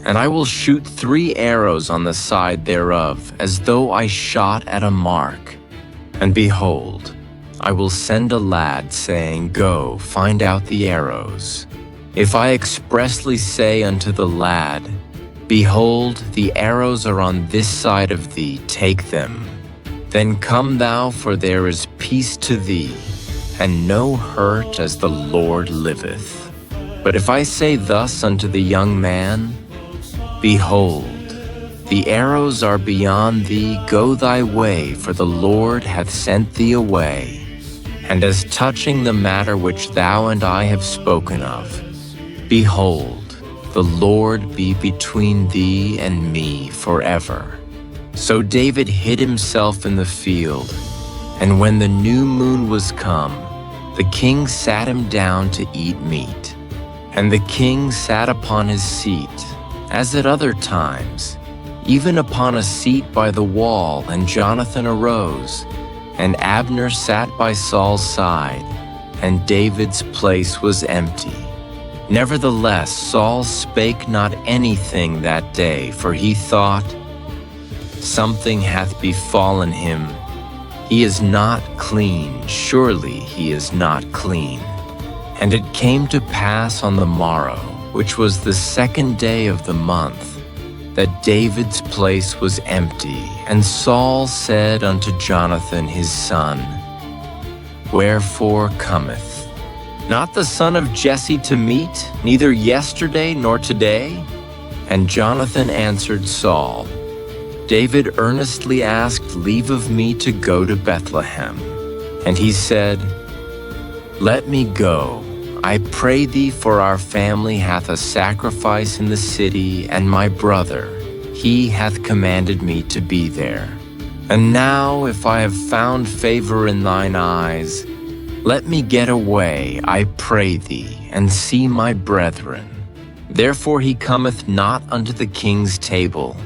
And I will shoot 3 arrows on the side thereof, as though I shot at a mark. And behold, I will send a lad, saying, Go, find out the arrows. If I expressly say unto the lad, Behold, the arrows are on this side of thee, take them. Then come thou, for there is peace to thee, and no hurt, as the Lord liveth. But if I say thus unto the young man, Behold, the arrows are beyond thee, go thy way, for the Lord hath sent thee away. And as touching the matter which thou and I have spoken of, behold, the Lord be between thee and me forever. So David hid himself in the field, and when the new moon was come, the king sat him down to eat meat. And the king sat upon his seat, as at other times, even upon a seat by the wall, and Jonathan arose, and Abner sat by Saul's side, and David's place was empty. Nevertheless, Saul spake not anything that day, for he thought, Something hath befallen him. He is not clean, surely he is not clean. And it came to pass on the morrow, which was the 2nd day of the month, that David's place was empty. And Saul said unto Jonathan his son, Wherefore cometh not the son of Jesse to meat, neither yesterday nor today? And Jonathan answered Saul, David earnestly asked leave of me to go to Bethlehem. And he said, Let me go, I pray thee, for our family hath a sacrifice in the city, and my brother, he hath commanded me to be there. And now, if I have found favor in thine eyes, let me get away, I pray thee, and see my brethren. Therefore he cometh not unto the king's table.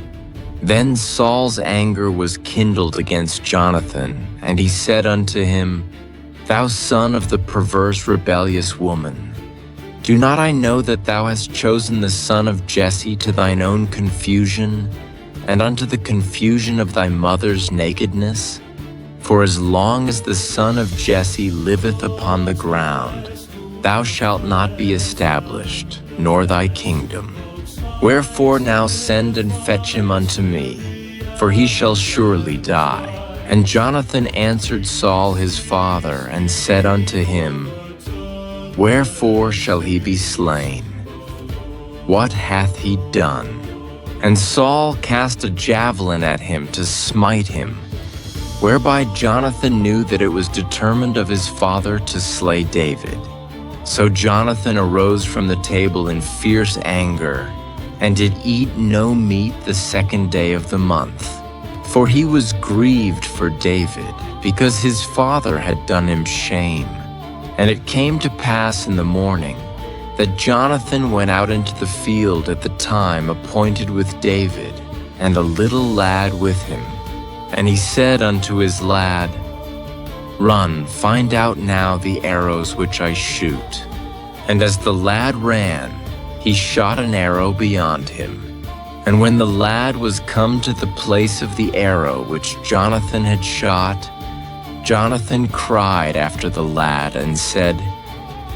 Then Saul's anger was kindled against Jonathan, and he said unto him, Thou son of the perverse rebellious woman, do not I know that thou hast chosen the son of Jesse to thine own confusion, and unto the confusion of thy mother's nakedness? For as long as the son of Jesse liveth upon the ground, thou shalt not be established, nor thy kingdom. Wherefore now send and fetch him unto me, for he shall surely die. And Jonathan answered Saul his father, and said unto him, Wherefore shall he be slain? What hath he done? And Saul cast a javelin at him to smite him, whereby Jonathan knew that it was determined of his father to slay David. So Jonathan arose from the table in fierce anger, and did eat no meat the 2nd day of the month. For he was grieved for David, because his father had done him shame. And it came to pass in the morning, that Jonathan went out into the field at the time appointed with David, and a little lad with him. And he said unto his lad, Run, find out now the arrows which I shoot. And as the lad ran, he shot an arrow beyond him. And when the lad was come to the place of the arrow which Jonathan had shot, Jonathan cried after the lad and said,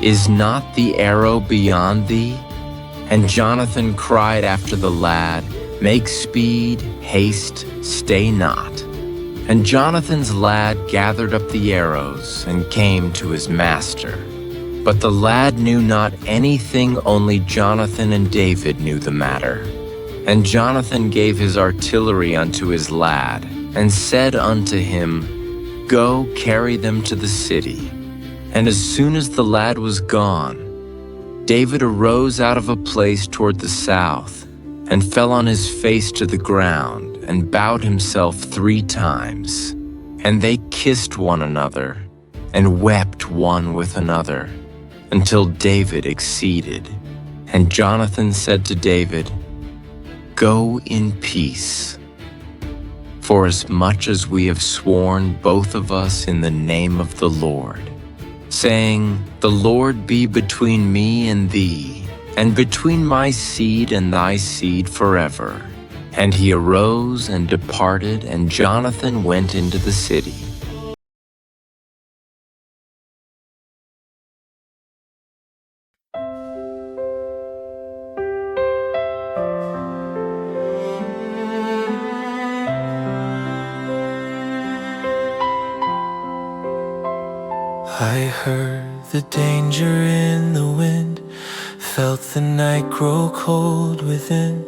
Is not the arrow beyond thee? And Jonathan cried after the lad, Make speed, haste, stay not. And Jonathan's lad gathered up the arrows and came to his master. But the lad knew not anything, only Jonathan and David knew the matter. And Jonathan gave his artillery unto his lad, and said unto him, Go, carry them to the city. And as soon as the lad was gone, David arose out of a place toward the south, and fell on his face to the ground, and bowed himself 3 times. And they kissed one another, and wept one with another, until David exceeded. And Jonathan said to David, Go in peace. For as much as we have sworn both of us in the name of the Lord, saying, The Lord be between me and thee, and between my seed and thy seed forever. And he arose and departed, and Jonathan went into the city. I heard the danger in the wind, felt the night grow cold within,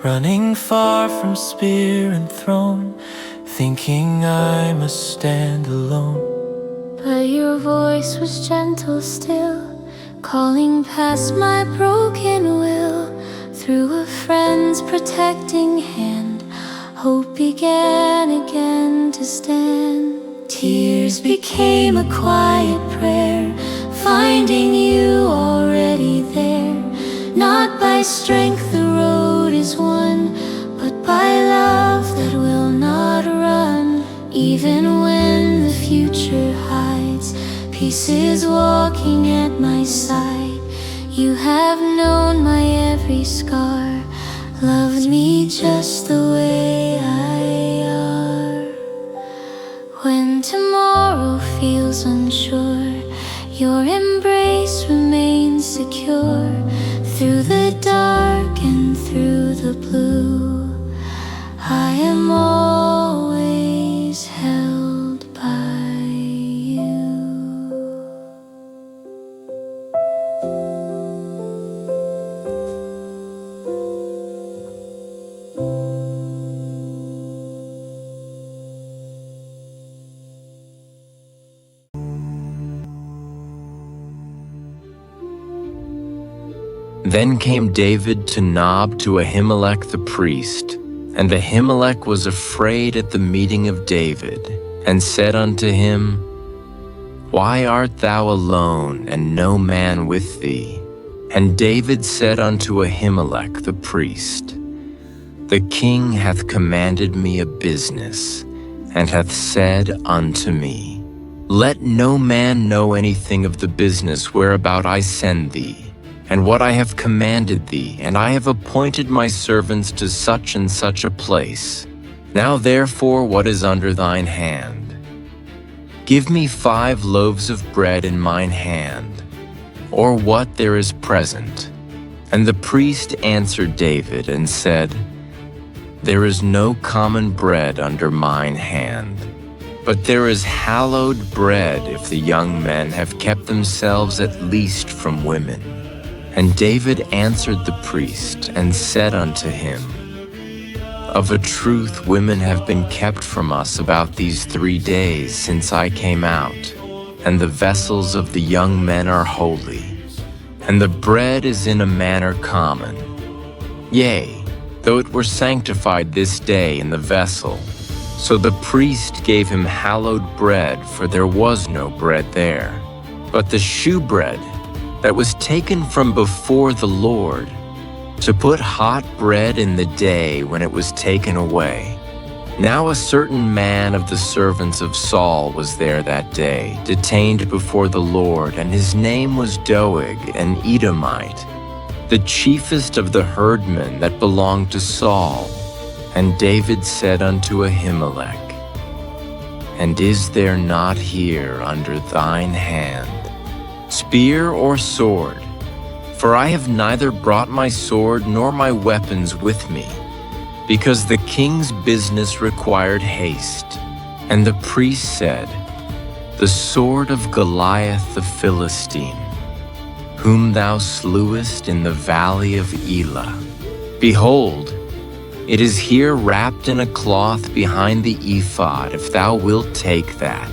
running far from spear and throne, thinking I must stand alone. But your voice was gentle still, calling past my broken will. Through a friend's protecting hand, hope began again to stand. Tears became a quiet prayer, finding you already there. Not by strength the road is won, but by love that will not run. Even when the future hides, peace is walking at my side. You have known my every scar, loved me just the way I are. When tomorrow feels unsure, your embrace remains secure. Through the dark and through the blue, I am always held by you. Then came David to Nob to Ahimelech the priest. And Ahimelech was afraid at the meeting of David, and said unto him, Why art thou alone, and no man with thee? And David said unto Ahimelech the priest, The king hath commanded me a business, and hath said unto me, Let no man know anything of the business whereabout I send thee, and what I have commanded thee, and I have appointed my servants to such and such a place. Now therefore what is under thine hand? Give me 5 loaves of bread in mine hand, or what there is present. And the priest answered David and said, There is no common bread under mine hand, but there is hallowed bread if the young men have kept themselves at least from women. And David answered the priest and said unto him, Of a truth women have been kept from us about these 3 days since I came out, and the vessels of the young men are holy, and the bread is in a manner common. Yea, though it were sanctified this day in the vessel. So the priest gave him hallowed bread, for there was no bread there, but the shewbread that was taken from before the Lord, to put hot bread in the day when it was taken away. Now a certain man of the servants of Saul was there that day, detained before the Lord, and his name was Doeg, an Edomite, the chiefest of the herdmen that belonged to Saul. And David said unto Ahimelech, And is there not here under thine hand spear or sword? For I have neither brought my sword nor my weapons with me, because the king's business required haste. And the priest said, The sword of Goliath the Philistine, whom thou slewest in the valley of Elah. Behold, it is here wrapped in a cloth behind the ephod, if thou wilt take that.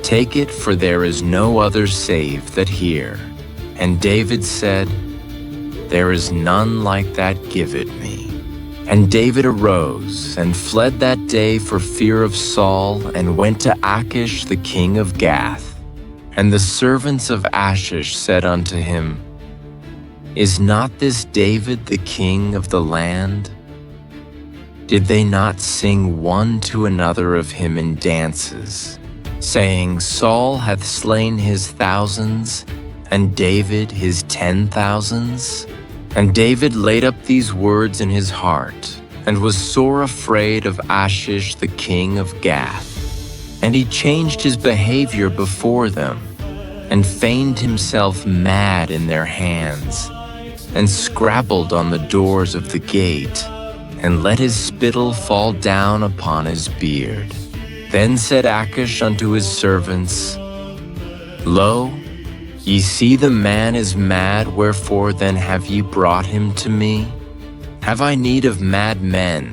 Take it, for there is no other save that here. And David said, There is none like that, give it me. And David arose and fled that day for fear of Saul, and went to Achish the king of Gath. And the servants of Achish said unto him, Is not this David the king of the land? Did they not sing one to another of him in dances, saying, Saul hath slain his thousands, and David his 10,000s? And David laid up these words in his heart, and was sore afraid of Achish the king of Gath. And he changed his behavior before them, and feigned himself mad in their hands, and scrabbled on the doors of the gate, and let his spittle fall down upon his beard. Then said Achish unto his servants, Lo, ye see the man is mad, wherefore then have ye brought him to me? Have I need of mad men,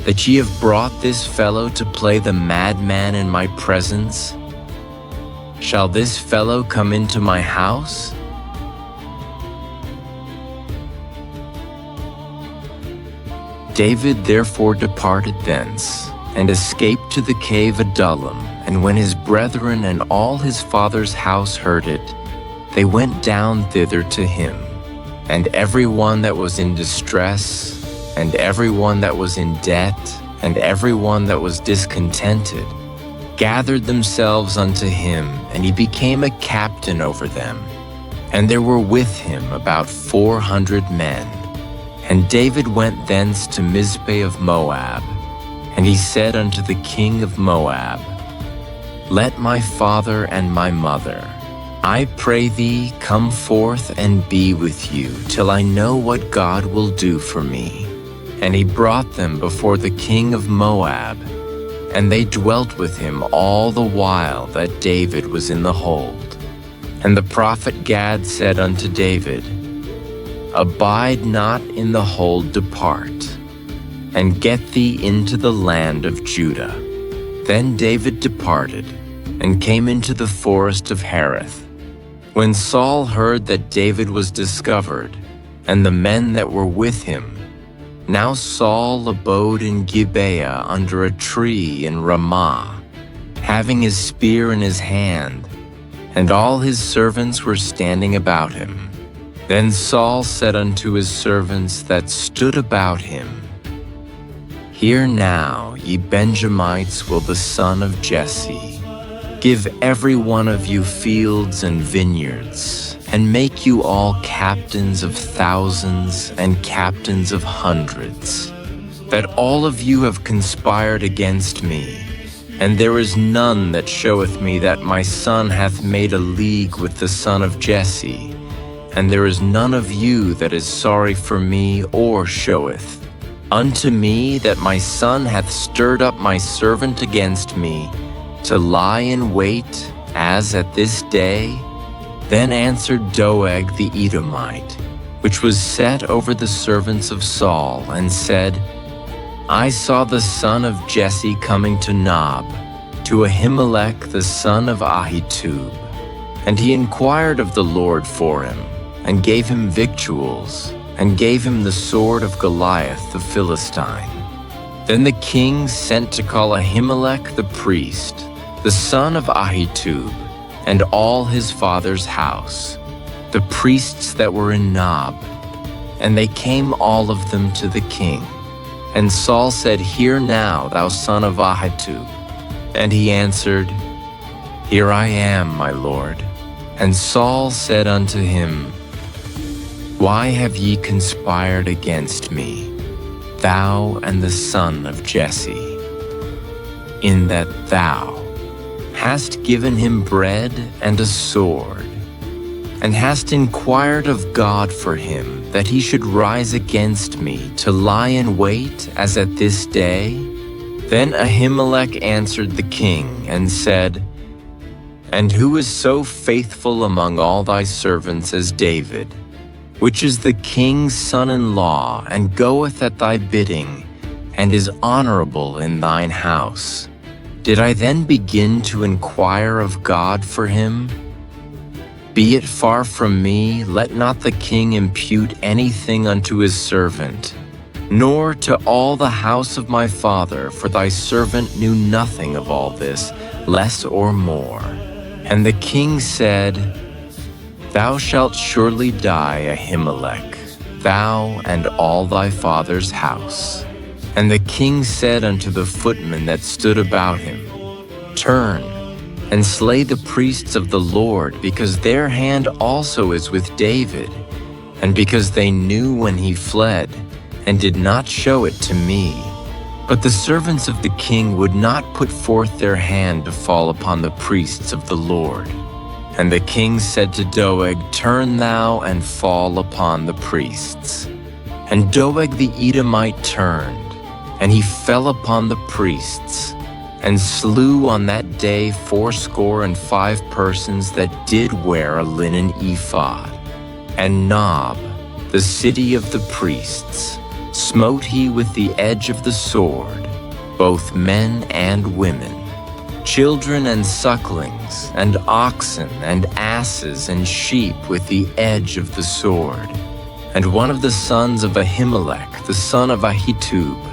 that ye have brought this fellow to play the madman in my presence? Shall this fellow come into my house? David therefore departed thence, and escaped to the cave Adullam. And when his brethren and all his father's house heard it, they went down thither to him. And every one that was in distress, and every one that was in debt, and every one that was discontented, gathered themselves unto him, and he became a captain over them. And there were with him about 400 men. And David went thence to Mizpeh of Moab, and he said unto the king of Moab, Let my father and my mother, I pray thee, come forth and be with you, till I know what God will do for me. And he brought them before the king of Moab, and they dwelt with him all the while that David was in the hold. And the prophet Gad said unto David, Abide not in the hold, depart, and get thee into the land of Judah. Then David departed, and came into the forest of Hereth. When Saul heard that David was discovered, and the men that were with him, now Saul abode in Gibeah under a tree in Ramah, having his spear in his hand, and all his servants were standing about him. Then Saul said unto his servants that stood about him, Hear now, ye Benjamites, will the son of Jesse give every one of you fields and vineyards, and make you all captains of thousands and captains of hundreds, that all of you have conspired against me, and there is none that showeth me that my son hath made a league with the son of Jesse, and there is none of you that is sorry for me or showeth unto me that my son hath stirred up my servant against me to lie in wait as at this day? Then answered Doeg the Edomite, which was set over the servants of Saul, and said, I saw the son of Jesse coming to Nob, to Ahimelech the son of Ahitub, and he inquired of the Lord for him, and gave him victuals, and gave him the sword of Goliath the Philistine. Then the king sent to call Ahimelech the priest, the son of Ahitub, and all his father's house, the priests that were in Nob, and they came all of them to the king. And Saul said, Hear now, thou son of Ahitub. And he answered, Here I am, my lord. And Saul said unto him, Why have ye conspired against me, thou and the son of Jesse, in that thou hast given him bread and a sword, and hast inquired of God for him, that he should rise against me to lie in wait as at this day? Then Ahimelech answered the king and said, And who is so faithful among all thy servants as David, which is the king's son-in-law, and goeth at thy bidding, and is honorable in thine house? Did I then begin to inquire of God for him? Be it far from me, let not the king impute anything unto his servant, nor to all the house of my father, for thy servant knew nothing of all this, less or more. And the king said, Thou shalt surely die, Ahimelech, thou and all thy father's house. And the king said unto the footmen that stood about him, Turn, and slay the priests of the Lord, because their hand also is with David, and because they knew when he fled, and did not show it to me. But the servants of the king would not put forth their hand to fall upon the priests of the Lord. And the king said to Doeg, Turn thou and fall upon the priests. And Doeg the Edomite turned, and he fell upon the priests, and slew on that day 75 persons that did wear a linen ephod. And Nob, the city of the priests, smote he with the edge of the sword, both men and women, children and sucklings, and oxen and asses and sheep with the edge of the sword. And one of the sons of Ahimelech, the son of Ahitub,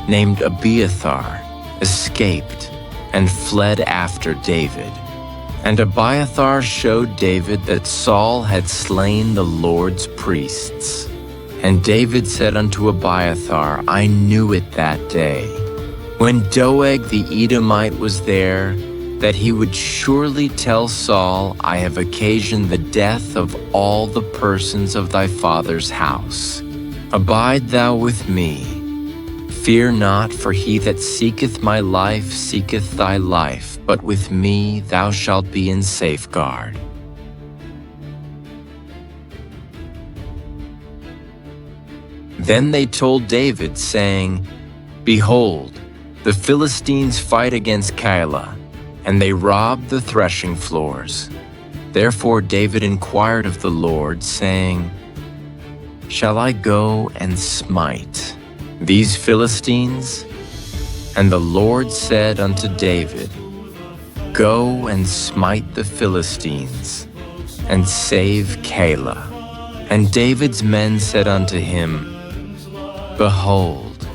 named Abiathar, escaped and fled after David. And Abiathar showed David that Saul had slain the Lord's priests. And David said unto Abiathar, I knew it that day, when Doeg the Edomite was there, that he would surely tell Saul, I have occasioned the death of all the persons of thy father's house. Abide thou with me. Fear not, for he that seeketh my life seeketh thy life, but with me thou shalt be in safeguard. Then they told David, saying, Behold, the Philistines fight against Keilah, and they rob the threshing floors. Therefore David inquired of the Lord, saying, Shall I go and smite these Philistines? And the Lord said unto David, Go and smite the Philistines, and save Keilah. And David's men said unto him, Behold,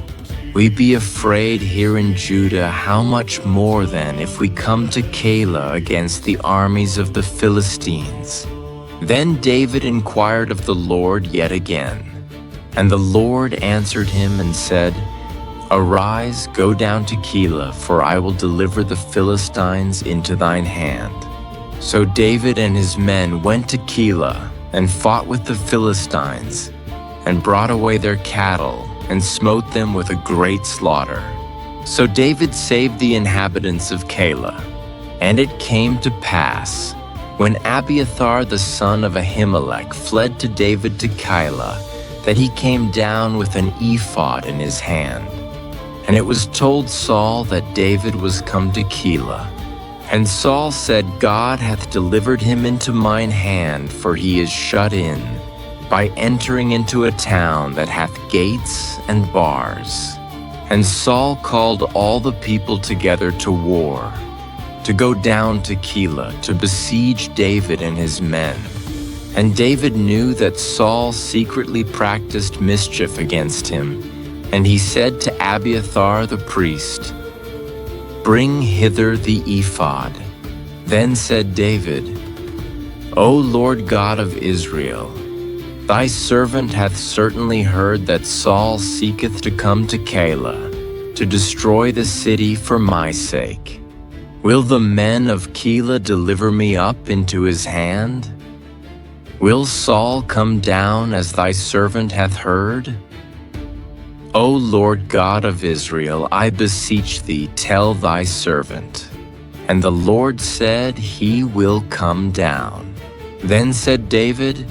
we be afraid here in Judah, how much more then if we come to Keilah against the armies of the Philistines? Then David inquired of the Lord yet again. And the Lord answered him and said, Arise, go down to Keilah, for I will deliver the Philistines into thine hand. So David and his men went to Keilah and fought with the Philistines, and brought away their cattle, and smote them with a great slaughter. So David saved the inhabitants of Keilah. And it came to pass, when Abiathar the son of Ahimelech fled to David to Keilah, that he came down with an ephod in his hand. And it was told Saul that David was come to Keilah. And Saul said, God hath delivered him into mine hand, for he is shut in, by entering into a town that hath gates and bars. And Saul called all the people together to war, to go down to Keilah, to besiege David and his men. And David knew that Saul secretly practiced mischief against him, and he said to Abiathar the priest, Bring hither the ephod. Then said David, O Lord God of Israel, thy servant hath certainly heard that Saul seeketh to come to Keilah, to destroy the city for my sake. Will the men of Keilah deliver me up into his hand? Will Saul come down as thy servant hath heard? O Lord God of Israel, I beseech thee, tell thy servant. And the Lord said, He will come down. Then said David,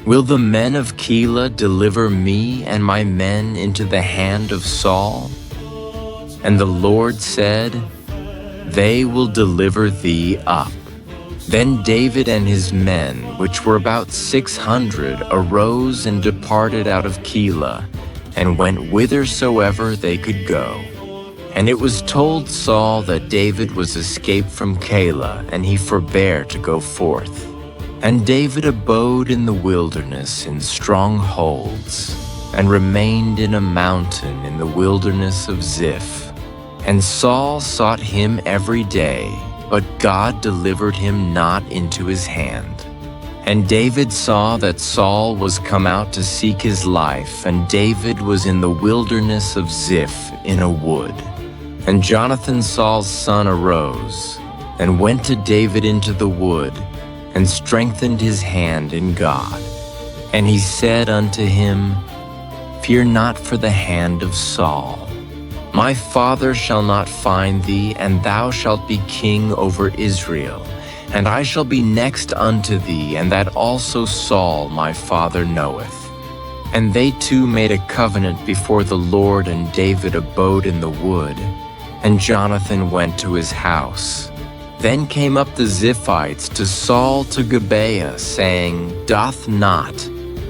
Will the men of Keilah deliver me and my men into the hand of Saul? And the Lord said, They will deliver thee up. Then David and his men, which were about 600, arose and departed out of Keilah, and went whithersoever they could go. And it was told Saul that David was escaped from Keilah, and he forbare to go forth. And David abode in the wilderness in strongholds, and remained in a mountain in the wilderness of Ziph. And Saul sought him every day, but God delivered him not into his hand. And David saw that Saul was come out to seek his life, and David was in the wilderness of Ziph in a wood. And Jonathan Saul's son arose, and went to David into the wood, and strengthened his hand in God. And he said unto him, Fear not for the hand of Saul. My father shall not find thee, and thou shalt be king over Israel. And I shall be next unto thee, and that also Saul my father knoweth. And they two made a covenant before the Lord, and David abode in the wood, and Jonathan went to his house. Then came up the Ziphites to Saul to Gibeah, saying, Doth not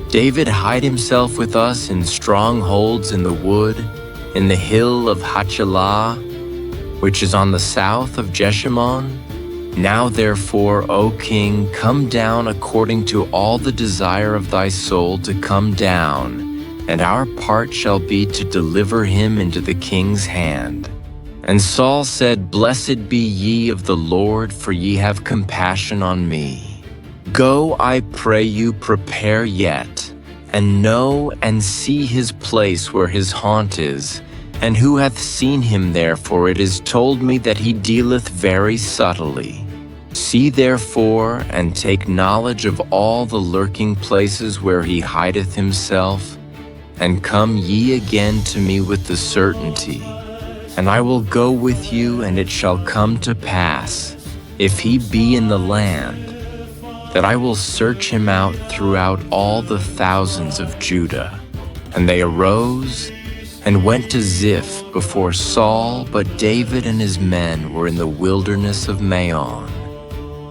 David hide himself with us in strongholds in the wood, in the hill of Hachilah, which is on the south of Jeshimon? Now therefore, O king, come down according to all the desire of thy soul to come down, and our part shall be to deliver him into the king's hand. And Saul said, Blessed be ye of the Lord, for ye have compassion on me. Go, I pray you, prepare yet, and know and see his place where his haunt is, and who hath seen him there, for it is told me that he dealeth very subtly. See therefore, and take knowledge of all the lurking places where he hideth himself, and come ye again to me with the certainty. And I will go with you, and it shall come to pass, if he be in the land, that I will search him out throughout all the thousands of Judah. And they arose and went to Ziph before Saul, but David and his men were in the wilderness of Maon,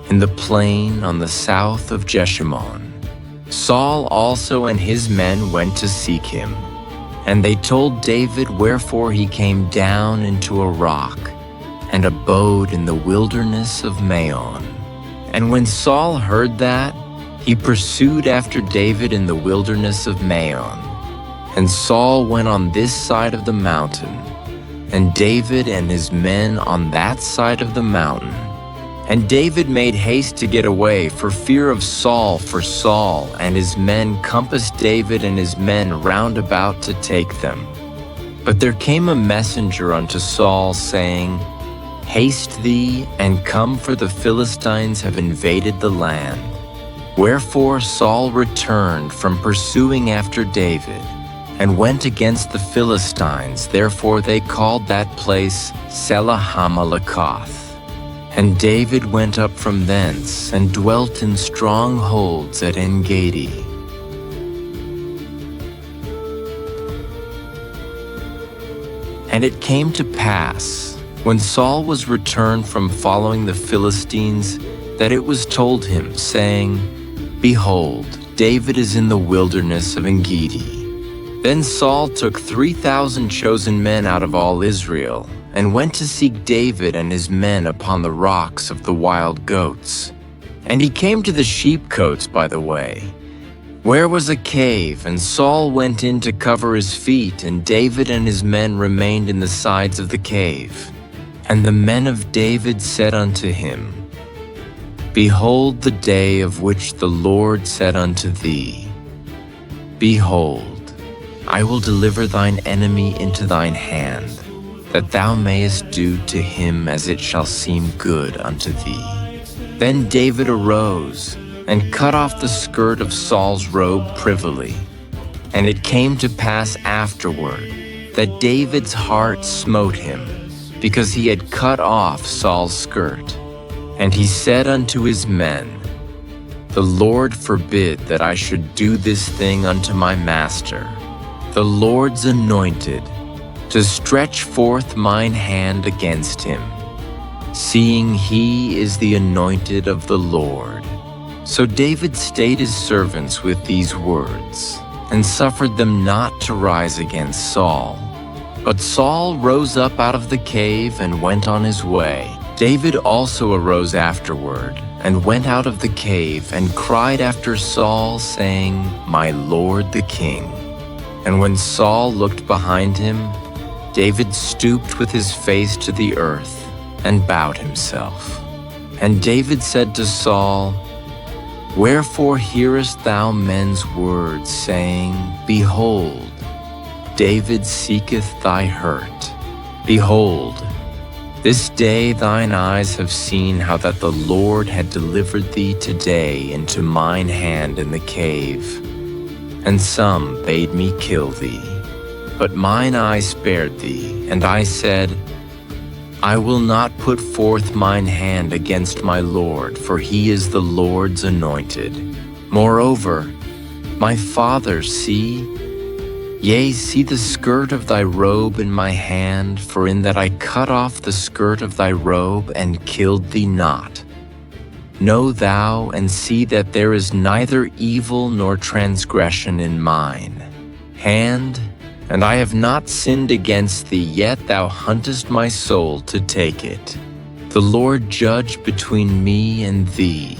in the plain on the south of Jeshimon. Saul also and his men went to seek him. And they told David wherefore he came down into a rock, and abode in the wilderness of Maon. And when Saul heard that, he pursued after David in the wilderness of Maon. And Saul went on this side of the mountain, and David and his men on that side of the mountain. And David made haste to get away for fear of Saul, for Saul and his men compassed David and his men round about to take them. But there came a messenger unto Saul, saying, Haste thee, and come, for the Philistines have invaded the land. Wherefore Saul returned from pursuing after David, and went against the Philistines. Therefore they called that place Selah-Hamalekoth. And David went up from thence, and dwelt in strongholds at En-Gedi. And it came to pass, when Saul was returned from following the Philistines, that it was told him, saying, Behold, David is in the wilderness of En-Gedi. Then Saul took 3,000 chosen men out of all Israel, and went to seek David and his men upon the rocks of the wild goats. And he came to the sheepcotes by the way, where was a cave, and Saul went in to cover his feet, and David and his men remained in the sides of the cave. And the men of David said unto him, Behold the day of which the Lord said unto thee, Behold, I will deliver thine enemy into thine hand, that thou mayest do to him as it shall seem good unto thee. Then David arose, and cut off the skirt of Saul's robe privily. And it came to pass afterward, that David's heart smote him, because he had cut off Saul's skirt. And he said unto his men, The Lord forbid that I should do this thing unto my master, the Lord's anointed, to stretch forth mine hand against him, seeing he is the anointed of the Lord. So David stayed his servants with these words, and suffered them not to rise against Saul. But Saul rose up out of the cave and went on his way. David also arose afterward, and went out of the cave, and cried after Saul, saying, My Lord the king. And when Saul looked behind him, David stooped with his face to the earth, and bowed himself. And David said to Saul, Wherefore hearest thou men's words, saying, Behold, David seeketh thy hurt. Behold, this day thine eyes have seen how that the Lord had delivered thee today into mine hand in the cave. And some bade me kill thee, but mine eye spared thee, and I said, I will not put forth mine hand against my Lord, for he is the Lord's anointed. Moreover, my father, see, yea, see the skirt of thy robe in my hand, for in that I cut off the skirt of thy robe and killed thee not. Know thou and see that there is neither evil nor transgression in mine hand, and I have not sinned against thee, yet thou huntest my soul to take it. The Lord judge between me and thee,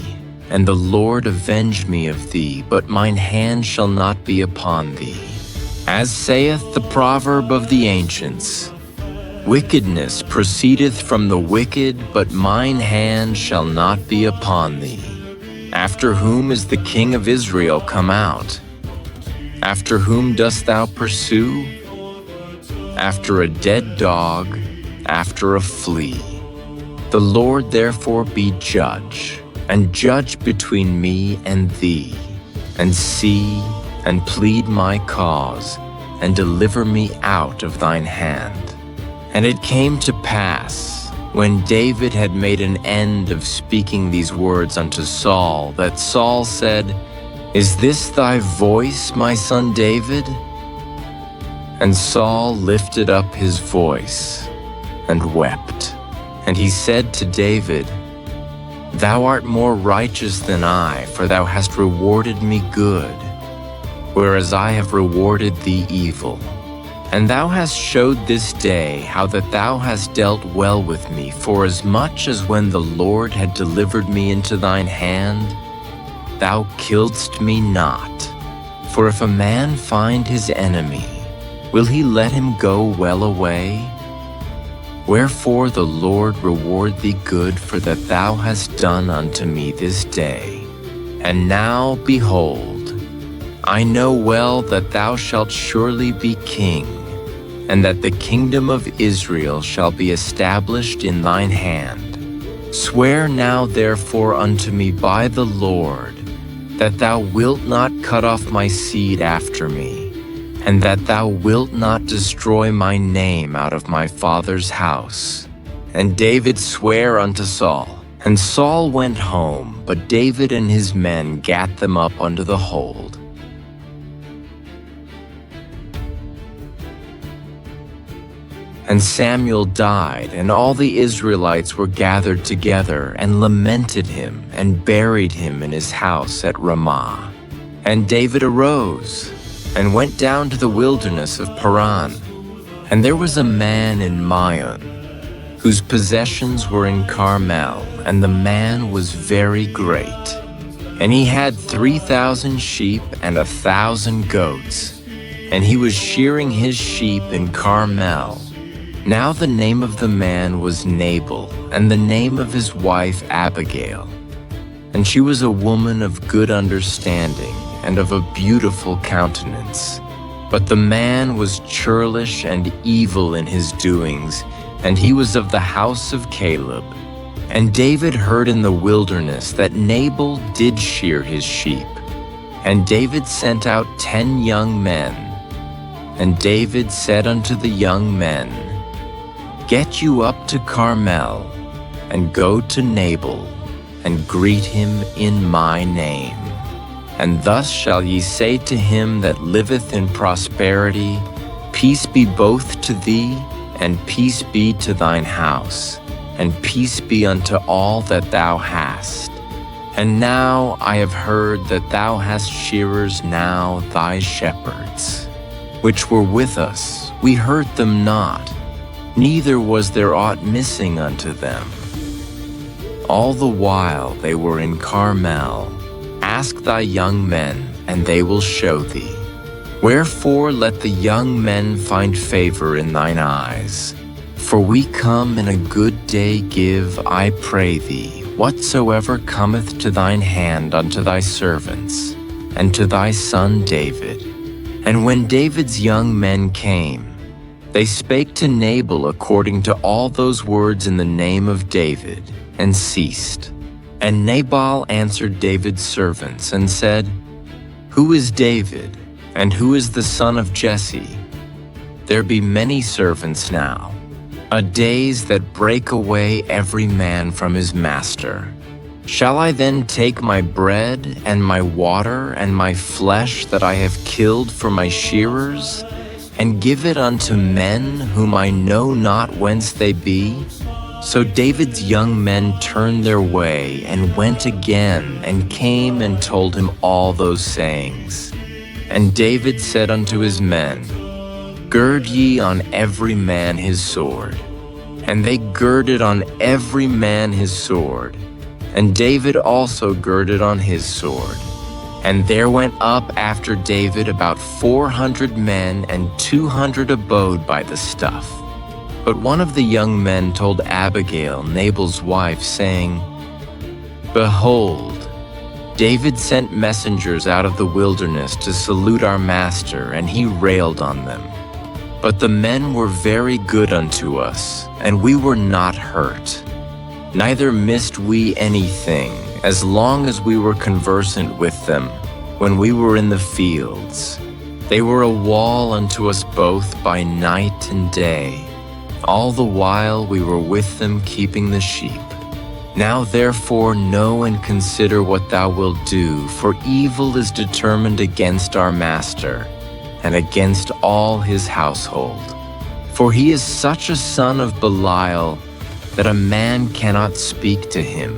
and the Lord avenge me of thee, but mine hand shall not be upon thee. As saith the proverb of the ancients, Wickedness proceedeth from the wicked, but mine hand shall not be upon thee. After whom is the King of Israel come out? After whom dost thou pursue? After a dead dog, after a flea. The Lord therefore be judge, and judge between me and thee, and see, and plead my cause, and deliver me out of thine hand. And it came to pass, when David had made an end of speaking these words unto Saul, that Saul said, Is this thy voice, my son David? And Saul lifted up his voice, and wept. And he said to David, Thou art more righteous than I, for thou hast rewarded me good, whereas I have rewarded thee evil. And thou hast showed this day how that thou hast dealt well with me, forasmuch as when the Lord had delivered me into thine hand, thou killedst me not. For if a man find his enemy, will he let him go well away? Wherefore the Lord reward thee good for that thou hast done unto me this day. And now, behold, I know well that thou shalt surely be king, and that the kingdom of Israel shall be established in thine hand. Swear now therefore unto me by the Lord, that thou wilt not cut off my seed after me, and that thou wilt not destroy my name out of my father's house. And David sware unto Saul. And Saul went home, but David and his men gat them up unto the hold. And Samuel died, and all the Israelites were gathered together, and lamented him, and buried him in his house at Ramah. And David arose, and went down to the wilderness of Paran. And there was a man in Maon, whose possessions were in Carmel, and the man was very great. And he had 3,000 sheep and 1,000 goats, and he was shearing his sheep in Carmel. Now the name of the man was Nabal, and the name of his wife Abigail. And she was a woman of good understanding, and of a beautiful countenance. But the man was churlish and evil in his doings, and he was of the house of Caleb. And David heard in the wilderness that Nabal did shear his sheep. And David sent out 10 young men. And David said unto the young men, Get you up to Carmel, and go to Nabal, and greet him in my name. And thus shall ye say to him that liveth in prosperity, Peace be both to thee, and peace be to thine house, and peace be unto all that thou hast. And now I have heard that thou hast shearers now thy shepherds, which were with us, we hurt them not, neither was there aught missing unto them. All the while they were in Carmel, ask thy young men, and they will show thee. Wherefore let the young men find favor in thine eyes. For we come in a good day give, I pray thee, whatsoever cometh to thine hand unto thy servants, and to thy son David. And when David's young men came, they spake to Nabal according to all those words in the name of David, and ceased. And Nabal answered David's servants, and said, Who is David, and who is the son of Jesse? There be many servants now, a days that break away every man from his master. Shall I then take my bread, and my water, and my flesh that I have killed for my shearers, and give it unto men whom I know not whence they be? So David's young men turned their way, and went again, and came and told him all those sayings. And David said unto his men, Gird ye on every man his sword. And they girded on every man his sword. And David also girded on his sword. And there went up after David about 400 men, and 200 abode by the stuff. But one of the young men told Abigail, Nabal's wife, saying, Behold, David sent messengers out of the wilderness to salute our master, and he railed on them. But the men were very good unto us, and we were not hurt. Neither missed we anything, as long as we were conversant with them, when we were in the fields. They were a wall unto us both by night and day. All the while we were with them keeping the sheep. Now therefore know and consider what thou wilt do, for evil is determined against our master, and against all his household. For he is such a son of Belial, that a man cannot speak to him.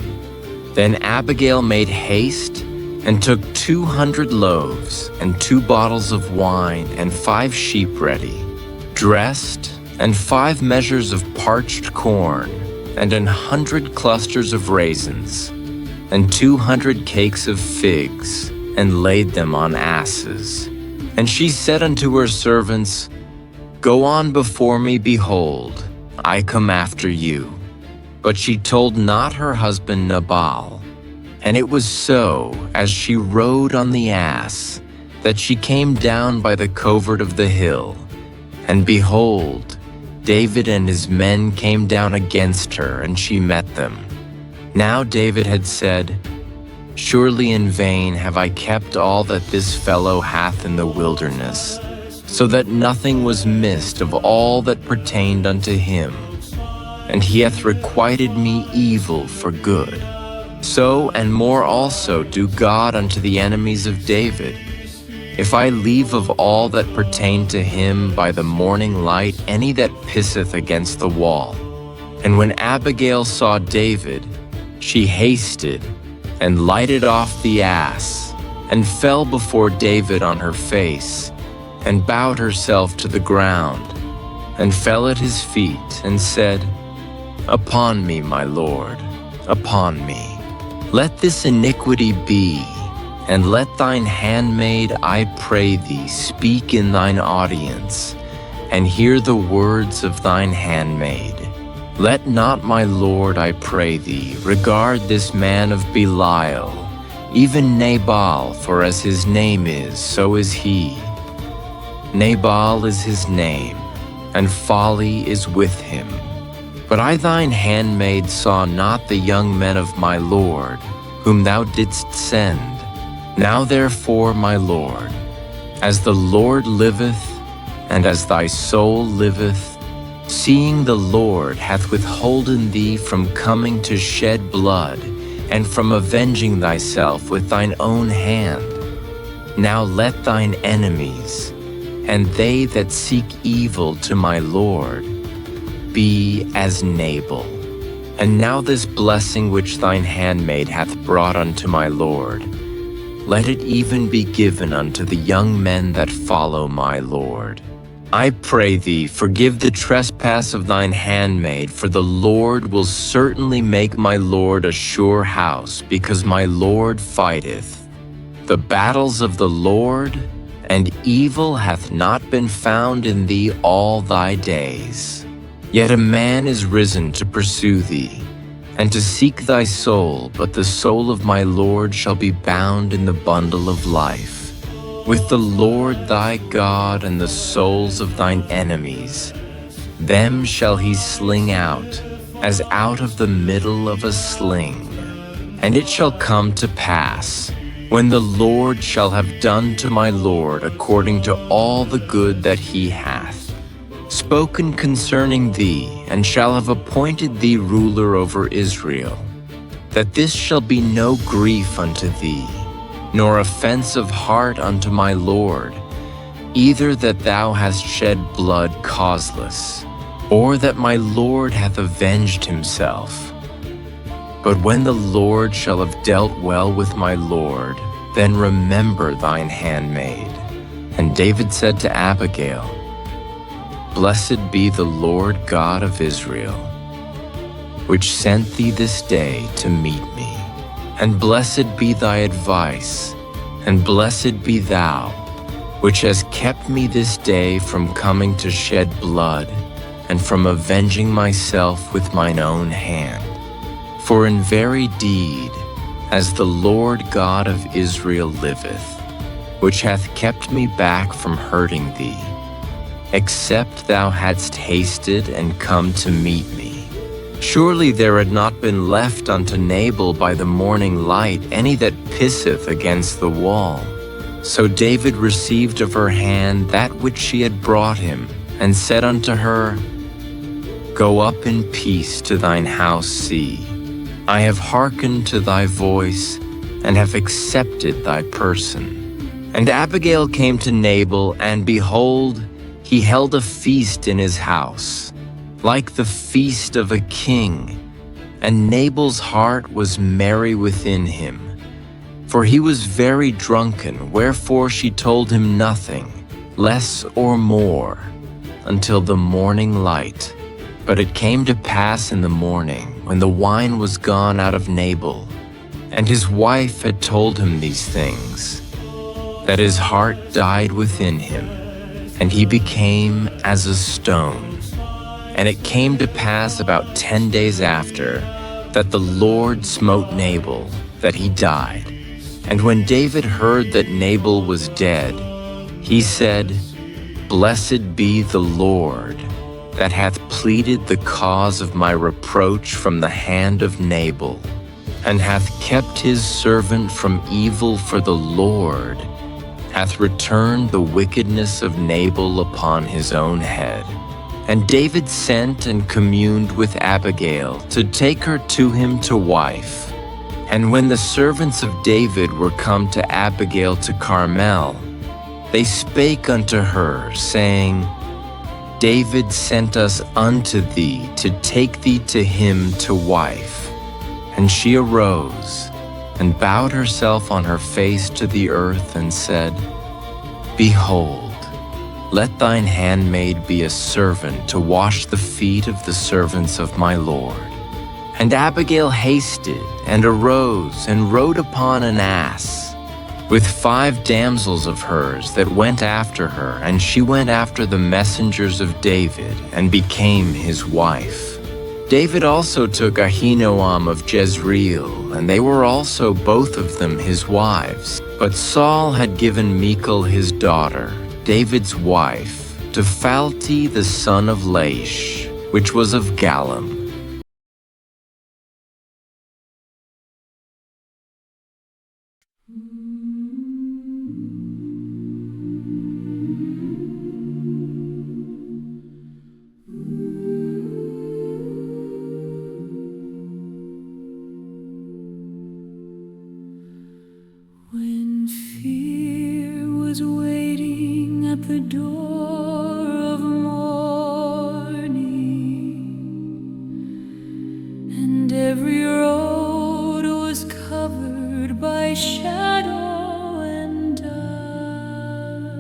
Then Abigail made haste, and took 200 loaves, and 2 bottles of wine, and 5 sheep ready, dressed, and 5 measures of parched corn, and 100 clusters of raisins, and 200 cakes of figs, and laid them on asses. And she said unto her servants, Go on before me, behold, I come after you." But she told not her husband Nabal. And it was so, as she rode on the ass, that she came down by the covert of the hill. And behold, David and his men came down against her, and she met them. Now David had said, "Surely in vain have I kept all that this fellow hath in the wilderness, so that nothing was missed of all that pertained unto him. And he hath requited me evil for good. So and more also do God unto the enemies of David, if I leave of all that pertain to him by the morning light any that pisseth against the wall." And when Abigail saw David, she hasted, and lighted off the ass, and fell before David on her face, and bowed herself to the ground, and fell at his feet, and said, "Upon me, my Lord, upon me. Let this iniquity be, and let thine handmaid, I pray thee, speak in thine audience, and hear the words of thine handmaid. Let not my Lord, I pray thee, regard this man of Belial, even Nabal, for as his name is, so is he. Nabal is his name, and folly is with him. But I thine handmaid saw not the young men of my Lord, whom thou didst send. Now therefore, my Lord, as the Lord liveth, and as thy soul liveth, seeing the Lord hath withholden thee from coming to shed blood, and from avenging thyself with thine own hand, now let thine enemies, and they that seek evil to my Lord, be as Nabal. And now this blessing which thine handmaid hath brought unto my Lord, let it even be given unto the young men that follow my Lord. I pray thee, forgive the trespass of thine handmaid, for the Lord will certainly make my Lord a sure house, because my Lord fighteth the battles of the Lord, and evil hath not been found in thee all thy days. Yet a man is risen to pursue thee, and to seek thy soul, but the soul of my Lord shall be bound in the bundle of life, with the Lord thy God and the souls of thine enemies. Them shall he sling out, as out of the middle of a sling. And it shall come to pass, when the Lord shall have done to my Lord according to all the good that he hath spoken concerning thee, and shall have appointed thee ruler over Israel, that this shall be no grief unto thee, nor offense of heart unto my Lord, either that thou hast shed blood causeless, or that my Lord hath avenged himself. But when the Lord shall have dealt well with my Lord, then remember thine handmaid." And David said to Abigail, "Blessed be the Lord God of Israel, which sent thee this day to meet me. And blessed be thy advice, and blessed be thou, which hast kept me this day from coming to shed blood, and from avenging myself with mine own hand. For in very deed, as the Lord God of Israel liveth, which hath kept me back from hurting thee, except thou hadst hasted and come to meet me, surely there had not been left unto Nabal by the morning light any that pisseth against the wall." So David received of her hand that which she had brought him, and said unto her, "Go up in peace to thine house, see. I have hearkened to thy voice, and have accepted thy person." And Abigail came to Nabal, and behold, he held a feast in his house, like the feast of a king, and Nabal's heart was merry within him, for he was very drunken, wherefore she told him nothing, less or more, until the morning light. But it came to pass in the morning, when the wine was gone out of Nabal, and his wife had told him these things, that his heart died within him, and he became as a stone. And it came to pass about 10 days after that the Lord smote Nabal, that he died. And when David heard that Nabal was dead, he said, Blessed be the Lord, that hath pleaded the cause of my reproach from the hand of Nabal, and hath kept his servant from evil, for the Lord hath returned the wickedness of Nabal upon his own head. And David sent and communed with Abigail to take her to him to wife. And when the servants of David were come to Abigail to Carmel, they spake unto her, saying, David sent us unto thee to take thee to him to wife. And she arose and bowed herself on her face to the earth and said, Behold, let thine handmaid be a servant to wash the feet of the servants of my Lord. And Abigail hasted and arose and rode upon an ass, with 5 damsels of hers that went after her, and she went after the messengers of David, and became his wife. David also took Ahinoam of Jezreel, and they were also both of them his wives. But Saul had given Michal his daughter, David's wife, to Phalti the son of Laish, which was of Gallim. When fear was waiting at the door of morning, and every road was covered by shadow and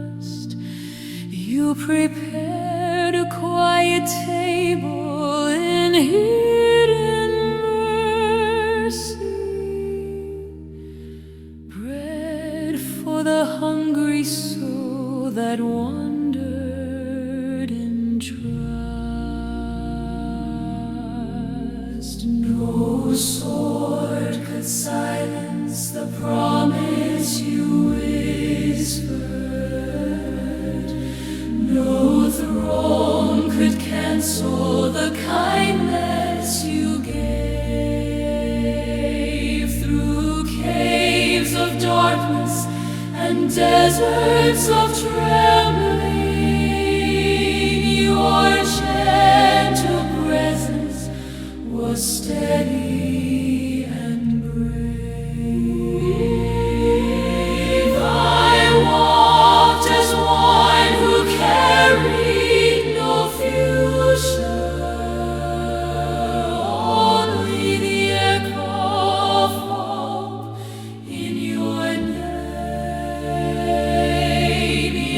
dust, you prepared a quiet table in hidden mercy, bread for the hungry soul that wandered in trust. No sword could silence the promise you whispered. No throne could cancel the kindness you gave. Through caves of darkness and deserts of trembling, your gentle presence was steady and brave. I walked as one who carried no future, only the echo of hope in your name.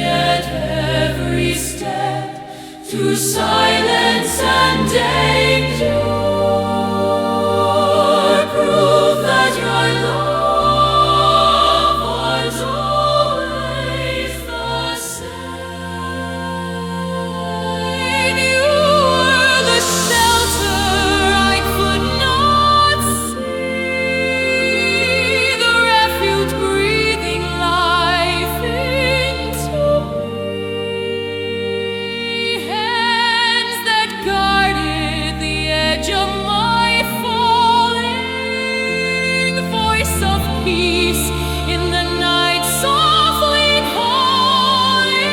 Yet every step through silence and danger proved that your love was always the same. You were the shelter I could not see, the refuge breathing life into me, hands that guarded the edge of my falling, voice of peace in the night softly calling.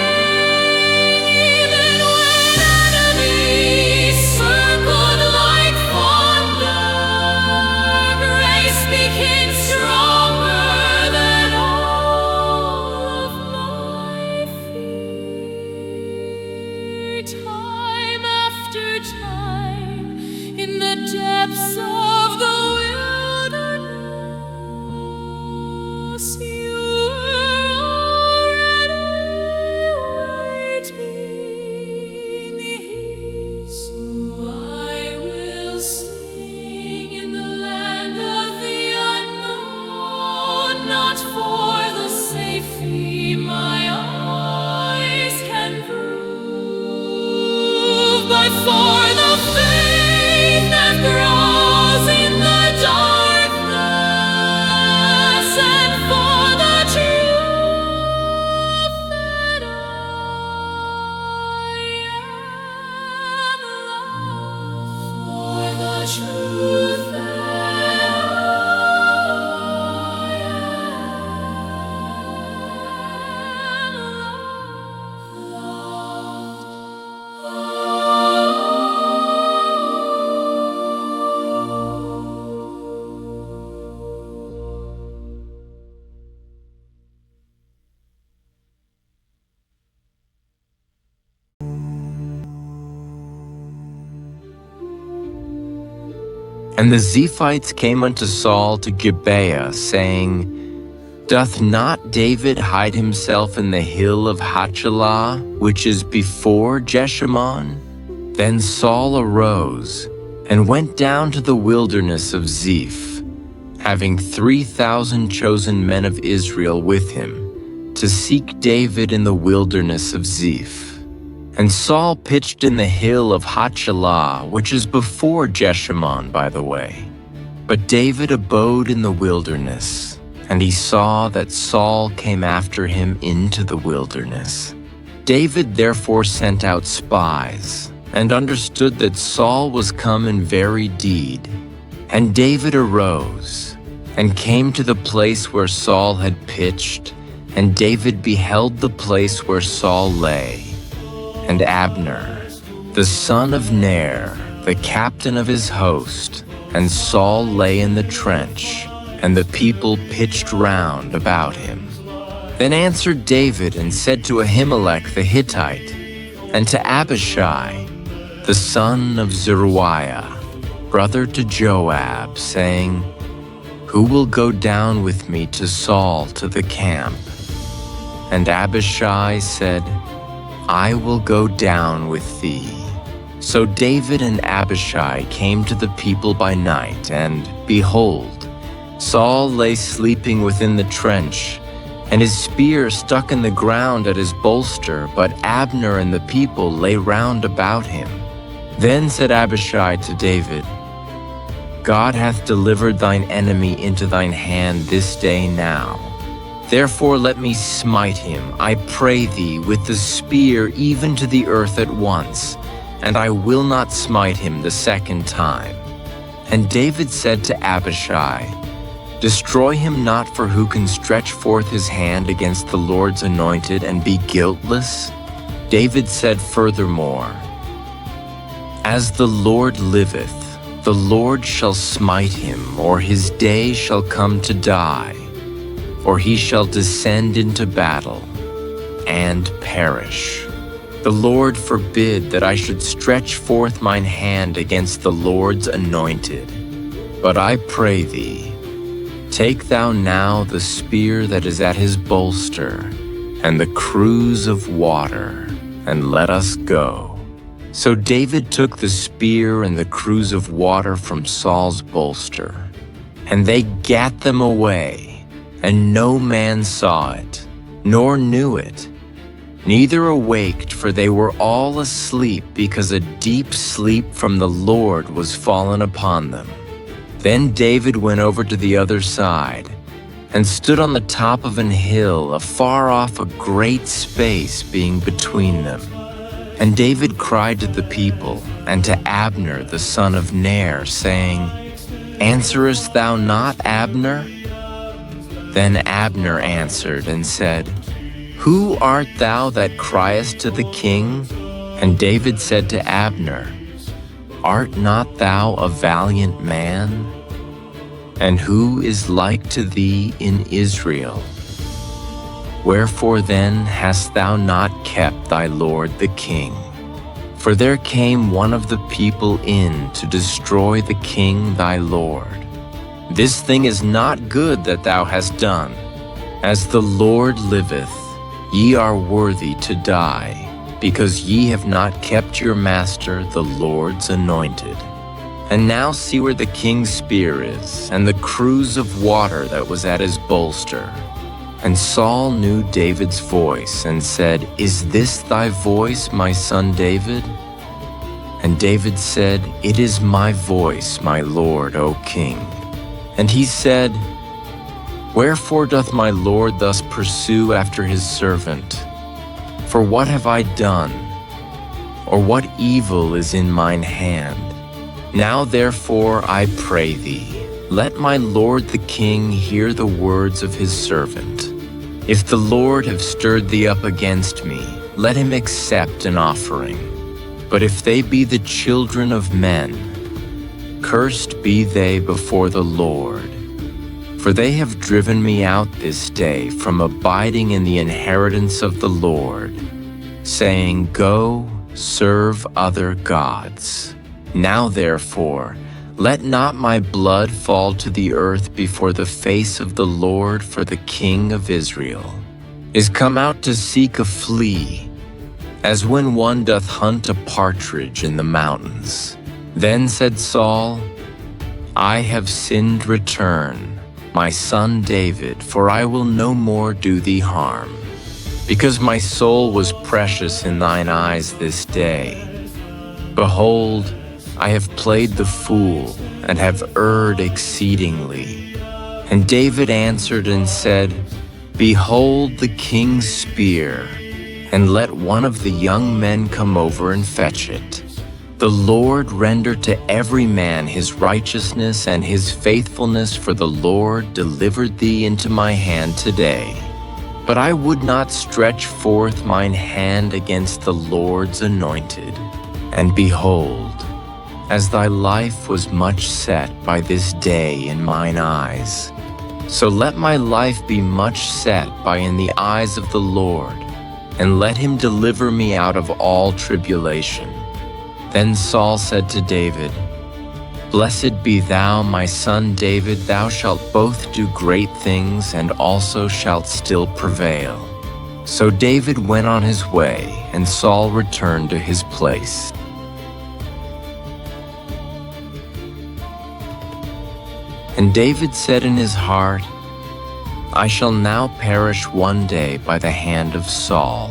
Even when enemies circled like thunder, grace became stronger than all of my fear. Time after time, in the depths of the And the Ziphites came unto Saul to Gibeah, saying, Doth not David hide himself in the hill of Hachilah, which is before Jeshimon? Then Saul arose and went down to the wilderness of Ziph, having 3,000 chosen men of Israel with him, to seek David in the wilderness of Ziph. And Saul pitched in the hill of Hachilah, which is before Jeshimon, by the way. But David abode in the wilderness, and he saw that Saul came after him into the wilderness. David therefore sent out spies, and understood that Saul was come in very deed. And David arose, and came to the place where Saul had pitched, and David beheld the place where Saul lay. And Abner, the son of Ner, the captain of his host, and Saul lay in the trench, and the people pitched round about him. Then answered David and said to Ahimelech the Hittite, and to Abishai, the son of Zeruiah, brother to Joab, saying, Who will go down with me to Saul to the camp? And Abishai said, I will go down with thee. So David and Abishai came to the people by night, and behold, Saul lay sleeping within the trench, and his spear stuck in the ground at his bolster, but Abner and the people lay round about him. Then said Abishai to David, God hath delivered thine enemy into thine hand this day now. Therefore let me smite him, I pray thee, with the spear even to the earth at once, and I will not smite him the second time. And David said to Abishai, Destroy him not, for who can stretch forth his hand against the Lord's anointed and be guiltless? David said furthermore, As the Lord liveth, the Lord shall smite him, or his day shall come to die, or he shall descend into battle and perish. The Lord forbid that I should stretch forth mine hand against the Lord's anointed. But I pray thee, take thou now the spear that is at his bolster, and the cruse of water, and let us go. So David took the spear and the cruse of water from Saul's bolster, and they gat them away, and no man saw it, nor knew it, neither awaked, for they were all asleep, because a deep sleep from the Lord was fallen upon them. Then David went over to the other side, and stood on the top of an hill, afar off, a great space being between them. And David cried to the people, and to Abner the son of Ner, saying, Answerest thou not, Abner? Then Abner answered and said, Who art thou that criest to the king? And David said to Abner, Art not thou a valiant man? And who is like to thee in Israel? Wherefore then hast thou not kept thy lord the king? For there came one of the people in to destroy the king thy lord. This thing is not good that thou hast done. As the Lord liveth, ye are worthy to die, because ye have not kept your master the Lord's anointed. And now see where the king's spear is, and the cruse of water that was at his bolster. And Saul knew David's voice, and said, Is this thy voice, my son David? And David said, It is my voice, my lord, O king. And he said, Wherefore doth my lord thus pursue after his servant? For what have I done? Or what evil is in mine hand? Now therefore I pray thee, let my lord the king hear the words of his servant. If the Lord have stirred thee up against me, let him accept an offering. But if they be the children of men, cursed be they before the Lord. For they have driven me out this day from abiding in the inheritance of the Lord, saying, Go, serve other gods. Now therefore, Let not my blood fall to the earth before the face of the Lord, for the King of Israel is come out to seek a flea, as when one doth hunt a partridge in the mountains. Then said Saul, I have sinned, return, my son David, for I will no more do thee harm, because my soul was precious in thine eyes this day. Behold, I have played the fool, and have erred exceedingly. And David answered and said, Behold the king's spear, and let one of the young men come over and fetch it. The Lord render to every man his righteousness and his faithfulness, for the Lord delivered thee into my hand today. But I would not stretch forth mine hand against the Lord's anointed. And behold, as thy life was much set by this day in mine eyes, so let my life be much set by in the eyes of the Lord, and let him deliver me out of all tribulation. Then Saul said to David, Blessed be thou, my son David, thou shalt both do great things, and also shalt still prevail. So David went on his way, and Saul returned to his place. And David said in his heart, I shall now perish one day by the hand of Saul.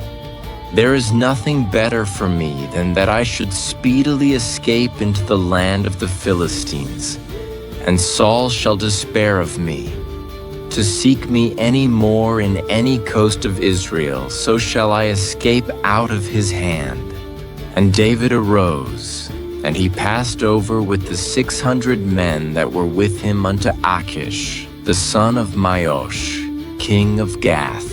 There is nothing better for me than that I should speedily escape into the land of the Philistines, and Saul shall despair of me. To seek me any more in any coast of Israel, so shall I escape out of his hand. And David arose, and he passed over with the 600 men that were with him unto Achish, the son of Maosh, king of Gath.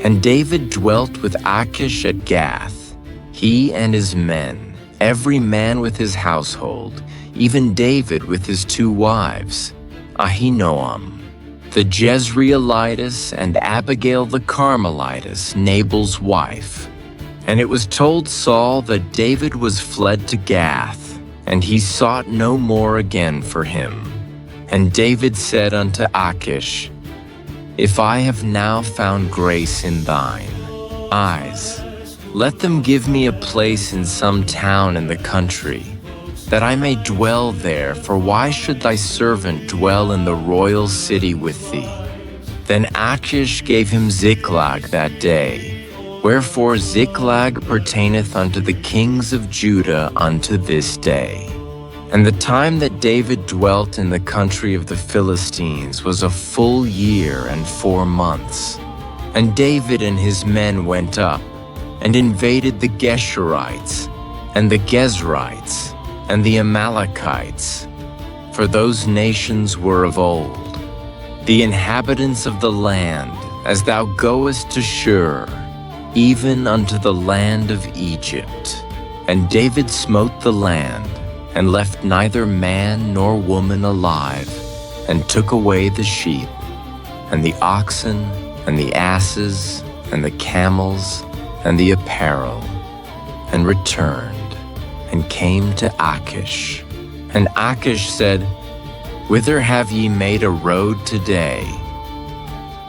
And David dwelt with Achish at Gath, he and his men, every man with his household, even David with his 2 wives, Ahinoam the Jezreelitess, and Abigail the Carmelitess, Nabal's wife. And it was told Saul that David was fled to Gath, and he sought no more again for him. And David said unto Achish, If I have now found grace in thine eyes, let them give me a place in some town in the country, that I may dwell there, for why should thy servant dwell in the royal city with thee? Then Achish gave him Ziklag that day, wherefore Ziklag pertaineth unto the kings of Judah unto this day. And the time that David dwelt in the country of the Philistines was a full year and 4 months. And David and his men went up, and invaded the Geshurites, and the Gezrites, and the Amalekites, for those nations were of old, the inhabitants of the land, as thou goest to Shur, even unto the land of Egypt. And David smote the land, and left neither man nor woman alive, and took away the sheep, and the oxen, and the asses, and the camels, and the apparel, and returned, and came to Achish. And Achish said, Whither have ye made a road today?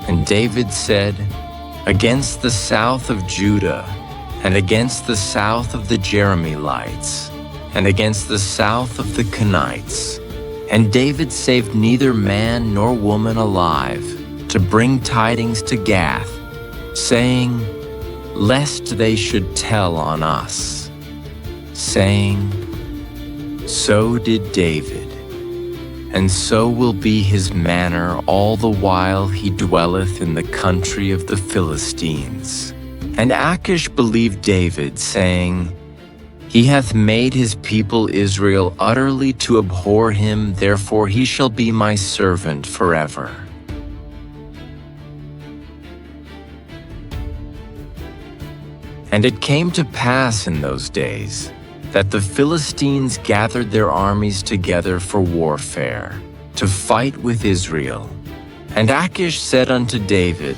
And David said, Against the south of Judah, and against the south of the Jerahmeelites, and against the south of the Kenites. And David saved neither man nor woman alive, to bring tidings to Gath, saying, Lest they should tell on us, saying, So did David, and so will be his manner all the while he dwelleth in the country of the Philistines. And Achish believed David, saying, He hath made his people Israel utterly to abhor him, therefore he shall be my servant forever. And it came to pass in those days, that the Philistines gathered their armies together for warfare, to fight with Israel. And Achish said unto David,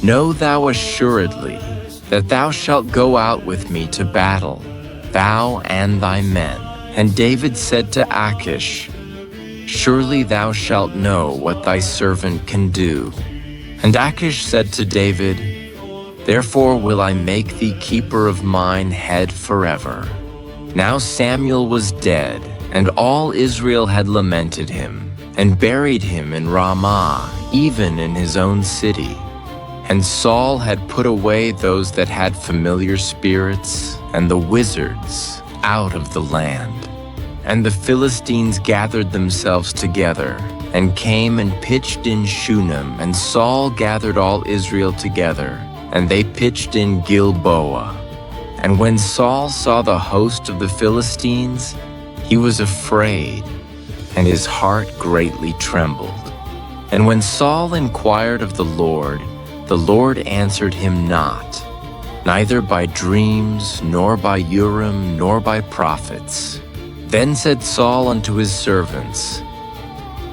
Know thou assuredly that thou shalt go out with me to battle, thou and thy men. And David said to Achish, "Surely thou shalt know what thy servant can do." And Achish said to David, "Therefore will I make thee keeper of mine head forever." Now Samuel was dead, and all Israel had lamented him, and buried him in Ramah, even in his own city. And Saul had put away those that had familiar spirits and the wizards out of the land. And the Philistines gathered themselves together, and came and pitched in Shunem, and Saul gathered all Israel together, and they pitched in Gilboa. And when Saul saw the host of the Philistines, he was afraid, and his heart greatly trembled. And when Saul inquired of the Lord answered him not, neither by dreams, nor by Urim, nor by prophets. Then said Saul unto his servants,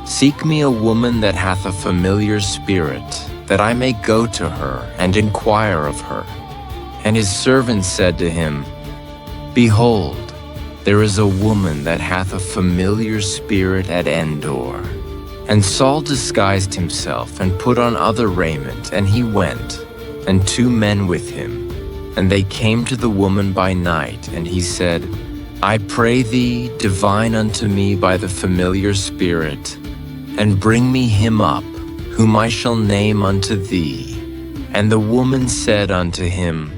"Seek me a woman that hath a familiar spirit, that I may go to her and inquire of her." And his servants said to him, "Behold, there is a woman that hath a familiar spirit at Endor." And Saul disguised himself, and put on other raiment, and he went, and 2 men with him. And they came to the woman by night, and he said, "I pray thee, divine unto me by the familiar spirit, and bring me him up, whom I shall name unto thee." And the woman said unto him,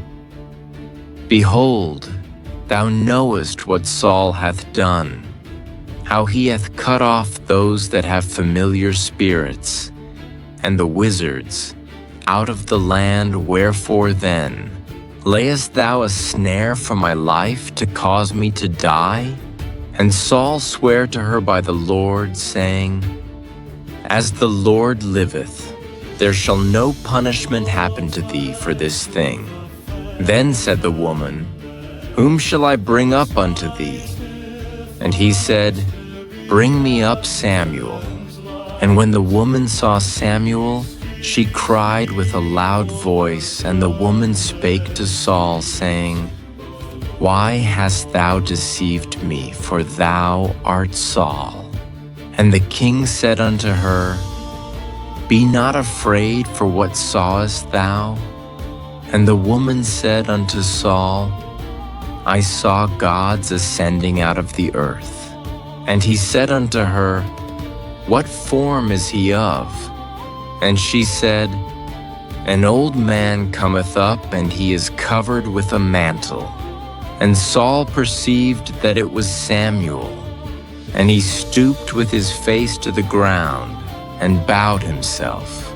"Behold, thou knowest what Saul hath done, how he hath cut off those that have familiar spirits, and the wizards, out of the land. Wherefore then layest thou a snare for my life, to cause me to die?" And Saul sware to her by the Lord, saying, "As the Lord liveth, there shall no punishment happen to thee for this thing." Then said the woman, "Whom shall I bring up unto thee?" And he said, "Bring me up Samuel." And when the woman saw Samuel, she cried with a loud voice, and the woman spake to Saul, saying, "Why hast thou deceived me? For thou art Saul." And the king said unto her, "Be not afraid, for what sawest thou?" And the woman said unto Saul, "I saw gods ascending out of the earth." And he said unto her, "What form is he of?" And she said, "An old man cometh up, and he is covered with a mantle." And Saul perceived that it was Samuel, and he stooped with his face to the ground, and bowed himself.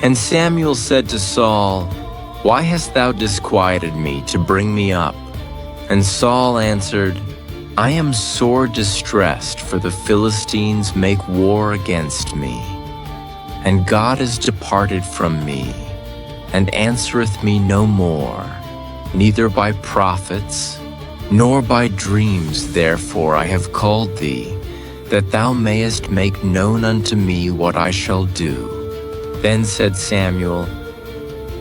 And Samuel said to Saul, "Why hast thou disquieted me to bring me up?" And Saul answered, "I am sore distressed, for the Philistines make war against me. And God is departed from me, and answereth me no more, neither by prophets, nor by dreams. Therefore I have called thee, that thou mayest make known unto me what I shall do." Then said Samuel,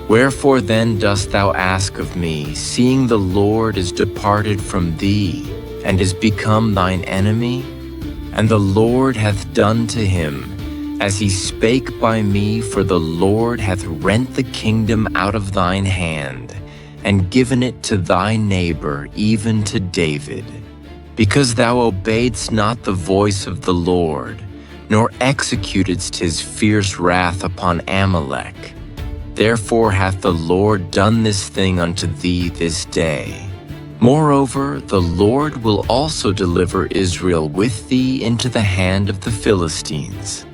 "Wherefore then dost thou ask of me, seeing the Lord is departed from thee, and is become thine enemy? And the Lord hath done to him as he spake by me, for the Lord hath rent the kingdom out of thine hand, and given it to thy neighbor, even to David. Because thou obeyedst not the voice of the Lord, nor executedst his fierce wrath upon Amalek. Therefore hath the Lord done this thing unto thee this day. Moreover, the Lord will also deliver Israel with thee into the hand of the Philistines.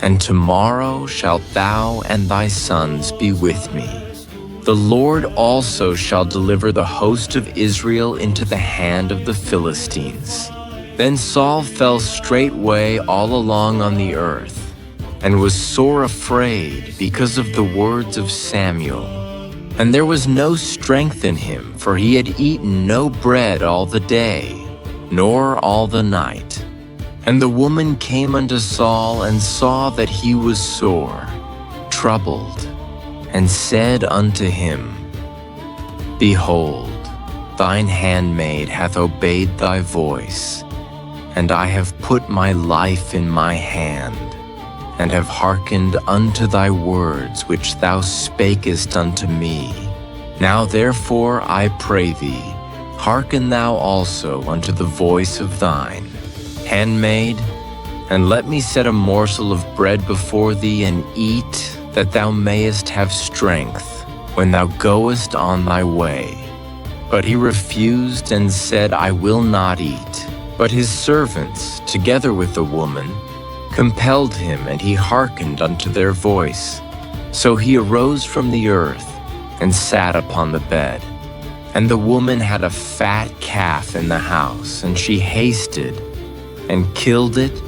And tomorrow shalt thou and thy sons be with me. The Lord also shall deliver the host of Israel into the hand of the Philistines." Then Saul fell straightway all along on the earth, and was sore afraid because of the words of Samuel. And there was no strength in him, for he had eaten no bread all the day, nor all the night. And the woman came unto Saul, and saw that he was sore, troubled, and said unto him, "Behold, thine handmaid hath obeyed thy voice, and I have put my life in my hand, and have hearkened unto thy words which thou spakest unto me. Now therefore I pray thee, hearken thou also unto the voice of thine handmaid, and let me set a morsel of bread before thee, and eat, that thou mayest have strength when thou goest on thy way. But he refused and said, I will not eat. But his servants, together with the woman, compelled him, and he hearkened unto their voice. So he arose from the earth, and sat upon the bed. And the woman had a fat calf in the house, and she hasted, and killed it,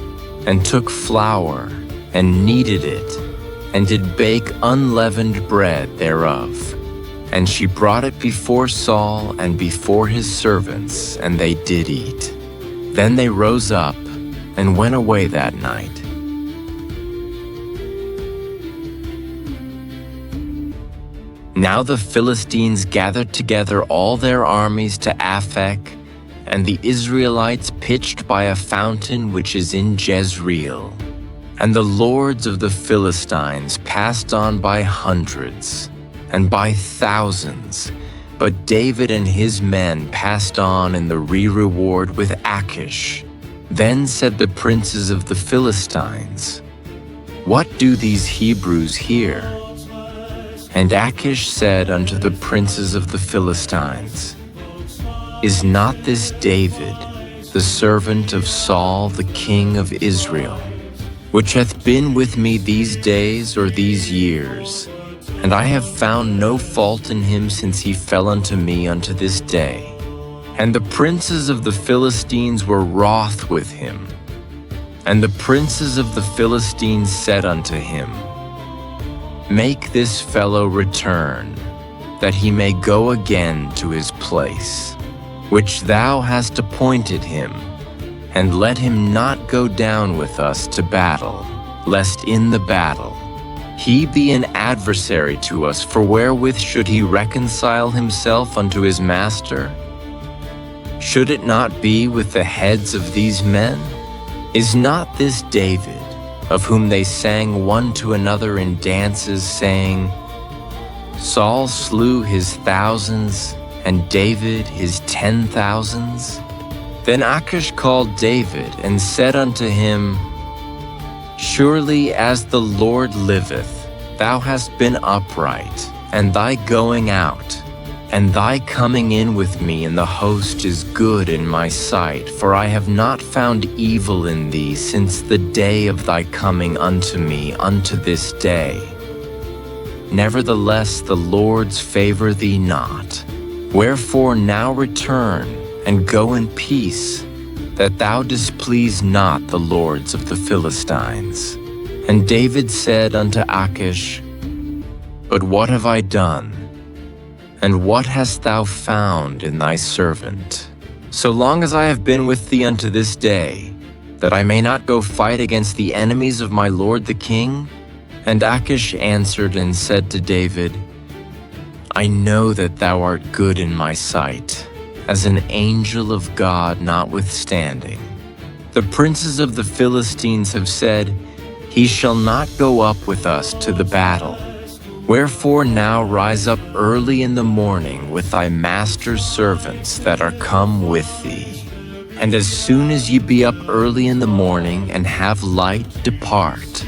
and took flour, and kneaded it, and did bake unleavened bread thereof. And she brought it before Saul and before his servants, and they did eat. Then they rose up and went away that night. Now the Philistines gathered together all their armies to Aphek, and the Israelites pitched by a fountain which is in Jezreel. And the lords of the Philistines passed on by hundreds and by thousands, but David and his men passed on in the reward with Achish. Then said the princes of the Philistines, What do these Hebrews here? And Achish said unto the princes of the Philistines, Is not this David, the servant of Saul the king of Israel, which hath been with me these days or these years? And I have found no fault in him since he fell unto me unto this day. And the princes of the Philistines were wroth with him. And the princes of the Philistines said unto him, Make this fellow return, that he may go again to his place, which thou hast appointed him, and let him not go down with us to battle, lest in the battle he be an adversary to us, for wherewith should he reconcile himself unto his master? Should it not be with the heads of these men? Is not this David, of whom they sang one to another in dances, saying, Saul slew his thousands, and David his 10,000s? Then Achish called David, and said unto him, Surely as the Lord liveth, thou hast been upright, and thy going out, and thy coming in with me in the host is good in my sight, for I have not found evil in thee since the day of thy coming unto me unto this day. Nevertheless the Lord's favor thee not. Wherefore now return, and go in peace, that thou displease not the lords of the Philistines. And David said unto Achish, But what have I done? And what hast thou found in thy servant? So long as I have been with thee unto this day, that I may not go fight against the enemies of my lord the king? And Achish answered and said to David, I know that thou art good in my sight, as an angel of God notwithstanding. The princes of the Philistines have said, He shall not go up with us to the battle. Wherefore now rise up early in the morning with thy master's servants that are come with thee. And as soon as ye be up early in the morning and have light, depart.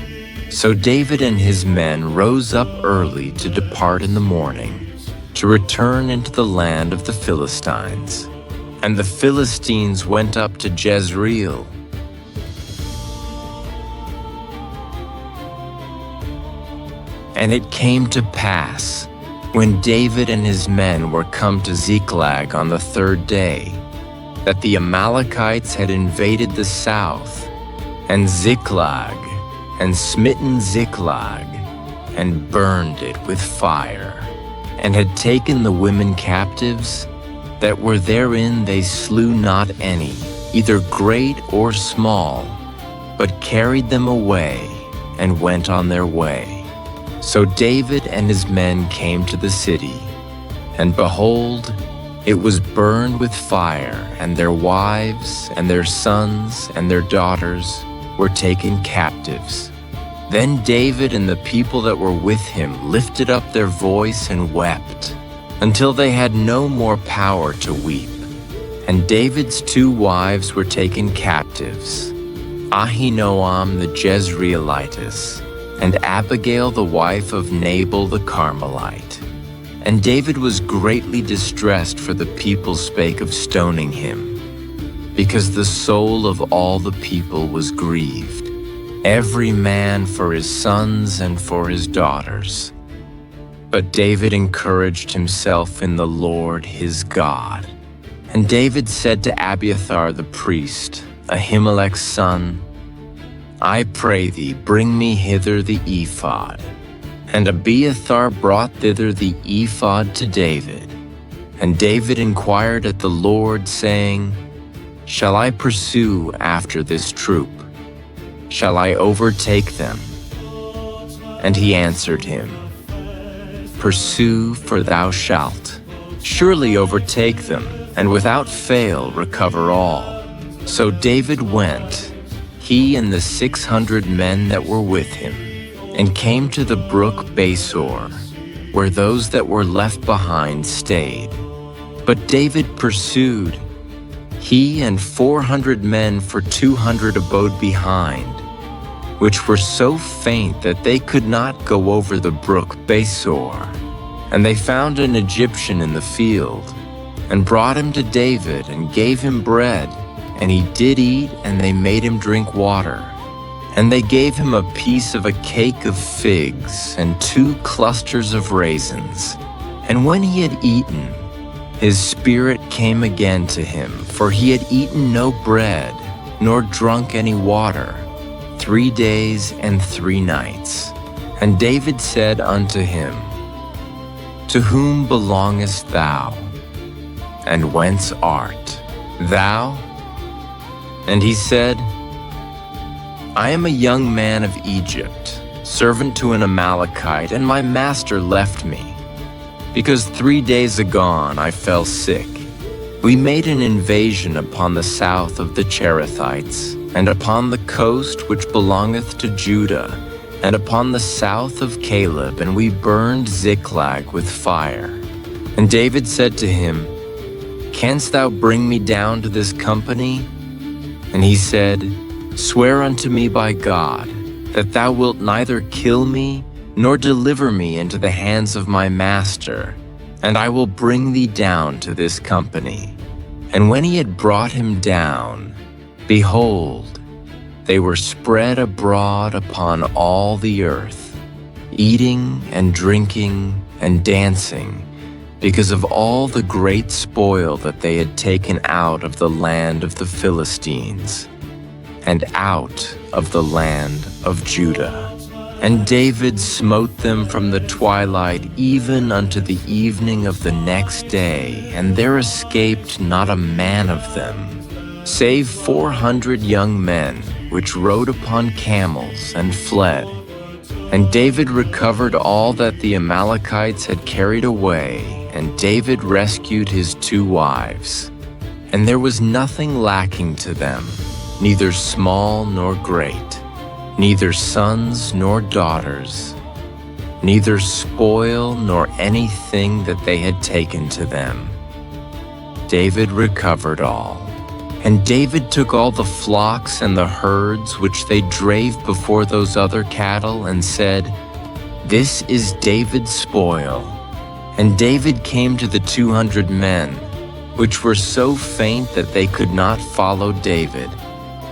So David and his men rose up early to depart in the morning, to return into the land of the Philistines. And the Philistines went up to Jezreel. And it came to pass, when David and his men were come to Ziklag on the third day, that the Amalekites had invaded the south, and Ziklag, and smitten Ziklag, and burned it with fire, and had taken the women captives, that were therein they slew not any, either great or small, but carried them away, and went on their way. So David and his men came to the city, and behold, it was burned with fire, and their wives and their sons and their daughters were taken captives. Then David and the people that were with him lifted up their voice and wept, until they had no more power to weep. And David's 2 wives were taken captives, Ahinoam the Jezreelitess, and Abigail the wife of Nabal the Carmelite. And David was greatly distressed, for the people spake of stoning him, because the soul of all the people was grieved, every man for his sons and for his daughters. But David encouraged himself in the Lord his God. And David said to Abiathar the priest, Ahimelech's son, I pray thee, bring me hither the ephod. And Abiathar brought thither the ephod to David. And David inquired at the Lord, saying, Shall I pursue after this troop? Shall I overtake them? And he answered him, Pursue, for thou shalt. Surely overtake them, and without fail recover all. So David went, he and the 600 men that were with him, and came to the brook Besor, where those that were left behind stayed. But David pursued, he and 400 men, for 200 abode behind, which were so faint that they could not go over the brook Besor. And they found an Egyptian in the field, and brought him to David, and gave him bread, and he did eat, and they made him drink water. And they gave him a piece of a cake of figs, and 2 clusters of raisins. And when he had eaten, his spirit came again to him, for he had eaten no bread, nor drunk any water, 3 days and 3 nights. And David said unto him, To whom belongest thou? And whence art thou? And he said, I am a young man of Egypt, servant to an Amalekite, and my master left me, because 3 days agone I fell sick. We made an invasion upon the south of the Cherethites, and upon the coast which belongeth to Judah, and upon the south of Caleb, and we burned Ziklag with fire. And David said to him, Canst thou bring me down to this company? And he said, Swear unto me by God, that thou wilt neither kill me, nor deliver me into the hands of my master, and I will bring thee down to this company. And when he had brought him down, behold, they were spread abroad upon all the earth, eating and drinking and dancing, because of all the great spoil that they had taken out of the land of the Philistines, and out of the land of Judah. And David smote them from the twilight even unto the evening of the next day, and there escaped not a man of them, save 400 young men, which rode upon camels and fled. And David recovered all that the Amalekites had carried away, and David rescued his 2 wives. And there was nothing lacking to them, neither small nor great, neither sons nor daughters, neither spoil nor anything that they had taken to them. David recovered all. And David took all the flocks and the herds which they drave before those other cattle, and said, This is David's spoil. And David came to the 200 men, which were so faint that they could not follow David,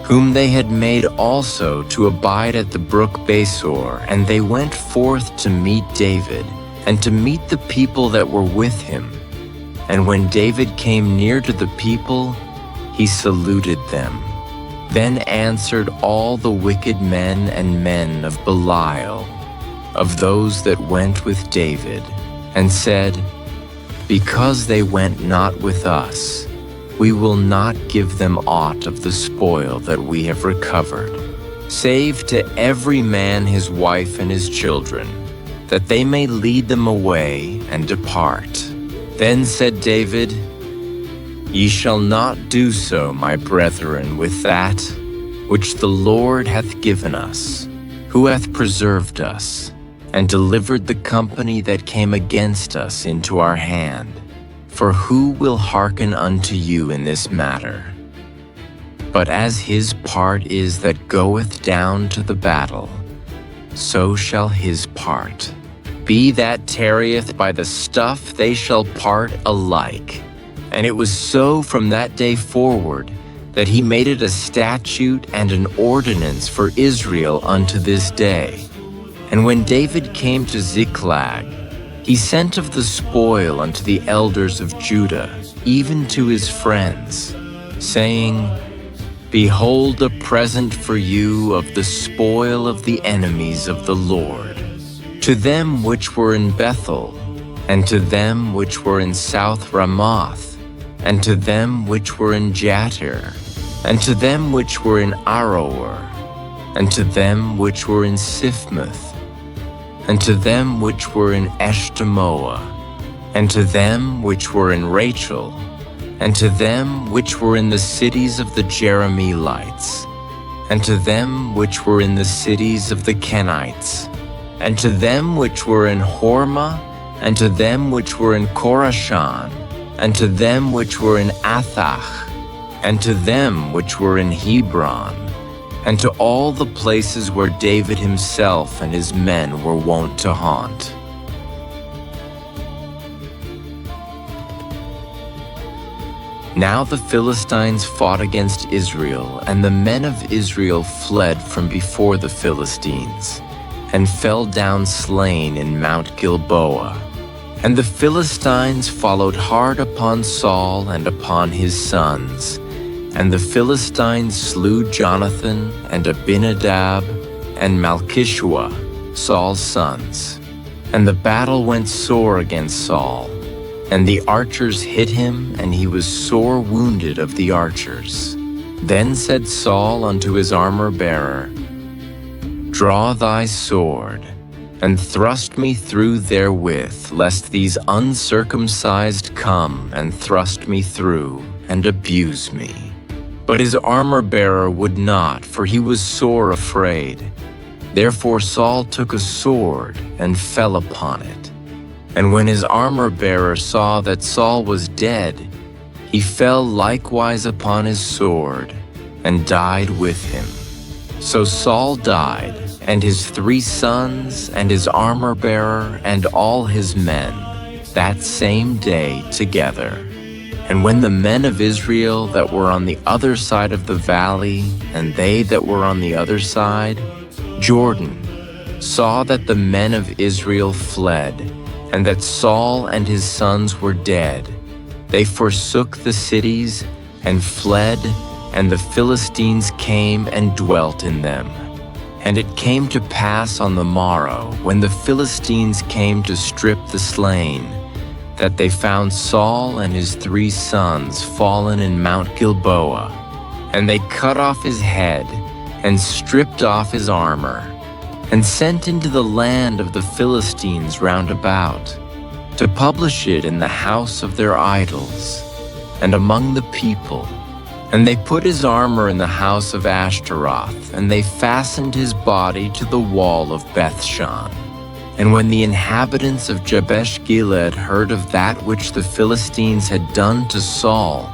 whom they had made also to abide at the brook Besor, and they went forth to meet David, and to meet the people that were with him. And when David came near to the people, he saluted them. Then answered all the wicked men and men of Belial, of those that went with David, and said, Because they went not with us, we will not give them aught of the spoil that we have recovered, save to every man his wife and his children, that they may lead them away and depart. Then said David, Ye shall not do so, my brethren, with that which the Lord hath given us, who hath preserved us, and delivered the company that came against us into our hand. For who will hearken unto you in this matter? But as his part is that goeth down to the battle, so shall his part be that tarrieth by the stuff. They shall part alike. And it was so from that day forward, that he made it a statute and an ordinance for Israel unto this day. And when David came to Ziklag, he sent of the spoil unto the elders of Judah, even to his friends, saying, Behold, a present for you of the spoil of the enemies of the Lord, to them which were in Bethel, and to them which were in South Ramoth, and to them which were in Jattir, and to them which were in Aroer, and to them which were in Siphmoth, and to them which were in Eshtemoa, and to them which were in Rachel, and to them which were in the cities of the Jerahmeelites, and to them which were in the cities of the Kenites, and to them which were in Hormah, and to them which were in Korashan, and to them which were in Athach, and to them which were in Hebron, and to all the places where David himself and his men were wont to haunt. Now the Philistines fought against Israel, and the men of Israel fled from before the Philistines, and fell down slain in Mount Gilboa. And the Philistines followed hard upon Saul and upon his sons. And the Philistines slew Jonathan and Abinadab and Malchishua, Saul's sons. And the battle went sore against Saul. And the archers hit him, and he was sore wounded of the archers. Then said Saul unto his armor-bearer, Draw thy sword, and thrust me through therewith, lest these uncircumcised come and thrust me through, and abuse me. But his armor-bearer would not, for he was sore afraid. Therefore Saul took a sword, and fell upon it. And when his armor-bearer saw that Saul was dead, he fell likewise upon his sword, and died with him. So Saul died, and his 3 sons, and his armor-bearer, and all his men, that same day together. And when the men of Israel that were on the other side of the valley, and they that were on the other side, Jordan, saw that the men of Israel fled, and that Saul and his sons were dead, they forsook the cities, and fled, and the Philistines came and dwelt in them. And it came to pass on the morrow, when the Philistines came to strip the slain, that they found Saul and his 3 sons fallen in Mount Gilboa. And they cut off his head, and stripped off his armor, and sent into the land of the Philistines round about, to publish it in the house of their idols, and among the people. And they put his armor in the house of Ashtaroth, and they fastened his body to the wall of Bethshan. And when the inhabitants of Jabesh-Gilead heard of that which the Philistines had done to Saul,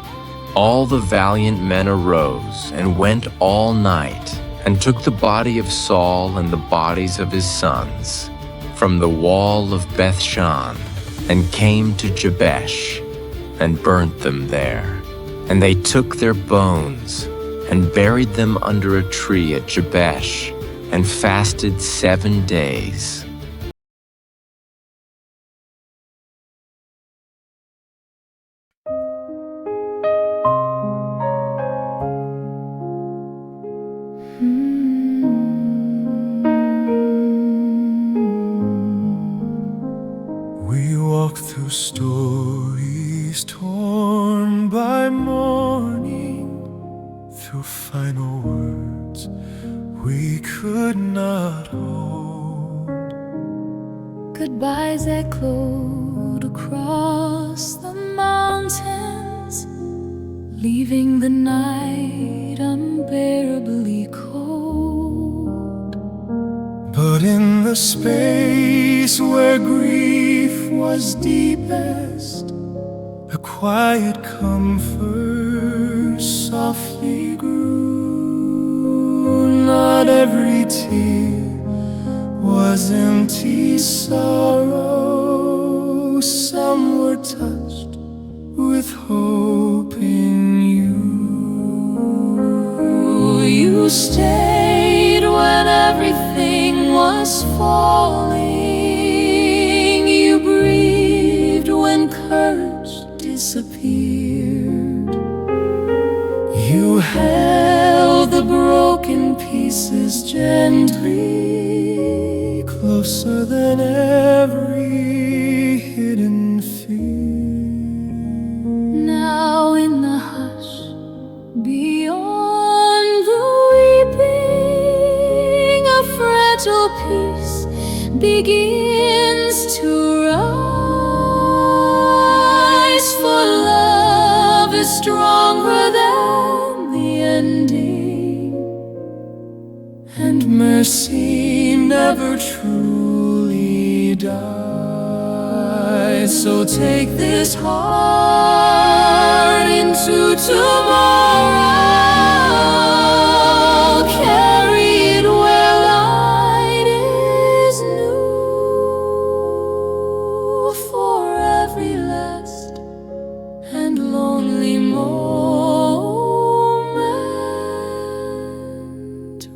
all the valiant men arose, and went all night, and took the body of Saul and the bodies of his sons from the wall of Bethshan, and came to Jabesh, and burnt them there. And they took their bones, and buried them under a tree at Jabesh, and fasted 7 days. We walk through stories torn by morning, through final words we could not hold. Goodbyes echoed across the mountains, leaving the night unbearably cold. But in the space where grief was deepest, a quiet comfort softly grew. Not every tear was empty sorrow. Some were touched with hope in you. You stayed when everything was falling. You breathed when courage disappeared. You held the broken pieces gently, closer than every hidden fear. Now in the hush beyond the weeping, a fragile peace begins to rise. For love is stronger than the ending, And mercy never truly dies. so take this heart into tomorrow. Carry it where light is new. For every last and lonely moment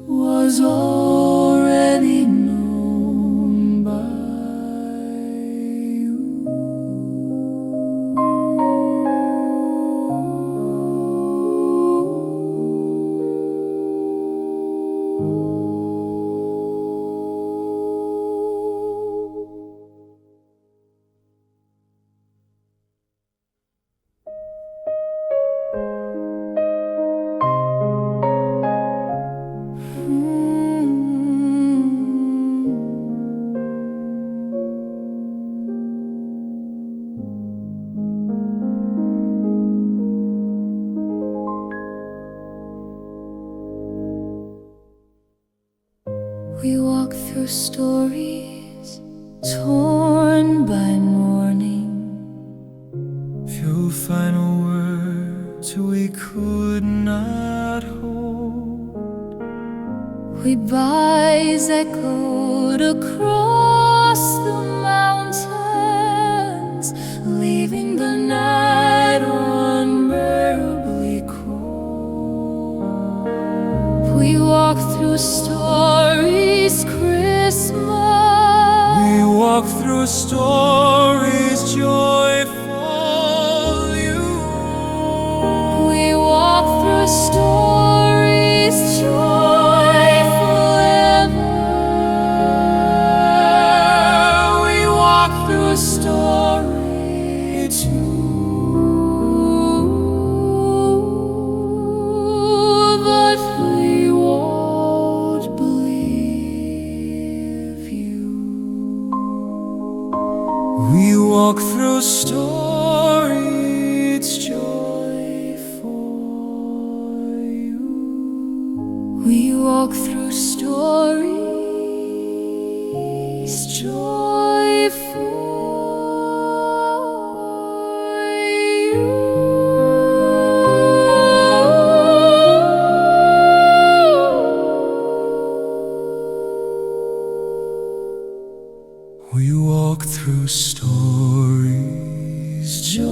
was already known by you. We walk through stories torn by mourning. Few final words we could not hold. Goodbyes echoed across the mountains, leaving the night unbearably cold. We walk through stories Christmas. We walk through stories joyful. We walk through stories joyful ever. We walk through a story too, but we won't believe you. we walk through stories joy for you. We walk through stories joyful. We walk through stories Joy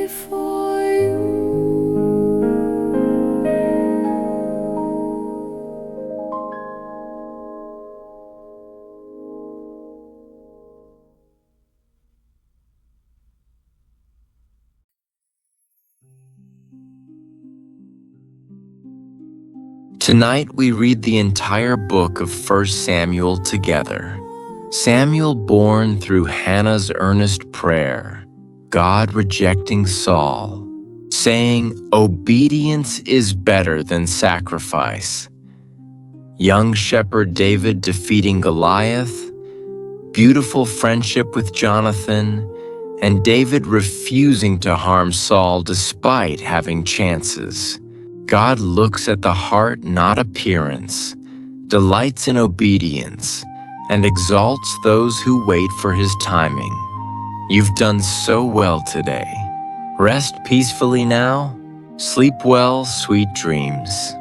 for you. Tonight we read the entire book of 1 Samuel together. Samuel born through Hannah's earnest prayer, God rejecting Saul, saying, "Obedience is better than sacrifice." Young shepherd David defeating Goliath, beautiful friendship with Jonathan, and David refusing to harm Saul despite having chances. God looks at the heart, not appearance, delights in obedience, and exalts those who wait for his timing. You've done so well today. Rest peacefully now. Sleep well, sweet dreams.